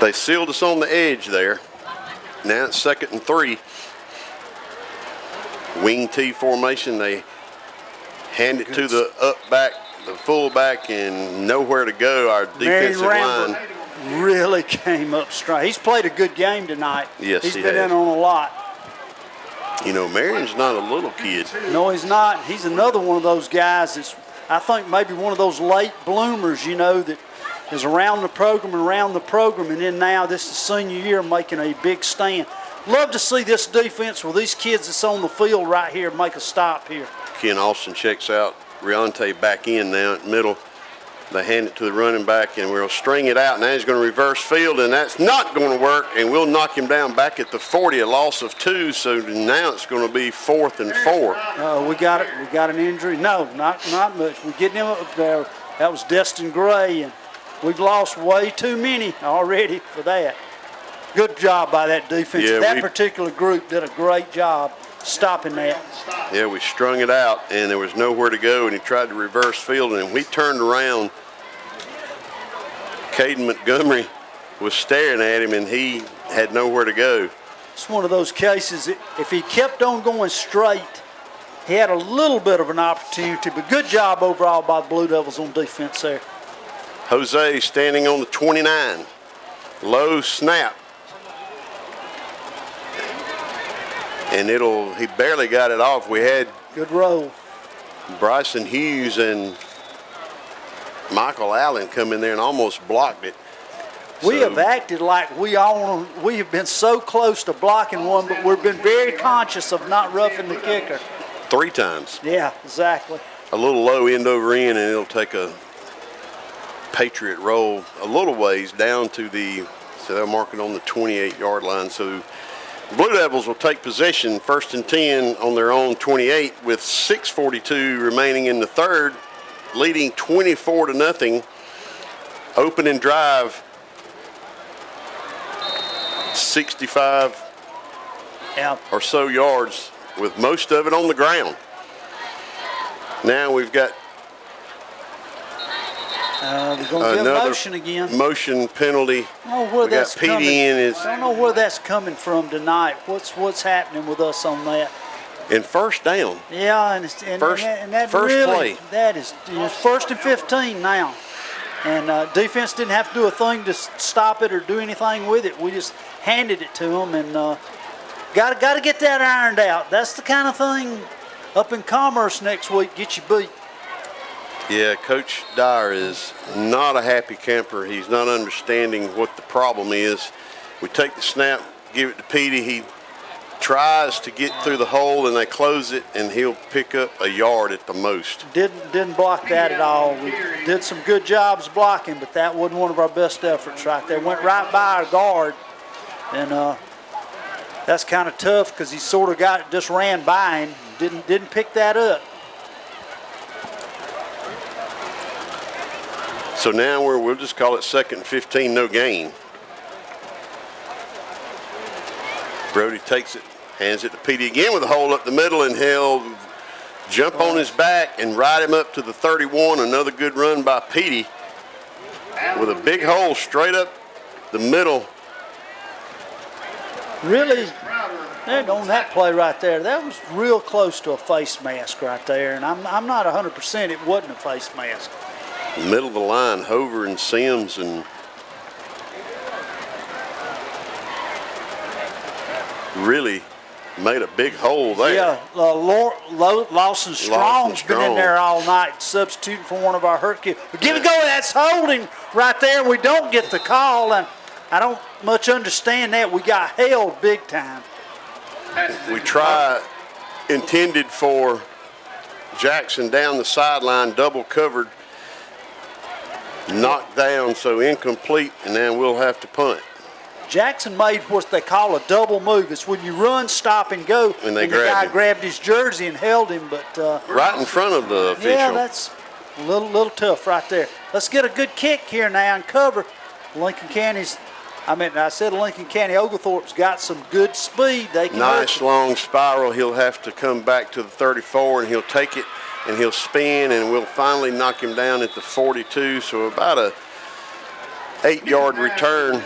They sealed us on the edge there. Now it's 2nd and 3. Wing T formation. They hand it to the up back, the fullback, and nowhere to go. Our defensive line really came up strong. He's played a good game tonight. Yes, he's he been has. in on a lot. You know, Marion's not a little kid. No, he's not. He's another one of those guys that's, I think, maybe one of those late bloomers, you know, that is around the program, and then now this is senior year making a big stand. Love to see this defense with these kids that's on the field right here make a stop here. Ken Austin checks out. Riante back in now at middle. They hand it to the running back, and we'll string it out. Now he's going to reverse field, and that's not going to work, and we'll knock him down back at the 40, a loss of 2. So now it's going to be 4th and 4. We got it. We got an injury. No, not much. We're getting him up there. That was Destin Gray, and we've lost way too many already for that. Good job by that defense. Yeah, that particular group did a great job stopping that. Yeah, we strung it out, and there was nowhere to go, and he tried to reverse field, and we turned around. Caden Montgomery was staring at him, and he had nowhere to go. It's one of those cases, if he kept on going straight, he had a little bit of an opportunity, but good job overall by the Blue Devils on defense there. Jose standing on the 29. Low snap. And he barely got it off. We had good roll. Bryson Hughes and Michael Allen come in there and almost blocked it. We have acted like we have been so close to blocking one, but we've been very conscious of not roughing the kicker. 3 times. Yeah, exactly. A little low end over end, and it'll take a Patriot roll a little ways down to so they'll mark it on the 28-yard line. So Blue Devils will take possession, 1st and 10 on their own 28 with 6:42 remaining in the third, leading 24-0. Opening drive, 65 or so yards with most of it on the ground. Now we've got we're going to get motion again. Motion penalty. I don't know where that's coming. I don't know where that's coming from tonight. What's happening with us on that? In 1st down. Yeah, and that first really, play. That is 1st and 15 now. And defense didn't have to do a thing to stop it or do anything with it. We just handed it to them, and got to get that ironed out. That's the kind of thing up in Commerce next week get you beat. Yeah, Coach Dyer is not a happy camper. He's not understanding what the problem is. We take the snap, give it to Petey. He tries to get through the hole, and they close it, and he'll pick up a yard at the most. Didn't block that at all. We did some good jobs blocking, but that wasn't one of our best efforts right there. Went right by our guard, and that's kind of tough because he sort of just ran by him. Didn't pick that up. So now we'll just call it 2nd and 15, no gain. Brody takes it, hands it to Petey again with a hole up the middle, and he'll jump on his back and ride him up to the 31. Another good run by Petey with a big hole straight up the middle. Really, on that play right there, that was real close to a face mask right there, and I'm not 100% it wasn't a face mask. Middle of the line, Hover and Sims, and really made a big hole there. Yeah, Lawson Strong's been in there all night substituting for one of our hurt kids. Give it go, that's holding right there. We don't get the call, and I don't much understand that. We got held big time. We intended for Jackson down the sideline, double covered, knocked down, so incomplete, and then we'll have to punt. Jackson made what they call a double move. It's when you run, stop, and go, and the guy grabbed his jersey and held him. But right in front of the official. Yeah, that's a little tough right there. Let's get a good kick here now and cover. Lincoln County, Oglethorpe's got some good speed. They can nice long spiral. He'll have to come back to the 34, and he'll take it, and he'll spin, and we'll finally knock him down at the 42. So about a 8-yard return.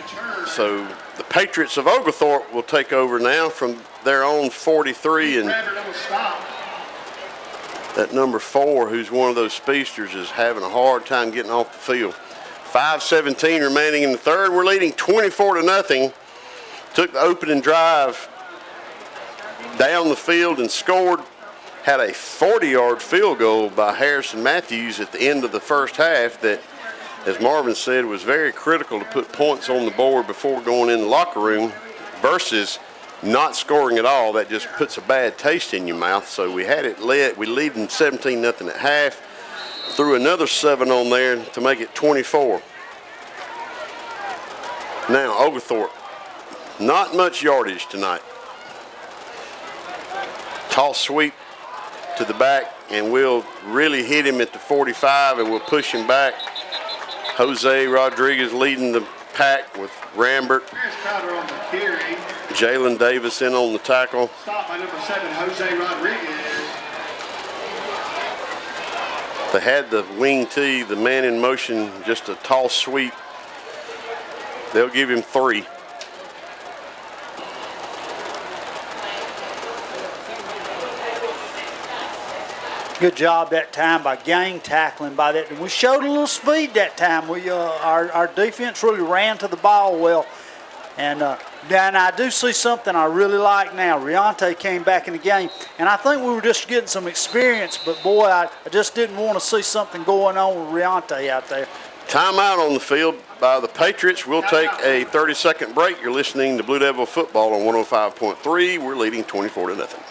So the Patriots of Oglethorpe will take over now from their own 43, and that number 4, who's one of those speedsters, is having a hard time getting off the field. 5:17 remaining in the third. We're leading 24-0. Took the opening drive down the field and scored. Had a 40-yard field goal by Harrison Matthews at the end of the first half that, as Marvin said, was very critical to put points on the board before going in the locker room versus not scoring at all. That just puts a bad taste in your mouth. So we had it led. We lead them 17-0 at half. Threw another 7 on there to make it 24. Now Oglethorpe, not much yardage tonight. Toss sweep to the back, and we'll really hit him at the 45, and we'll push him back. Jose Rodriguez leading the pack with Rambert. Jalen Davis in on the tackle. Stop by number 7, Jose Rodriguez. They had the wing tee, the man in motion, just a toss sweep. They'll give him 3. Good job that time by gang tackling by that. And we showed a little speed that time. Our defense really ran to the ball well. And I do see something I really like now. Riante came back in the game, and I think we were just getting some experience, but boy, I just didn't want to see something going on with Riante out there. Timeout on the field by the Patriots. We'll take a 30-second break. You're listening to Blue Devil Football on 105.3. We're leading 24-0.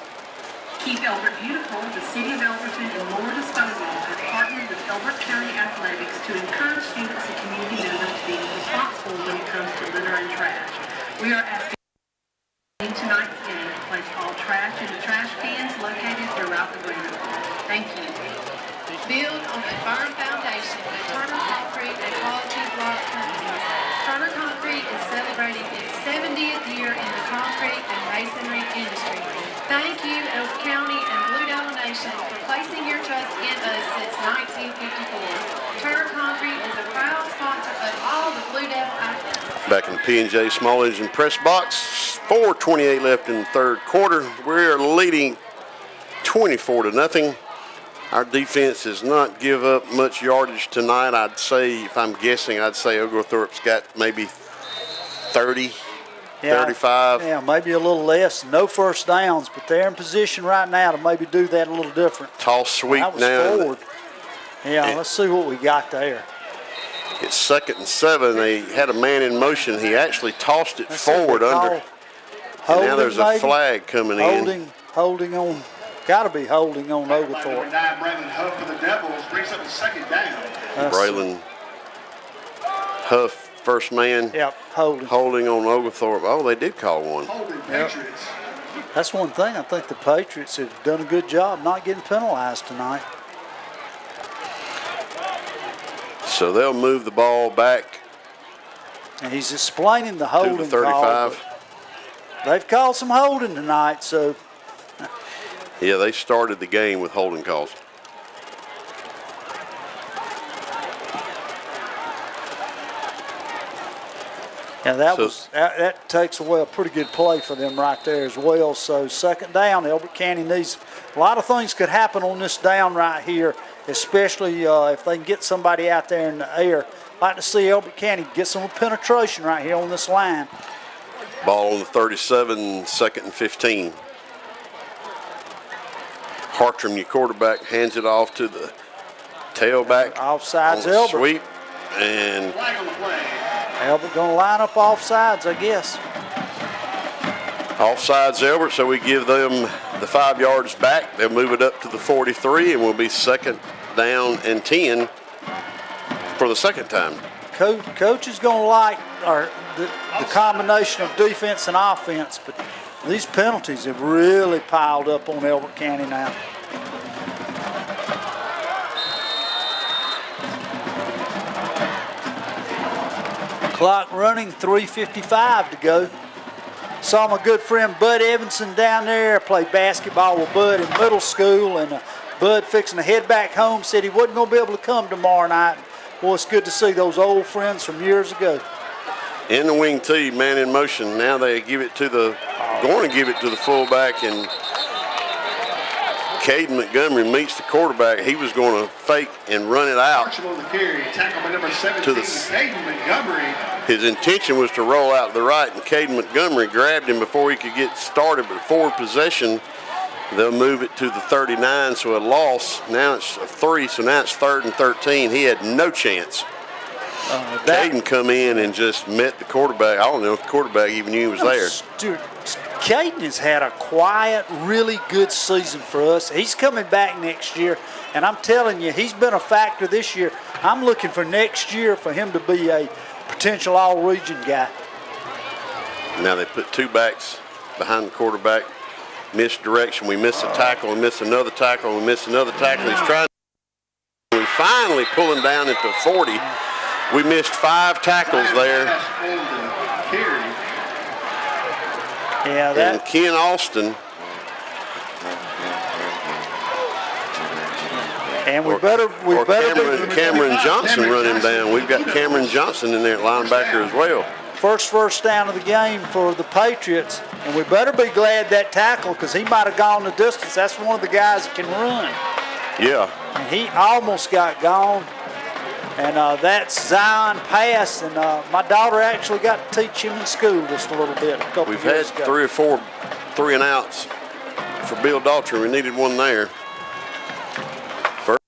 Keep Elbert beautiful. The City of Elberton and Moore Disposal have partnered with Elbert County Athletics to encourage students and community members to be responsible when it comes to litter and trash. We are asking tonight's game to place all trash in the trash cans located throughout the Granite. Thank you. Build on a firm foundation with Turner Concrete and Quality Block Companies. Turner Concrete is celebrating its 70th year in the concrete and masonry industry. Thank you, Elbert County and Blue Devil Nation, for placing your trust in us since 1954. Turner Concrete is a proud sponsor of all the Blue Devil athletes. Back in the P&J Small Engine press box, 4:28 left in the third quarter. We're leading 24-0. Our defense does not give up much yardage tonight. I'd say, if I'm guessing, I'd say Oglethorpe's got maybe 30, 35. Yeah, maybe a little less. No first downs, but they're in position right now to maybe do that a little different. Toss sweep that was now. Forward. Yeah, let's see what we got there. It's 2nd and 7. They had a man in motion. He actually tossed it forward under. And now there's a flag coming in. Holding on. Got to be holding on Oglethorpe. Braylon Huff for the Devils brings up the 2nd down. Braylon Huff, first man. Yep, holding on Oglethorpe. Oh, they did call one. Holding Patriots. That's one thing. I think the Patriots have done a good job not getting penalized tonight. So they'll move the ball back. And he's explaining the holding to the 35. call. They've called some holding tonight, so. Yeah, they started the game with holding calls. Yeah, that takes away a pretty good play for them right there as well. So 2nd down, Elbert County needs a lot of things could happen on this down right here, especially if they can get somebody out there in the air. I'd like to see Elbert County get some penetration right here on this line. Ball on the 37, 2nd and 15. Hartram, your quarterback, hands it off to the tailback. Offsides Elbert. Sweep, and Elbert going to line up offsides, I guess. Offsides, Elbert, so we give them the 5 yards back. They'll move it up to the 43, and we'll be 2nd down and 10 for the 2nd time. Coach is going to like the combination of defense and offense, but these penalties have really piled up on Elbert County now. Clock running, 3:55 to go. Saw my good friend Bud Evanson down there. Played basketball with Bud in middle school, and Bud fixing to head back home. Said he wasn't going to be able to come tomorrow night. Boy, it's good to see those old friends from years ago. In the wing tee, man in motion. Now they give it to the, going to give it to the fullback, and Caden Montgomery meets the quarterback. He was going to fake and run it out. To the Caden Montgomery. His intention was to roll out to the right, and Caden Montgomery grabbed him before he could get started. But forward possession, they'll move it to the 39, so a loss. Now it's a 3, so now it's 3rd and 13. He had no chance. Caden come in and just met the quarterback. I don't know if the quarterback even knew he was there. Dude, Caden has had a quiet, really good season for us. He's coming back next year, and I'm telling you, he's been a factor this year. I'm looking for next year for him to be a potential all-region guy. Now they put 2 backs behind the quarterback. Misdirection. We miss a tackle and miss another tackle and miss another tackle. He's trying. We finally pull him down at the 40. We missed 5 tackles there. Yeah, and Ken Austin. And we better Cameron Johnson run him down. We've got Cameron Johnson in there at linebacker as well. First down of the game for the Patriots, and we better be glad that tackle, because he might have gone the distance. That's one of the guys that can run. Yeah. And he almost got gone. And that's Zion pass, and my daughter actually got to teach him in school just a little bit. We've had 3 or 4 3-and-outs for Bill Daughtry. We needed one there. First,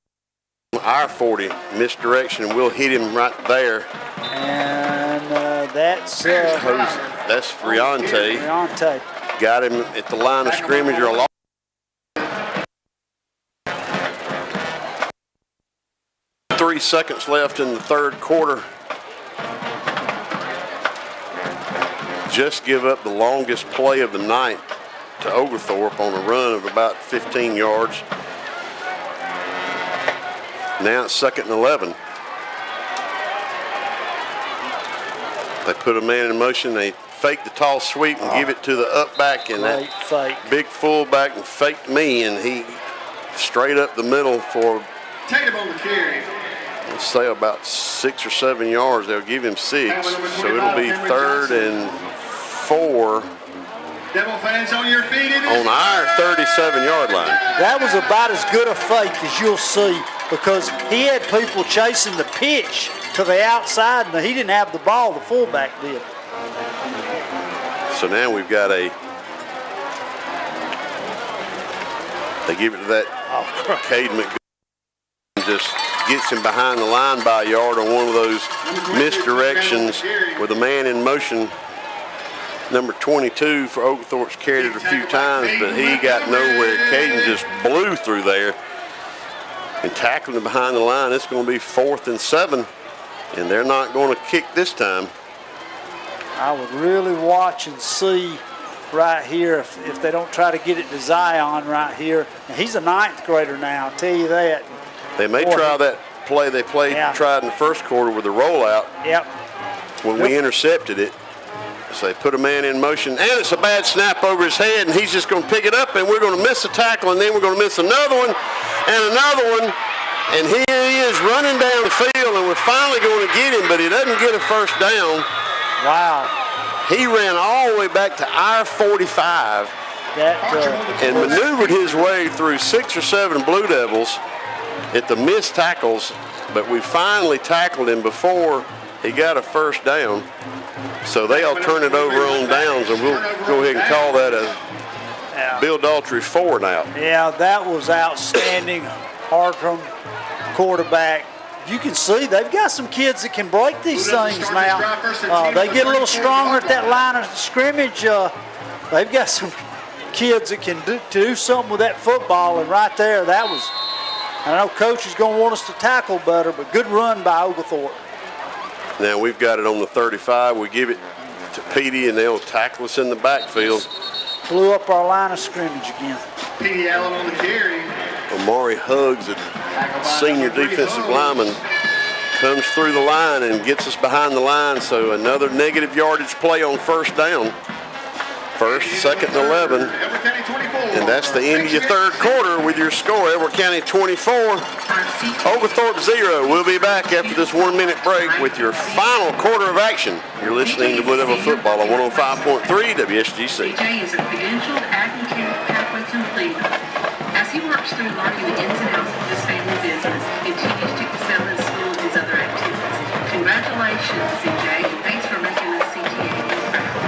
our 40 misdirection, and we'll hit him right there. And that's Riante. Got him at the line of scrimmage or a loss. Three seconds left in the 3rd quarter. Just give up the longest play of the night to Oglethorpe on a run of about 15 yards. Now it's 2nd and 11. They put a man in motion. They fake the tall sweep and give it to the up back, and that big fullback and faked me, and he straight up the middle for Tatum on the carry. Let's say about 6 or 7 yards. They'll give him 6, so it'll be 3rd and 4 Devil fans on your feet on our 37-yard line. That was about as good a fake as you'll see, because he had people chasing the pitch to the outside, and he didn't have the ball. The fullback did. So now we've got they give it to that Cade McGowan. Just gets him behind the line by a yard on one of those misdirections with a man in motion. Number 22 for Oglethorpe's carried it a few times, but he got nowhere. Caden just blew through there and tackled him behind the line. It's going to be 4th and 7, and they're not going to kick this time. I would really watch and see right here if they don't try to get it to Zion right here. And he's a 9th grader now, I'll tell you that. They may try that play they tried in the 1st quarter with the rollout. Yep. When we intercepted it. So they put a man in motion, and it's a bad snap over his head, and he's just going to pick it up, and we're going to miss a tackle, and then we're going to miss another one, and another one, and here he is running down the field, and we're finally going to get him, but he doesn't get a 1st down. Wow. He ran all the way back to our 45 and maneuvered his way through 6 or 7 Blue Devils at the missed tackles, but we finally tackled him before he got a 1st down. So they'll turn it over on downs, and we'll go ahead and call that a Bill Daughtry 4 and out. Yeah, that was outstanding. Hartram, quarterback, you can see they've got some kids that can break these things now. They get a little stronger at that line of scrimmage. They've got some kids that can do something with that football, and right there, that was, I know Coach is going to want us to tackle better, but good run by Oglethorpe. Now we've got it on the 35. We give it to Petey, and they'll tackle us in the backfield. Blew up our line of scrimmage again. Petey Allen on the carry. Amari Huggs, a senior defensive lineman, comes through the line and gets us behind the line, so another negative yardage play on first down. First, second, and 11. And that's the end of your third quarter with your score. Edward County 24, Oglethorpe 0. We'll be back after this 1 minute break with your final quarter of action. You're listening to Blue Devil Football on 105.3 WSGC. CJ is a credentialed Ag and pathway to Cleveland. As he works through learning the ins and outs of his family business, he continues to excel in school and his other activities. Congratulations, CJ, and thanks for making us CTA proud.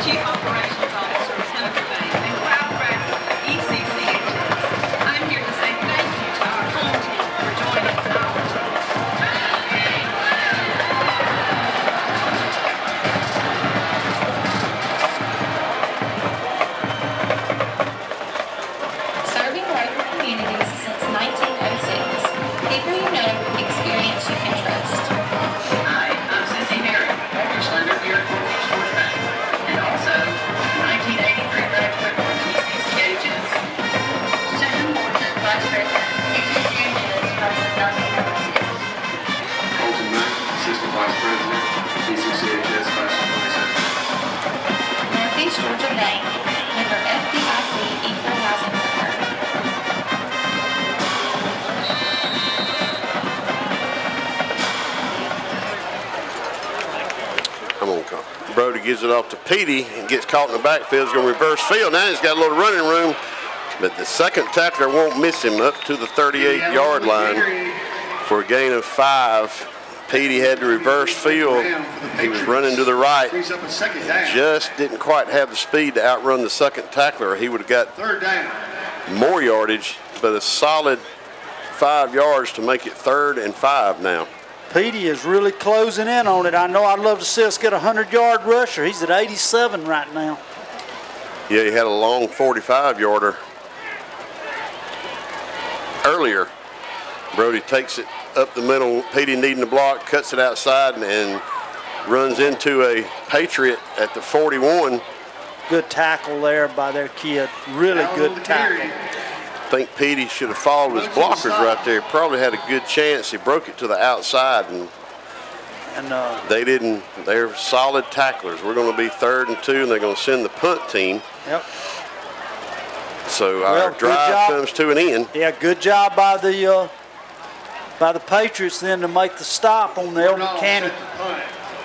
Chief Operations Officer of Senator Bank and Cloud President of ECCHS. I'm here to say thank you to our home team for joining our team. Serving local communities since 1906. People you know, experience you can trust. Hi, I'm Sissy Harris, mortgage lender here at Mortgage Georgia Bank, and also 1983 graduate from ECCHS. Susan Morton, Vice President, ECCHS from 1996. Colton Mack, Assistant Vice President, ECCHS Class of 27. Northeast Georgia Bank, member FDIC Equal Housing Lender. Come on, Carl. Brody gives it off to Petey and gets caught in the backfield. He's going to reverse field. Now he's got a little running room, but the second tackler won't miss him up to the 38-yard line for a gain of 5. Petey had to reverse field. He was running to the right. Just didn't quite have the speed to outrun the second tackler. He would have got more yardage, but a solid 5 yards to make it 3rd and 5 now. Petey is really closing in on it. I know I'd love to see us get a 100-yard rusher. He's at 87 right now. Yeah, he had a long 45-yarder earlier. Brody takes it up the middle. Petey needing the block, cuts it outside, and runs into a Patriot at the 41. Good tackle there by their kid. Really good tackle. I think Petey should have followed his blockers right there. Probably had a good chance. He broke it to the outside, and they didn't. They're solid tacklers. We're going to be 3rd and 2, and they're going to send the punt team. Yep. So our drive comes to an end. Yeah, good job by the Patriots then to make the stop on the Elbert County.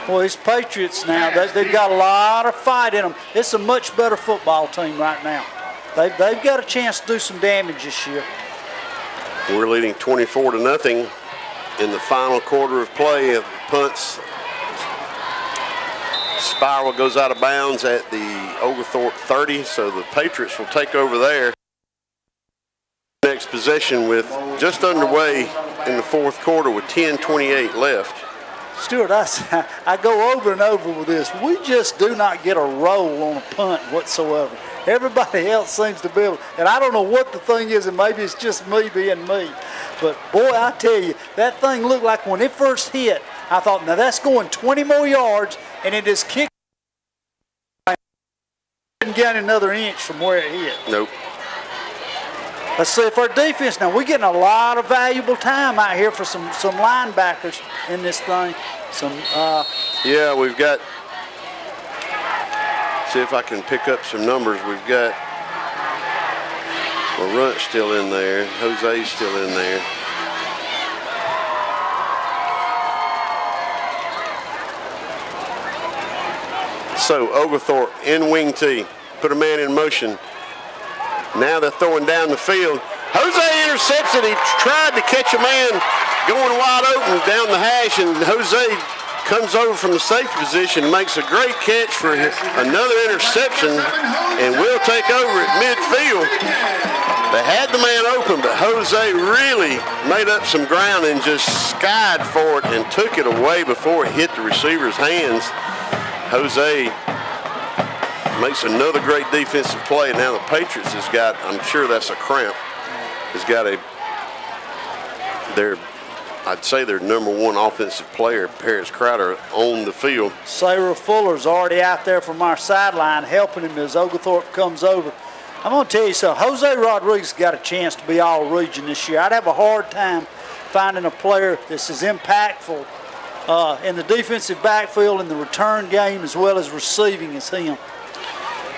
Well, these Patriots now, they've got a lot of fight in them. It's a much better football team right now. They've got a chance to do some damage this year. We're leading 24-0 in the final quarter of play. Of punts. Spiral goes out of bounds at the Oglethorpe 30, so the Patriots will take over there. Next possession with just underway in the 4th quarter with 10:28 left. Stuart, I go over and over with this. We just do not get a roll on a punt whatsoever. Everybody else seems to be able, and I don't know what the thing is, and maybe it's just me being me. But boy, I tell you, that thing looked like when it first hit, I thought, now that's going 20 more yards, and it just kicked. Didn't get another inch from where it hit. Nope. Let's see if our defense, now we're getting a lot of valuable time out here for some linebackers in this thing. Yeah, we've got, see if I can pick up some numbers. We've got Runt's still in there. Jose's still in there. So Oglethorpe in wing T, put a man in motion. Now they're throwing down the field. Jose intercepts it. He tried to catch a man going wide open down the hash, and Jose comes over from the safety position, makes a great catch for another interception, and will take over at midfield. They had the man open, but Jose really made up some ground and just skied for it and took it away before it hit the receiver's hands. Jose makes another great defensive play. Now the Patriots has got, I'm sure that's a cramp, has got I'd say their number one offensive player, Paris Crowder, on the field. Sarah Fuller's already out there from our sideline helping him as Oglethorpe comes over. I'm going to tell you something. Jose Rodriguez got a chance to be all-region this year. I'd have a hard time finding a player that's as impactful in the defensive backfield, in the return game, as well as receiving as him.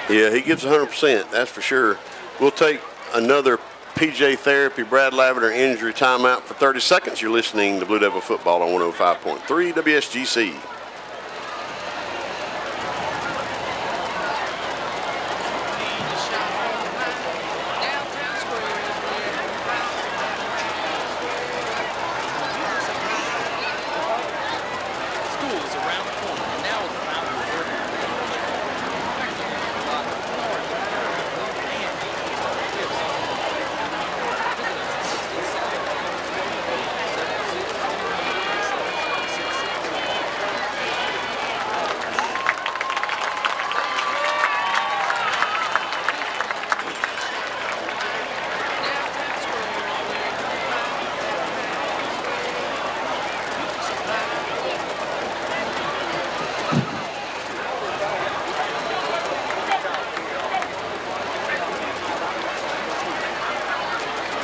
Yeah, he gives 100%, that's for sure. We'll take another PJ Therapy Brad Lavender injury timeout for 30 seconds. You're listening to Blue Devil Football on 105.3 WSGC.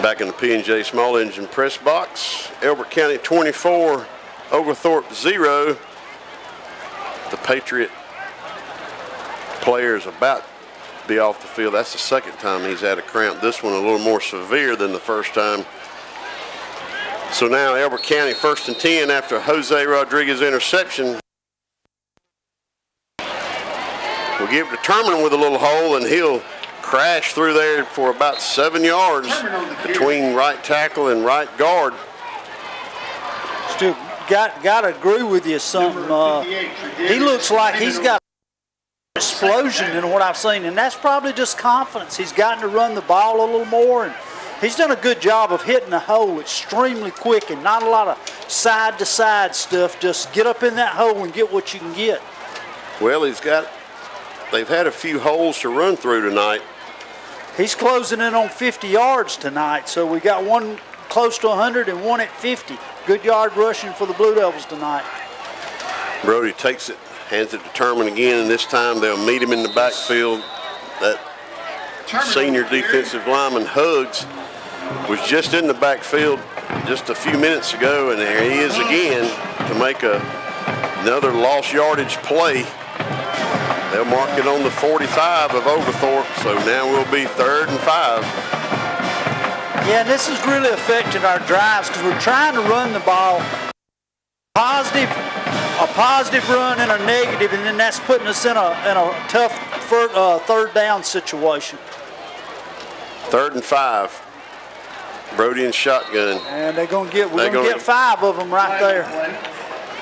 Back in the P&J Small Engine press box, Elbert County 24, Oglethorpe 0. The Patriot player is about to be off the field. That's the second time he's had a cramp. This one a little more severe than the first time. So now Elbert County 1st and 10 after Jose Rodriguez interception. We'll give it to Terman with a little hole, and he'll crash through there for about 7 yards between right tackle and right guard. Still got to agree with you something. He looks like he's got an explosion in what I've seen, and that's probably just confidence. He's gotten to run the ball a little more, and he's done a good job of hitting the hole extremely quick and not a lot of side-to-side stuff. Just get up in that hole and get what you can get. Well, they've had a few holes to run through tonight. He's closing in on 50 yards tonight, so we got one close to 100 and one at 50. Good yard rushing for the Blue Devils tonight. Brody takes it, hands it to Terman again, and this time they'll meet him in the backfield. That senior defensive lineman, Huggs, was just in the backfield just a few minutes ago, and there he is again to make another lost yardage play. They'll mark it on the 45 of Oglethorpe, so now we'll be 3rd and 5. Yeah, and this has really affected our drives because we're trying to run the ball. A positive run and a negative, and then that's putting us in a tough third down situation. 3rd and 5. Brody and shotgun. And we're going to get 5 of them right there.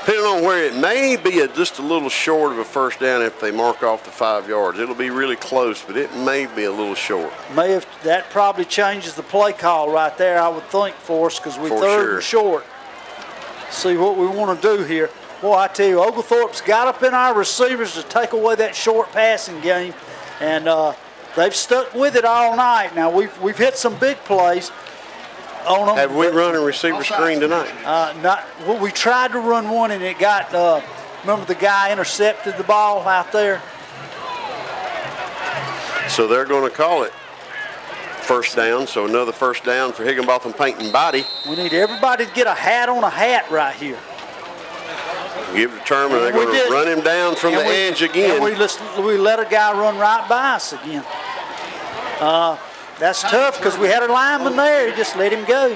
Depending on where it may be just a little short of a first down if they mark off the 5 yards. It'll be really close, but it may be a little short. That probably changes the play call right there, I would think, for us, because we're 3rd and short. See what we want to do here. Boy, I tell you, Oglethorpe's got up in our receivers to take away that short passing game, and they've stuck with it all night. Now, we've hit some big plays on them. Have we run a receiver screen tonight? Well, we tried to run one, and it got, remember the guy intercepted the ball out there? So they're going to call it first down, so another first down for Higginbotham Paint and Body. We need everybody to get a hat on a hat right here. Give it to Terman. They're going to run him down from the edge again. And we let a guy run right by us again. That's tough because we had a lineman there. He just let him go.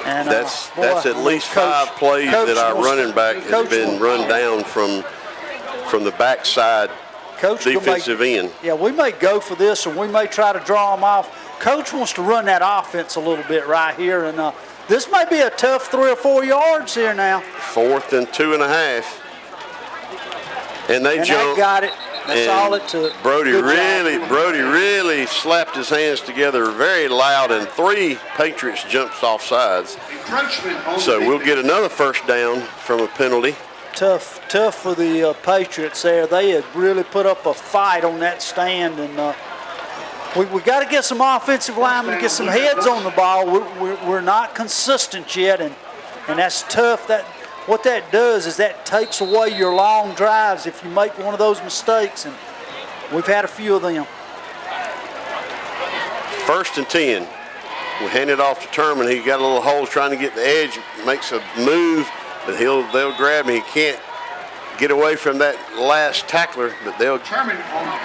And that's at least 5 plays that our running back has been run down from the backside defensive end. Yeah, we may go for this, and we may try to draw them off. Coach wants to run that offense a little bit right here, and This may be a tough 3 or 4 yards here now. 4th and 2.5. And they jump. They got it. That's all it took. Brody really slapped his hands together very loud, and 3 Patriots jumps off sides. So we'll get another first down from a penalty. Tough for the Patriots there. They had really put up a fight on that stand, and we got to get some offensive linemen to get some heads on the ball. We're not consistent yet, and that's tough. What that does is that takes away your long drives if you make one of those mistakes, and we've had a few of them. 1st and 10. We hand it off to Turman. He got a little hole trying to get the edge, makes a move, but they'll grab him. He can't get away from that last tackler, but they'll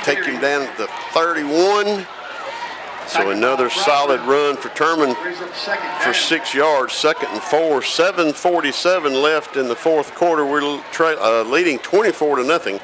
take him down at the 31. So another solid run for Turman for 6 yards. 2nd and 4, 7:47 left in the 4th quarter. We're leading 24-0.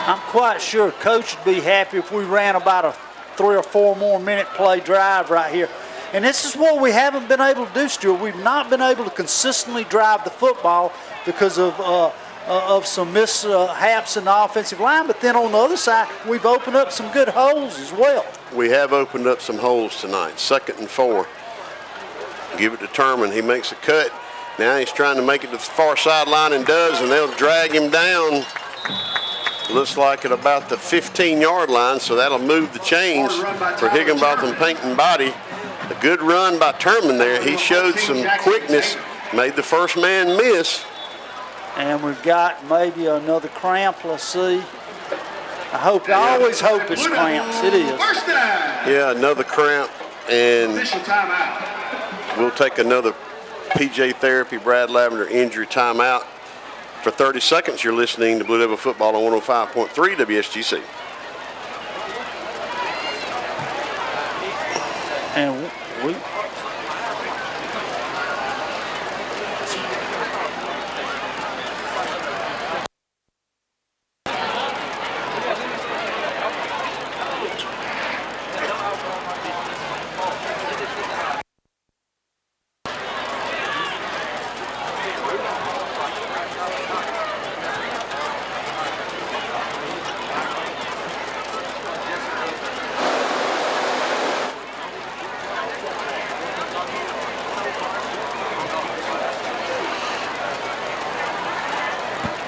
I'm quite sure Coach would be happy if we ran about a 3 or 4 more minute play drive right here. And this is what we haven't been able to do, Stuart. We've not been able to consistently drive the football because of some mishaps in the offensive line, but then on the other side, we've opened up some good holes as well. We have opened up some holes tonight. 2nd and 4. Give it to Turman. He makes a cut. Now he's trying to make it to the far sideline and does, and they'll drag him down. Looks like at about the 15-yard line, so that'll move the chains for Higginbotham Paint and Body. A good run by Turman there. He showed some quickness, made the first man miss. And we've got maybe another cramp. Let's see. I always hope it's cramps. It is. Yeah, another cramp. And we'll take another PJ Therapy Brad Lavender injury timeout. For 30 seconds, you're listening to Blue Devil Football on 105.3 WSGC. And we...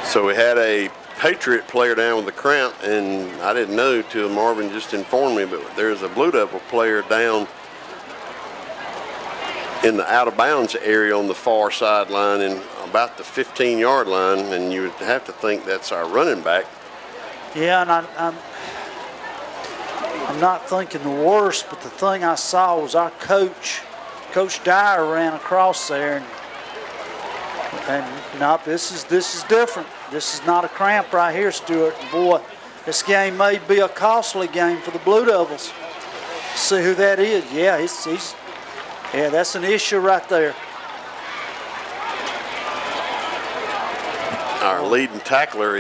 So we had a Patriot player down with a cramp, and I didn't know till Marvin just informed me, but there's a Blue Devil player down in the out-of-bounds area on the far sideline and about the 15-yard line, and you would have to think that's our running back. Yeah, and I'm not thinking the worst, but the thing I saw was our Coach Dyer ran across there, and no, this is different. This is not a cramp right here, Stuart. Boy, this game may be a costly game for the Blue Devils. See who that is. Yeah, yeah, that's an issue right there. Our leading tackler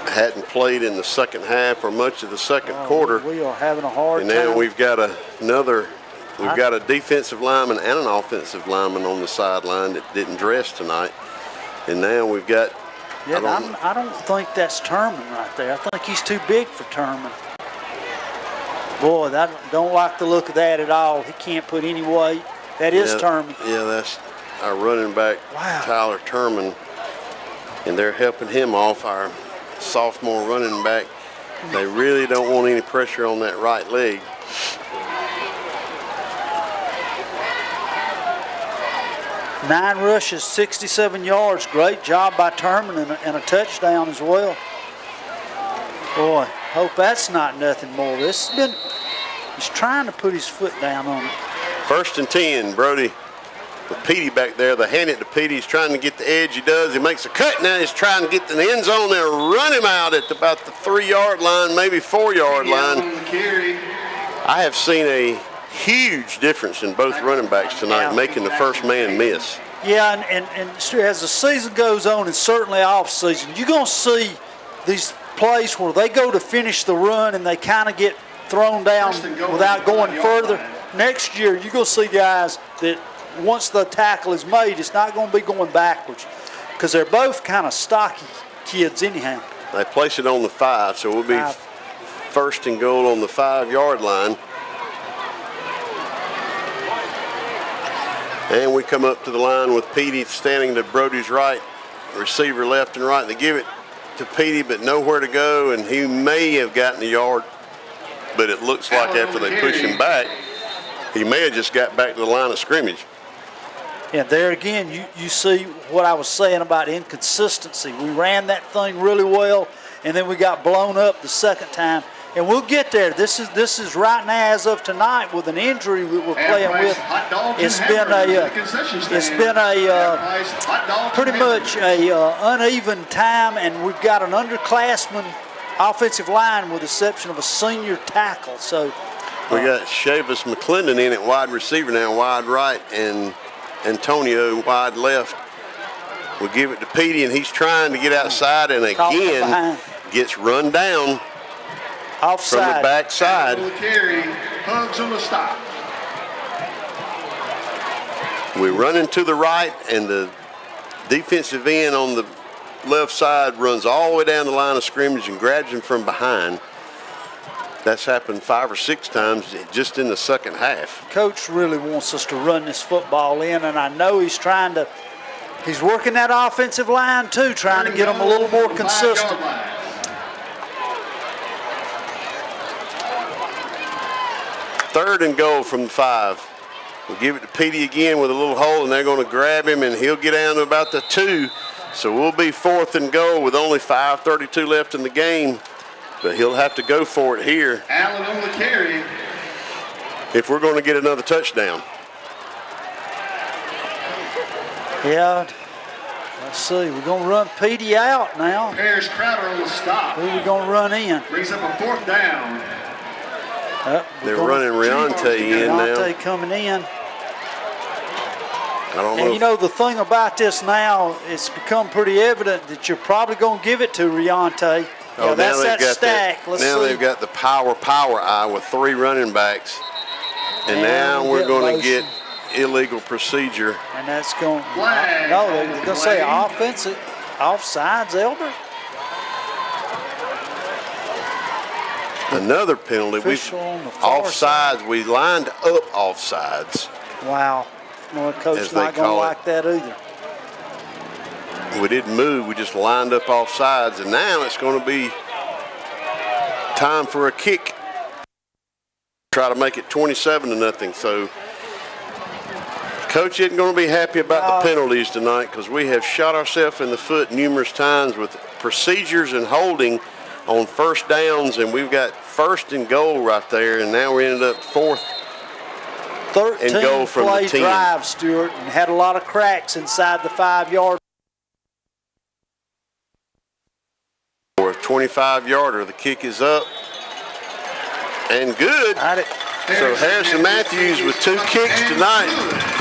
hadn't played in the second half or much of the second quarter. We are having a hard time. And now we've got got a defensive lineman and an offensive lineman on the sideline that didn't dress tonight. And now we've got... Yeah, I don't think that's Turman right there. I think he's too big for Turman. Boy, I don't like the look of that at all. He can't put any weight. That is Turman. Yeah, that's our running back, wow. Tyler Turman. And they're helping him off, our sophomore running back. They really don't want any pressure on that right leg. Nine rushes, 67 yards. Great job by Turman and a touchdown as well. Boy, hope that's not nothing more. He's trying to put his foot down on it. 1st and 10, Brody with Petey back there. They hand it to Petey. He's trying to get the edge. He does. He makes a cut. Now he's trying to get to the end zone. They'll run him out at about the 3-yard line, maybe 4-yard line. I have seen a huge difference in both running backs tonight, making the first man miss. Yeah, and as the season goes on, and certainly off season, you're going to see these plays where they go to finish the run and they kind of get thrown down without going further. next year you're going to see guys that once the tackle is made, it's not going to be going backwards because they're both kind of stocky kids anyhow. They place it on the 5, so we'll be first and goal on the 5-yard line. And we come up to the line with Petey standing to Brody's right, receiver left and right. They give it to Petey, but nowhere to go, and he may have gotten a yard, but it looks like after they push him back, he may have just got back to the line of scrimmage. Yeah, there again, you see what I was saying about inconsistency. We ran that thing really well, and then we got blown up the second time. And we'll get there. This is right now, as of tonight, with an injury that we're playing with. It's been a pretty much a uneven time, and we've got an underclassman offensive line with the exception of a senior tackle. So we got Chavis McClendon in at wide receiver now, wide right, and Antonio wide left. We'll give it to Petey, and he's trying to get outside, and again gets run down. Offside. From the backside. Carry, Hugs on the stop. We run into the right, and the defensive end on the left side runs all the way down the line of scrimmage and grabs him from behind. That's happened 5 or 6 times just in the second half. Coach really wants us to run this football in, and I know he's he's working that offensive line too, trying to get them a little more consistent. 3rd and goal from the 5. We'll give it to Petey again with a little hole, and they're going to grab him, and he'll get down to about the 2. So we'll be 4th and goal with only 5:32 left in the game. But he'll have to go for it here. Allen on the carry. If we're going to get another touchdown. Yeah. Let's see. We're going to run Petey out now. Harris Crowder on the stop. Who are we going to run in? Brings up a 4th down. They're running Riante in now. Riante coming in. I don't know. And you know, the thing about this now, it's become pretty evident that you're probably going to give it to Riante. Oh, that's that stack. Now they've got the power eye with 3 running backs. And now we're going to get illegal procedure. And that's going, no, they're going to say offensive, offsides, Elbert. Another penalty. Offsides. We lined up offsides. Wow. No, coach's not going to like that either. We didn't move. We just lined up offsides, and now it's going to be time for a kick. Try to make it 27-0. So Coach isn't going to be happy about the penalties tonight because we have shot ourselves in the foot numerous times with procedures and holding on first downs, and we've got 1st and goal right there, and now we ended up 4th and goal from the 10. 13-play drive, Stewart, and had a lot of cracks inside the 5-yard. For a 25-yarder, the kick is up and good. So Harrison Matthews with 2 kicks tonight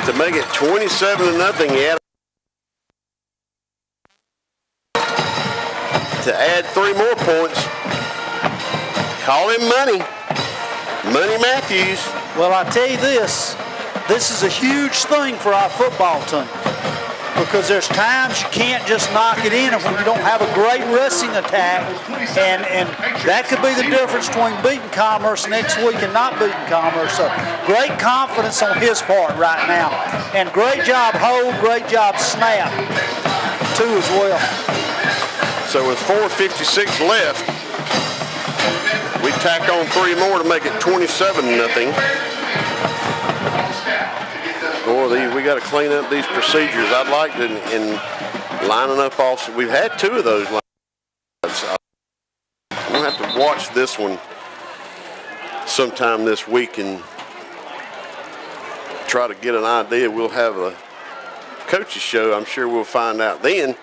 to make it 27-0. He had to add 3 more points. Call him Money. Money Matthews. Well, I tell you this is a huge thing for our football team because there's times you can't just knock it in, and when you don't have a great rushing attack, and that could be the difference between beating Commerce next week and not beating Commerce. So great confidence on his part right now, and great job hold, great job snap too as well. So with 4:56 left, we tack on 3 more to make it 27-0. Boy, we got to clean up these procedures. I'd like to, in lining up off. We've had 2 of those. I'm going to have to watch this one sometime this week and try to get an idea. We'll have a coach's show. I'm sure we'll find out then.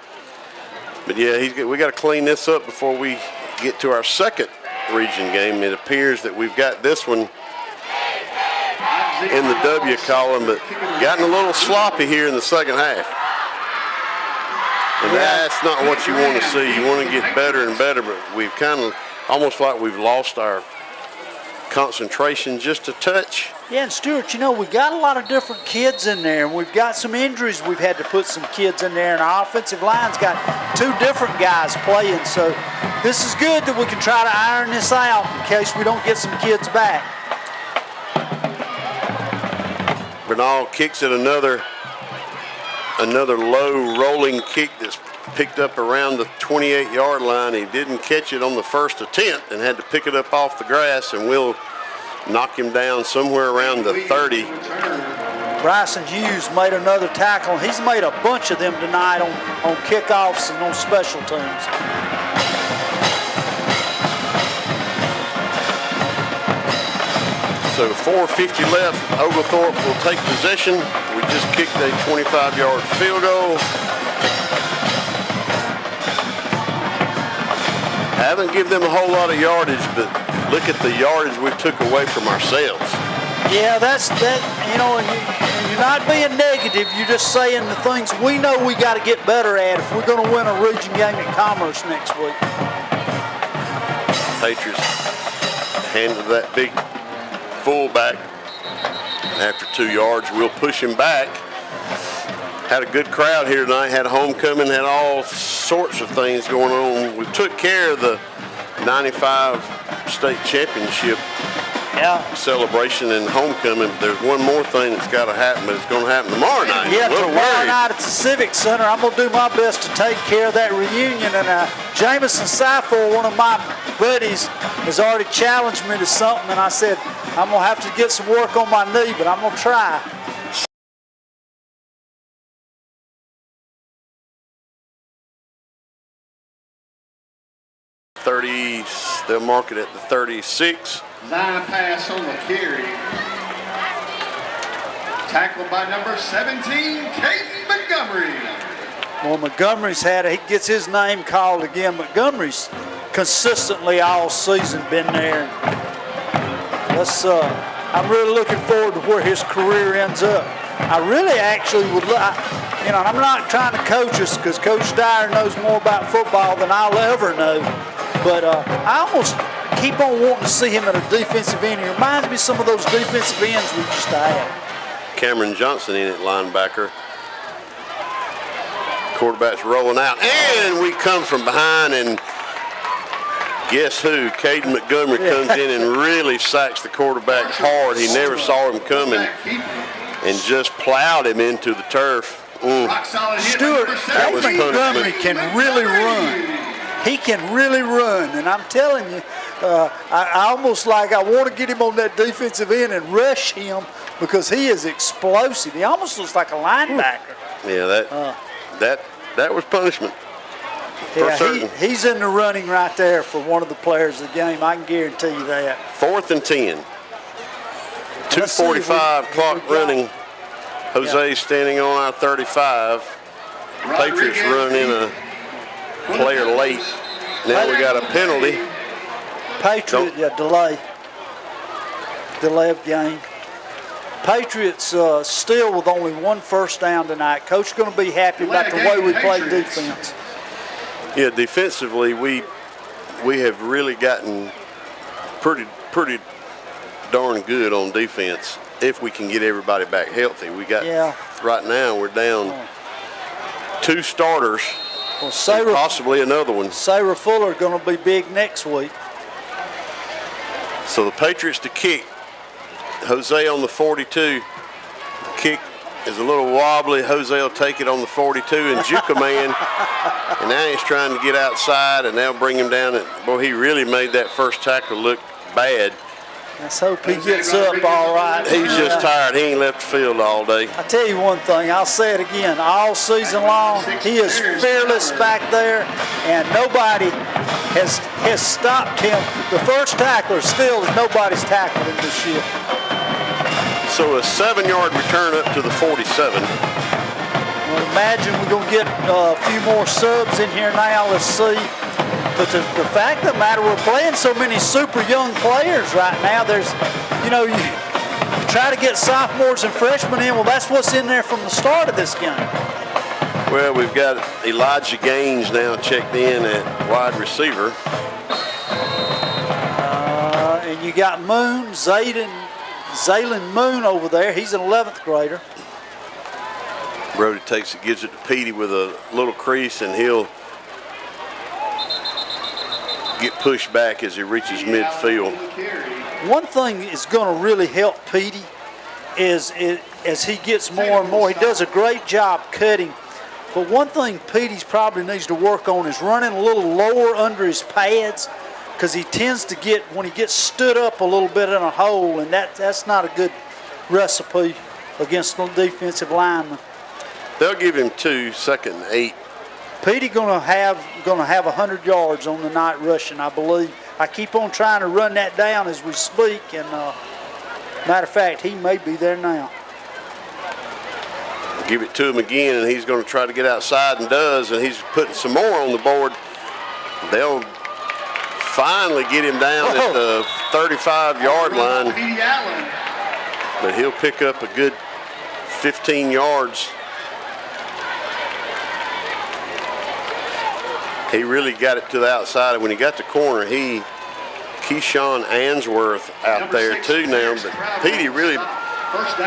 But yeah, we got to clean this up before we get to our second region game. It appears that we've got this one in the W column, but gotten a little sloppy here in the second half. And that's not what you want to see. You want to get better and better, but we've kind of almost like we've lost our concentration just a touch. Yeah, and Stuart, you know, we've got a lot of different kids in there, and we've got some injuries. We've had to put some kids in there, and our offensive line's got 2 different guys playing. So this is good that we can try to iron this out in case we don't get some kids back. Bernal kicks it another low rolling kick that's picked up around the 28-yard line. He didn't catch it on the first attempt and had to pick it up off the grass, and we'll knock him down somewhere around the 30. Bryson Hughes made another tackle. He's made a bunch of them tonight on kickoffs and on special teams. So 4:50 left. Oglethorpe will take possession. We just kicked a 25-yard field goal. I haven't given them a whole lot of yardage, but look at the yardage we took away from ourselves. Yeah, that's that. You know, and you're not being negative. You're just saying the things we know we got to get better at if we're going to win a region game at Commerce next week. Patriots handed that big fullback after 2 yards. We'll push him back. Had a good crowd here tonight. Had a homecoming. Had all sorts of things going on. We took care of the 95 state championship celebration and homecoming. But there's one more thing that's got to happen, but it's going to happen tomorrow night. Yeah, tomorrow night at the Civic Center. I'm going to do my best to take care of that reunion. And Jameson Seifel, one of my buddies, has already challenged me to something. And I said, I'm going to have to get some work on my knee, but I'm going to try. They'll mark it at the 36. 9 pass on the carry. Tackled by number 17, Caden Montgomery. Well, Montgomery's he gets his name called again. Montgomery's consistently all season been there. I'm really looking forward to where his career ends up. I really actually would, you know, I'm not trying to coach us because Coach Dyer knows more about football than I'll ever know. But I almost keep on wanting to see him at a defensive end. He reminds me of some of those defensive ends we used to have. Cameron Johnson in at linebacker. Quarterback's rolling out, and we come from behind, and guess who? Caden Montgomery comes in and really sacks the quarterback hard. He never saw him coming and just plowed him into the turf. Stuart, Caden Montgomery can really run. He can really run, and I'm telling you, I almost like I want to get him on that defensive end and rush him because he is explosive. He almost looks like a linebacker. Yeah, that was punishment. Yeah, he's in the running right there for one of the players of the game. I can guarantee you that. 4th and 10. 2:45 clock running. Jose standing on our 35. Patriots run in a player late. Now we got a penalty. Patriots, delay of game. Patriots still with only 1 first down tonight. Coach going to be happy about the way we play defense. Yeah, defensively we have really gotten pretty darn good on defense if we can get everybody back healthy. We got right now we're down 2 starters. Well, possibly another one. Sarah Fuller going to be big next week. So the Patriots to kick. Jose on the 42. Kick is a little wobbly. Jose will take it on the 42 and juke a man. And now he's trying to get outside, and they'll bring him down. Boy, he really made that first tackle look bad. Let's hope he gets up all right. He's just tired. He ain't left the field all day. I tell you one thing, I'll say it again. All season long, he is fearless back there, and nobody has stopped him. The first tackler still, nobody's tackled him this year. So a 7-yard return up to the 47. Well, imagine we're going to get a few more subs in here now. Let's see. But the fact of the matter, we're playing so many super young players right now. There's, you know, you try to get sophomores and freshmen in. Well, that's what's in there from the start of this game. Well, we've got Elijah Gaines now checked in at wide receiver. And you got Moon, Zayden, Zaylen Moon over there. He's an 11th grader. Brody takes it, gives it to Petey with a little crease, and he'll get pushed back as he reaches midfield. One thing is going to really help Petey is as he gets more and more. He does a great job cutting. But one thing Petey's probably needs to work on is running a little lower under his pads, because he tends to get, when he gets stood up a little bit in a hole, and that's not a good recipe against the defensive lineman. They'll give him 2, 2nd and 8. Petey gonna have 100 yards on the night rushing, I believe. I keep on trying to run that down as we speak, and matter of fact, he may be there now. Give it to him again, and he's going to try to get outside, and does, and he's putting some more on the board. They'll finally get him down at the 35-yard line, but he'll pick up a good 15 yards. He really got it to the outside, and when he got the corner, Keyshawn Answorth out there too now, but Petey really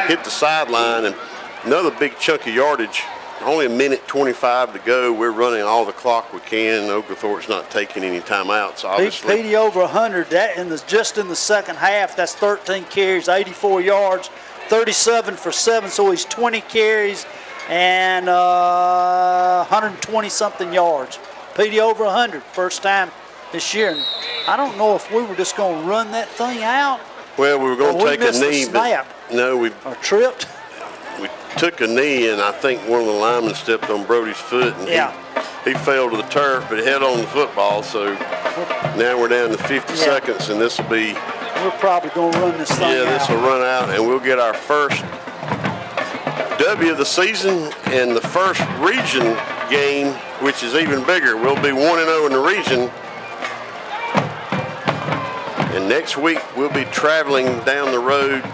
hit the sideline, and another big chunk of yardage. Only 1:25 to go. We're running all the clock we can. Oglethorpe's not taking any timeouts, obviously. Petey over 100. That just in the second half. That's 13 carries, 84 yards, 37 for 7. So he's 20 carries and 120 something yards. Petey over 100, first time this year. And I don't know if we were just going to run that thing out. Well, we were going to take a knee, snap, but no, we tripped. We took a knee, and I think one of the linemen stepped on Brody's foot, and he fell to the turf, but held on the football. So now we're down to 50 seconds, and this will be. We're probably going to run this thing out. Yeah, this will run out, and we'll get our first W of the season and the first region game, which is even bigger. We'll be 1-0 in the region. And next week, we'll be traveling down the road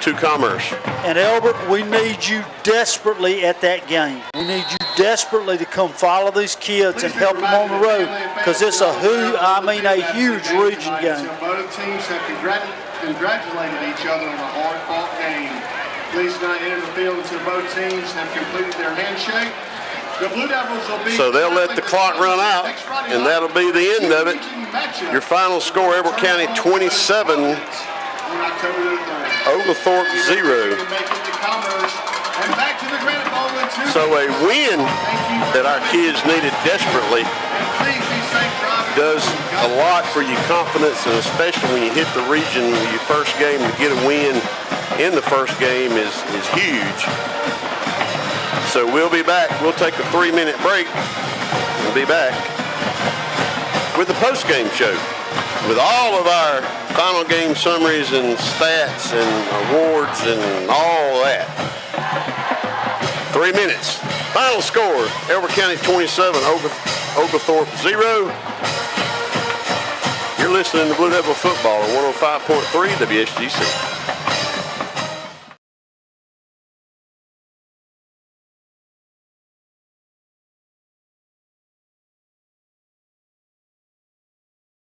to Commerce. And Elbert, we need you desperately at that game. We need you desperately to come follow these kids and help them on the road, because it's a huge region game. Both teams have congratulated each other on a hard-fought game. Please do not enter the field until both teams have completed their handshake. The Blue Devils will be. So they'll let the clock run out, and that'll be the end of it. Your final score: Elbert County 27. Oglethorpe 0. So a win that our kids needed desperately does a lot for your confidence, and especially when you hit the region, your first game, to get a win in the first game is huge. So we'll be back. We'll take a 3-minute break and be back with the post-game show, with all of our final game summaries and stats and awards and all that. 3 minutes. Final score: Elbert County 27, Oglethorpe 0. You're listening to Blue Devil Football on 105.3 WSGC.